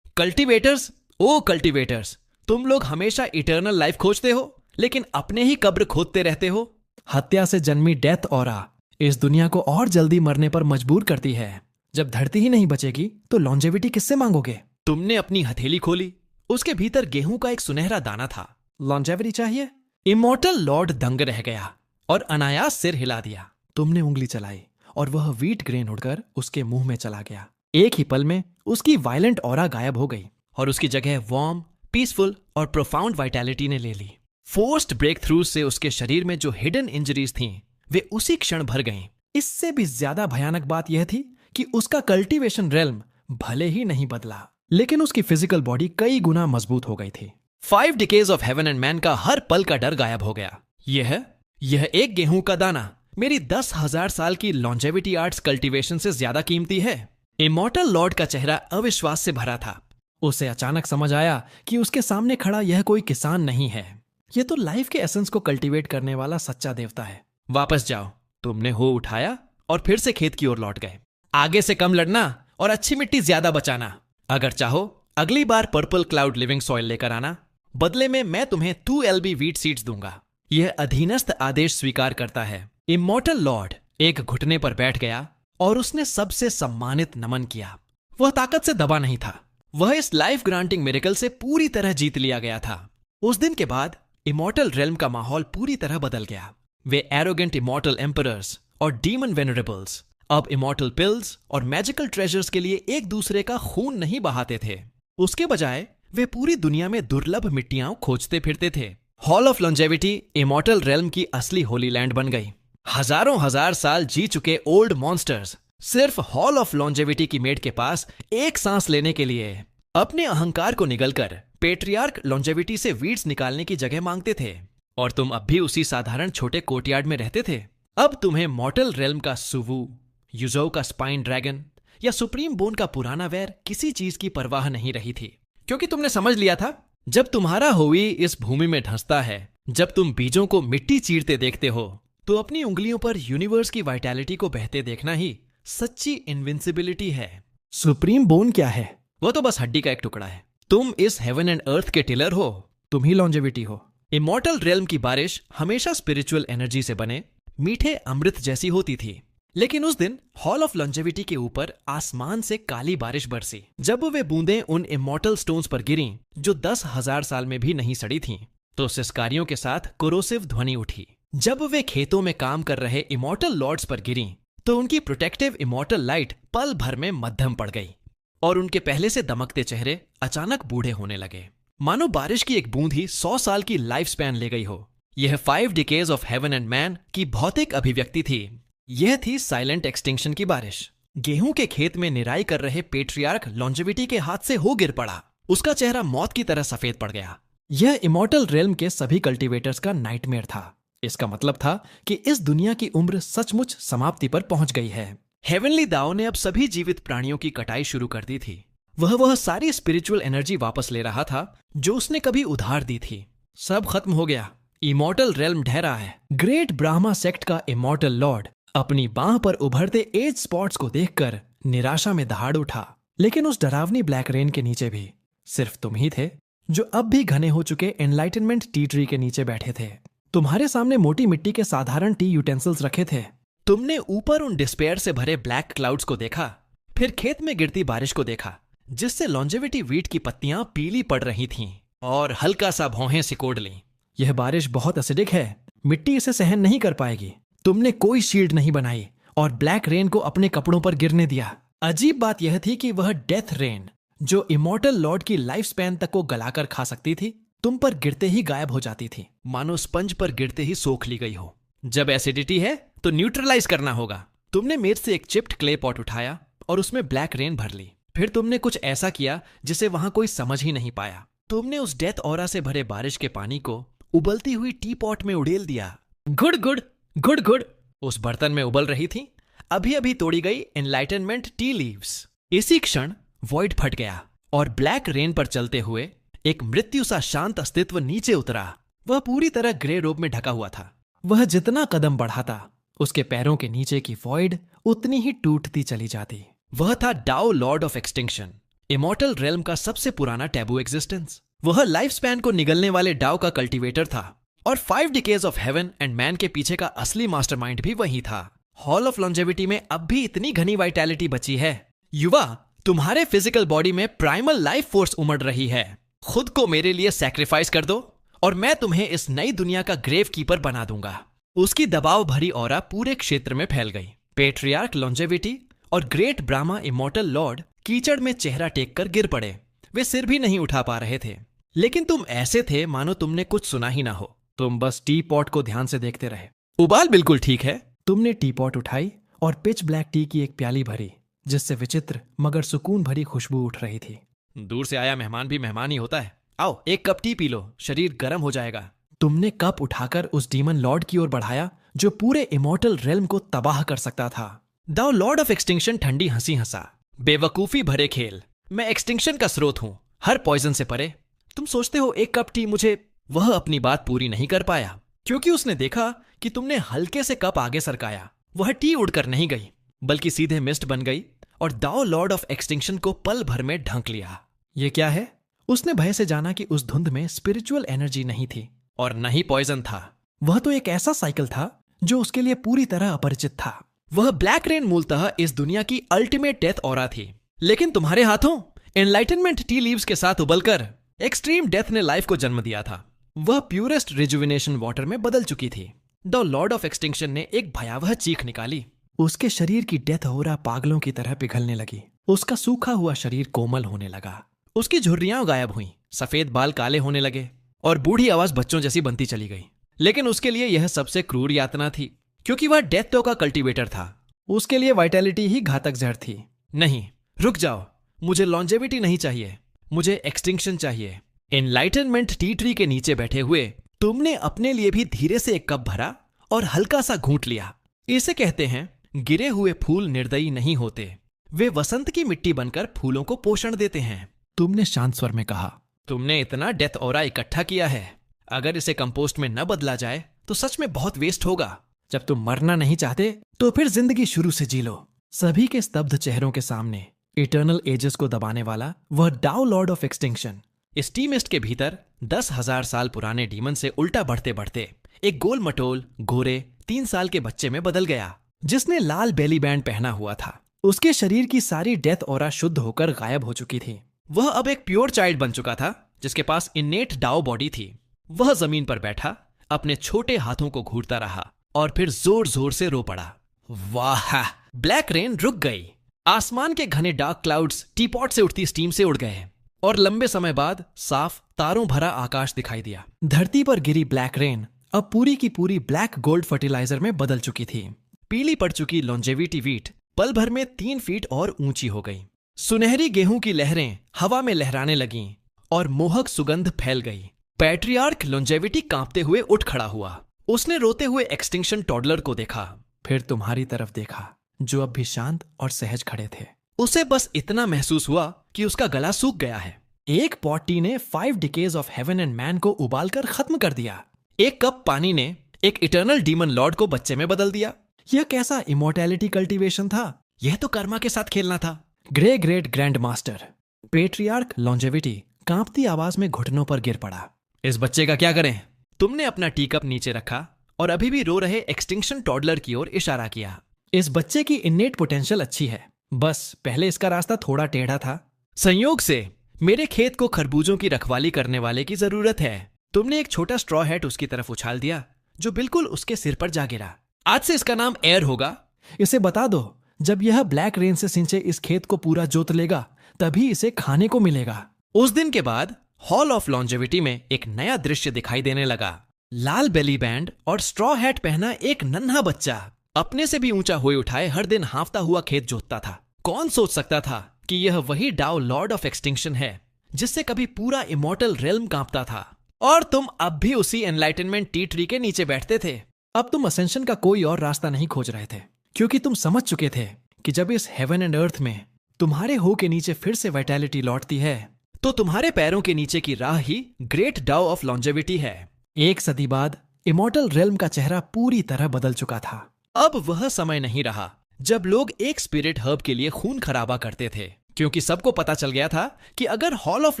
कल्टीवेटर्स, ओ कल्टीवेटर्स, तुम लोग हमेशा इटर्नल लाइफ खोजते हो, लेकिन अपने ही कब्र खोदते रहते हो। हत्या से जन्मी डेथ ऑरा इस दुनिया को और जल्दी मरने पर मजबूर करती है। जब धरती ही नहीं बचेगी तो लॉन्जेविटी किससे मांगोगे? तुमने अपनी हथेली खोली। उसके भीतर गेहूं का एक सुनहरा दाना था। लॉन्जेविटी चाहिए? इमॉर्टल लॉर्ड दंग रह गया और अनायास सिर हिला दिया। तुमने उंगली चलाई और वह व्हीट ग्रेन उड़कर उसके मुंह में चला गया। एक ही पल में उसकी वायलेंट ऑरा गायब हो गई और उसकी जगह वार्म, पीसफुल और प्रोफाउंड वाइटैलिटी ने ले ली। फोर्स्ड ब्रेक थ्रू से उसके शरीर में जो हिडन इंजरीज थीं, वे उसी क्षण भर गईं। इससे भी ज्यादा भयानक बात यह थी कि उसका कल्टीवेशन रेल्म भले ही नहीं बदला, लेकिन उसकी फिजिकल बॉडी कई गुना मजबूत हो गई थी। 5 decays of heaven and man का हर पल का डर गायब हो गया। यह एक गेहूं का दाना मेरी 10,000 साल की लॉन्जेविटी आर्ट्स कल्टीवेशन से ज्यादा कीमती है। इमॉर्टल लॉर्ड का चेहरा अविश्वास से भरा था। उसे अचानक समझ आया कि उसके सामने खड़ा यह कोई किसान नहीं है, यह तो लाइफ के एसेंस को कल्टीवेट करने वाला सच्चा देवता है। वापस जाओ, तुमने हो उठाया और फिर से खेत की ओर लौट गए। आगे से कम लड़ना और अच्छी मिट्टी ज्यादा बचाना। अगर चाहो अगली बार पर्पल क्लाउड लिविंग सॉइल लेकर आना, बदले में मैं तुम्हें 2 LB वीट सीड्स दूंगा। यह अधीनस्थ आदेश स्वीकार करता है। इमॉर्टल लॉर्ड एक घुटने पर बैठ गया और उसने सबसे सम्मानित नमन किया। वह ताकत से दबा नहीं था। वह इस लाइफ ग्रांटिंग मिरेकल से पूरी तरह जीत लिया गया था। उस दिन के बाद इमॉर्टल रेल्म का माहौल पूरी तरह बदल गया। वे एरोगेंट इमॉर्टल एम्परर्स और डीमन वेनरेबल्स अब इमॉर्टल पिल्स और मैजिकल ट्रेजर्स के लिए एक दूसरे का खून नहीं बहाते थे। उसके बजाय वे पूरी दुनिया में दुर्लभ मिट्टियां खोजते फिरते थे। Hall of longevity immortal realm की असली होली लैंड बन गई। हजारों हजार साल जी चुके ओल्ड मॉन्स्टर्स सिर्फ हॉल ऑफ लॉन्जेविटी की मेड के पास एक सांस लेने के लिए अपने अहंकार को निगलकर पेट्रियार्क लॉन्जेविटी से वीड्स निकालने की जगह मांगते थे। और तुम अब भी उसी साधारण छोटे कोर्टयार्ड में रहते थे। अब तुम्हें मॉर्टल रेल्म का सुवू, युजो का स्पाइन ड्रैगन या सुप्रीम बोन का पुराना वैर किसी चीज की परवाह नहीं रही थी, क्योंकि तुमने समझ लिया था, जब तुम्हारा होवी इस भूमि में धंसता है, जब तुम बीजों को मिट्टी चीरते देखते हो, तो अपनी उंगलियों पर यूनिवर्स की वाइटैलिटी को बहते देखना ही सच्ची इनविंसिबिलिटी है। सुप्रीम बोन क्या है? वो तो बस हड्डी का एक टुकड़ा है। तुम इस हेवन एंड अर्थ के टिलर हो। तुम ही लॉन्जेविटी हो। इमॉर्टल रेल्म की बारिश हमेशा स्पिरिचुअल एनर्जी से बने मीठे अमृत जैसी होती थी, लेकिन उस दिन हॉल ऑफ लॉन्जेविटी के ऊपर आसमान से काली बारिश बरसी। जब वे बूंदें उन इमॉर्टल स्टोन्स पर गिरीं जो 10,000 साल में भी नहीं सड़ी थीं, तो सिसकारियों के साथ कोरोसिव ध्वनि उठी। जब वे खेतों में काम कर रहे इमॉर्टल लॉर्ड्स पर गिरीं, तो उनकी प्रोटेक्टिव इमॉर्टल लाइट पल भर में मध्यम पड़ गई और उनके पहले से दमकते चेहरे अचानक बूढ़े होने लगे, मानो बारिश की एक बूंद ही 100 साल की लाइफ स्पैन ले गई हो। यह 5 decays of heaven and man की भौतिक अभिव्यक्ति थी। यह थी साइलेंट एक्सटिंक्शन की बारिश। गेहूं के खेत में निराई कर रहे पेट्रियार्क लॉन्जेविटी के हाथ से हो गिर पड़ा। उसका चेहरा मौत की तरह सफेद पड़ गया। यह इमॉर्टल रेल्म के सभी कल्टीवेटर्स का नाइटमेयर था। इसका मतलब था कि इस दुनिया की उम्र सचमुच समाप्ति पर पहुंच गई है। हेवनली दाओ ने अब सभी जीवित प्राणियों की कटाई शुरू कर दी थी। वह सारी स्पिरिचुअल एनर्जी वापस ले रहा था जो उसने कभी उधार दी थी। सब खत्म हो गया। इमॉर्टल रेल्म ढह रहा है। ग्रेट ब्राह्मा सेक्ट का इमॉर्टल लॉर्ड अपनी बांह पर उभरते एज स्पॉट्स को देखकर निराशा में दहाड़ उठा। लेकिन उस डरावनी ब्लैक रेन के नीचे भी सिर्फ तुम ही थे जो अब भी घने हो चुके एनलाइटनमेंट टी ट्री के नीचे बैठे थे। तुम्हारे सामने मोटी मिट्टी के साधारण टी यूटेंसिल्स रखे थे। तुमने ऊपर उन डिस्पेयर से भरे ब्लैक क्लाउड्स को देखा, फिर खेत में गिरती बारिश को देखा जिससे लॉन्जेविटी वीट की पत्तियां पीली पड़ रही थीं, और हल्का सा भौहें सिकोड़ लीं। यह बारिश बहुत एसिडिक है, मिट्टी इसे सहन नहीं कर पाएगी। तुमने कोई शील्ड नहीं बनाई और ब्लैक रेन को अपने कपड़ों पर गिरने दिया। अजीब बात यह थी कि वह डेथ रेन जो इमॉर्टल लॉर्ड की लाइफ स्पैन तक को गलाकर खा सकती थी, तुम पर गिरते ही गायब हो जाती थी, मानो स्पंज पर गिरते ही सोख ली गई हो। जब एसिडिटी है तो न्यूट्रलाइज करना होगा। तुमने मेज से एक चिप्ड क्ले पॉट उठाया और उसमें ब्लैक रेन भर ली। फिर तुमने कुछ ऐसा किया जिसे वहां कोई समझ ही नहीं पाया। तुमने उस डेथ ऑरा से भरे बारिश के पानी को उबलती हुई टी पॉट में उड़ेल दिया। Good good good good. उस बर्तन में उबल रही थी अभी अभी तोड़ी गई एनलाइटनमेंट टी लीव्स। इसी क्षण वॉइड फट गया और ब्लैक रेन पर चलते हुए एक मृत्यु सा शांत अस्तित्व नीचे उतरा। वह पूरी तरह ग्रे रोब में ढका हुआ था। वह जितना कदम बढ़ाता, उसके पैरों के नीचे की वॉइड उतनी ही टूटती चली जाती। वह था dao lord of extinction, immortal realm का सबसे पुराना टैबू एग्जिस्टेंस। वह लाइफ स्पैन को निगलने वाले डाओ का कल्टीवेटर था और 5 decades of heaven and man के पीछे का असली मास्टरमाइंड भी वही था। हॉल ऑफ लॉन्जेविटी में अब भी इतनी घनी वाइटैलिटी बची है। युवा, तुम्हारे फिजिकल बॉडी में प्राइमल लाइफ फोर्स उमड़ रही है। खुद को मेरे लिए सैक्रिफाइस कर दो और मैं तुम्हें इस नई दुनिया का ग्रेव कीपर बना दूंगा। उसकी दबाव भरी ऑरा पूरे क्षेत्र में फैल गई। पेट्रियार्क लॉन्जेविटी और ग्रेट ब्राह्मा इमॉर्टल लॉर्ड कीचड़ में चेहरा टेक कर गिर पड़े। वे सिर भी नहीं उठा पा रहे थे, लेकिन तुम ऐसे थे मानो तुमने कुछ सुना ही ना हो। तुम बस टी पॉट को ध्यान से देखते रहे। उबाल बिल्कुल ठीक है। तुमने टी पॉट उठाई और पिच ब्लैक टी की एक प्याली भरी, जिससे विचित्र मगर सुकून भरी खुशबू उठ रही थी। दूर से आया मेहमान भी मेहमान ही होता है। आओ एक कप टी पी लो, शरीर गर्म हो जाएगा। तुमने कप उठाकर उस डीमन लॉर्ड की ओर बढ़ाया जो पूरे इमॉर्टल रेल्म को तबाह कर सकता था। दाओ लॉर्ड ऑफ एक्सटिंक्शन ठंडी हंसी हंसा। बेवकूफी भरे खेल। मैं एक्सटिंक्शन का स्रोत हूं, हर पॉइजन से परे। तुम सोचते हो एक कप टी मुझे। वह अपनी बात पूरी नहीं कर पाया क्योंकि उसने देखा कि तुमने हल्के से कप आगे सरकाया। वह टी उड़कर नहीं गई बल्कि सीधे मिस्ट बन गई और दाओ लॉर्ड ऑफ एक्सटिंक्शन को पल भर में ढंक लिया। ये क्या है? उसने भय से जाना कि उस धुंध में स्पिरिचुअल एनर्जी नहीं थी और न ही पॉइजन था। वह तो एक ऐसा साइकिल था जो उसके लिए पूरी तरह अपरिचित था। वह ब्लैक रेन मूलतः इस दुनिया की अल्टीमेट डेथ ऑरा थी, लेकिन तुम्हारे हाथों एनलाइटनमेंट टी लीव्स के साथ उबलकर एक्सट्रीम डेथ ने लाइफ को जन्म दिया था। वह प्यूरेस्ट रिजुविनेशन वाटर में बदल चुकी थी। द लॉर्ड ऑफ एक्सटिंक्शन ने एक भयावह चीख निकाली। उसके शरीर की डेथ ऑरा पागलों की तरह पिघलने लगी। उसका सूखा हुआ शरीर कोमल होने लगा। उसकी झुर्रियां गायब हुईं, सफेद बाल काले होने लगे और बूढ़ी आवाज बच्चों जैसी बनती चली गई। लेकिन उसके लिए यह सबसे क्रूर यातना थी, क्योंकि वह डेथ टो का कल्टीवेटर था। उसके लिए वाइटैलिटी ही घातक जहर थी। नहीं, रुक जाओ। मुझे लॉन्जेविटी नहीं चाहिए, मुझे एक्सटिंक्शन चाहिए। एनलाइटनमेंट टी ट्री के नीचे बैठे हुए तुमने अपने लिए भी धीरे से एक कप भरा और हल्का सा घूंट लिया। इसे कहते हैं गिरे हुए फूल निर्दयी नहीं होते, वे वसंत की मिट्टी बनकर फूलों को पोषण देते हैं। तुमने शांत स्वर में कहा। तुमने इतना डेथ ऑरा इकट्ठा किया है, अगर इसे कंपोस्ट में न बदला जाए तो सच में बहुत वेस्ट होगा। जब तुम मरना नहीं चाहते तो फिर जिंदगी शुरू से जी लो। सभी के स्तब्ध चेहरों के सामने इटर्नल एजेस को दबाने वाला वह डाओ लॉर्ड ऑफ एक्सटिंक्शन इस टी मिस्ट के भीतर 10,000 साल पुराने डीमन से उल्टा बढ़ते बढ़ते एक गोल मटोल गोरे 3 साल के बच्चे में बदल गया, जिसने लाल बेली बैंड पहना हुआ था। उसके शरीर की सारी डेथ ऑरा शुद्ध होकर गायब हो चुकी थी। वह अब एक प्योर चाइल्ड बन चुका था, जिसके पास इन्नेट डाओ बॉडी थी। वह जमीन पर बैठा अपने छोटे हाथों को घूरता रहा और फिर जोर जोर से रो पड़ा। वाह! ब्लैक रेन रुक गई। आसमान के घने डार्क क्लाउड्स टीपॉट से उठती स्टीम से उड़ गए और लंबे समय बाद साफ तारों भरा आकाश दिखाई दिया। धरती पर गिरी ब्लैक रेन अब पूरी की पूरी ब्लैक गोल्ड फर्टिलाइजर में बदल चुकी थी। पीली पड़ चुकी लॉन्जेविटी वीट पल भर में 3 फीट और ऊंची हो गई। सुनहरी गेहूं की लहरें हवा में लहराने लगीं और मोहक सुगंध फैल गई। पैट्रियार्क लॉन्जेविटी कांपते हुए उठ खड़ा हुआ। उसने रोते हुए एक्सटिंक्शन टॉडलर को देखा, फिर तुम्हारी तरफ देखा जो अब भी शांत और सहज खड़े थे। उसे बस इतना महसूस हुआ कि उसका गला सूख गया है। एक पॉट टी ने 5 decades of heaven and man को उबालकर खत्म कर दिया। एक कप पानी ने एक इटर्नल डीमन लॉर्ड को बच्चे में बदल दिया। यह कैसा इमोर्टैलिटी कल्टीवेशन था? यह तो कर्मा के साथ खेलना था। Great grand master patriarch longevity कांपती आवाज में घुटनों पर गिर पड़ा। इस बच्चे का क्या करें? तुमने अपना टी कप नीचे रखा और अभी भी रो रहे एक्सटिंक्शन टॉडलर की ओर इशारा किया। इस बच्चे की इन्नेट पोटेंशियल अच्छी है, बस पहले इसका रास्ता थोड़ा टेढ़ा था। संयोग से मेरे खेत को खरबूजों की रखवाली करने वाले की जरूरत है। तुमने एक छोटा स्ट्रॉ हैट उसकी तरफ उछाल दिया जो बिल्कुल उसके सिर पर जा गिरा। आज से इसका नाम एयर होगा। इसे बता दो, जब यह ब्लैक रेन से सिंचे इस खेत को पूरा जोत लेगा तभी इसे खाने को मिलेगा। उस दिन के बाद हॉल ऑफ लॉन्जेविटी में एक नया दृश्य दिखाई देने लगा। लाल बेली बैंड और स्ट्रॉ हैट पहना एक नन्हा बच्चा अपने से भी ऊंचा हुए उठाए हर दिन हाँफता हुआ खेत जोतता था। कौन सोच सकता था कि यह वही डाउ लॉर्ड ऑफ एक्सटिंक्शन है जिससे कभी पूरा इमॉर्टल रेल्म कांपता था। और तुम अब भी उसी एनलाइटनमेंट टी ट्री के नीचे बैठते थे। अब तुम असेंशन का कोई और रास्ता नहीं खोज रहे थे, क्योंकि तुम समझ चुके थे कि जब इस हेवन एंड अर्थ में तुम्हारे हो के नीचे फिर से वाइटैलिटी लौटती है तो तुम्हारे पैरों के नीचे की राह ही ग्रेट डाउ ऑफ लॉन्जेविटी है। 1 सदी बाद इमॉर्टल रेल्म का चेहरा पूरी तरह बदल चुका था। अब वह समय नहीं रहा जब लोग एक स्पिरिट हर्ब के लिए खून खराबा करते थे, क्योंकि सबको पता चल गया था कि अगर हॉल ऑफ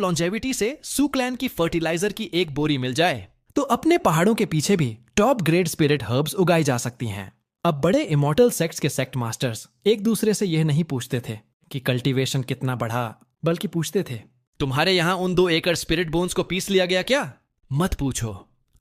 लॉन्जेविटी से सूक्लैंड की फर्टिलाइजर की एक बोरी मिल जाए तो अपने पहाड़ों के पीछे भी टॉप ग्रेड स्पिरिट हर्ब्स उगाई जा सकती हैं। अब बड़े इमॉर्टल सेक्ट्स के सेक्ट मास्टर्स एक दूसरे से यह नहीं पूछते थे कि कल्टीवेशन कितना बढ़ा, बल्कि पूछते थे, तुम्हारे यहां उन 2 एकड़ स्पिरिट बोन्स को पीस लिया गया क्या? मत पूछो,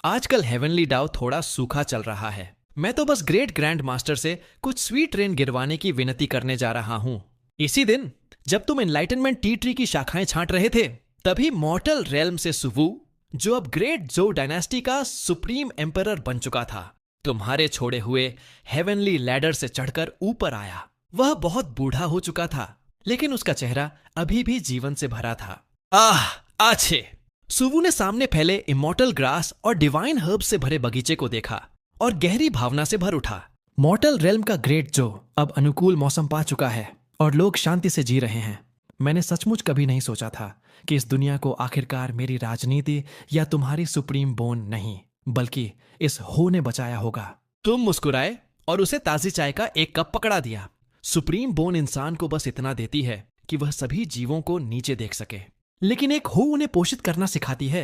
आजकल हेवनली डाउ थोड़ा सूखा चल रहा है। मैं तो बस ग्रेट ग्रैंड मास्टर से कुछ स्वीट रेन गिरवाने की विनती करने जा रहा हूं। इसी दिन जब तुम एनलाइटनमेंट टी ट्री की शाखाएं छांट रहे थे, तभी मॉर्टल रेल्म से सुवू, जो अब ग्रेट जो डायनेस्टी का सुप्रीम एम्परर बन चुका था, तुम्हारे छोड़े हुए हेवनली लैडर से चढ़कर ऊपर आया। वह बहुत बूढ़ा हो चुका था, लेकिन उसका चेहरा अभी भी जीवन से भरा था। आह आछे! सुवू ने सामने फैले इमॉर्टल ग्रास और डिवाइन हर्ब से भरे बगीचे को देखा और गहरी भावना से भर उठा। मॉर्टल रेल्म का ग्रेट जो अब अनुकूल मौसम पा चुका है और लोग शांति से जी रहे हैं। मैंने सचमुच कभी नहीं सोचा था कि इस दुनिया को आखिरकार मेरी राजनीति या तुम्हारी सुप्रीम बोन नहीं, बल्कि इस हो ने बचाया होगा। तुम मुस्कुराए और उसे ताजी चाय का एक कप पकड़ा दिया। सुप्रीम बोन इंसान को बस इतना देती है कि वह सभी जीवों को नीचे देख सके, लेकिन एक हो उन्हें पोषित करना सिखाती है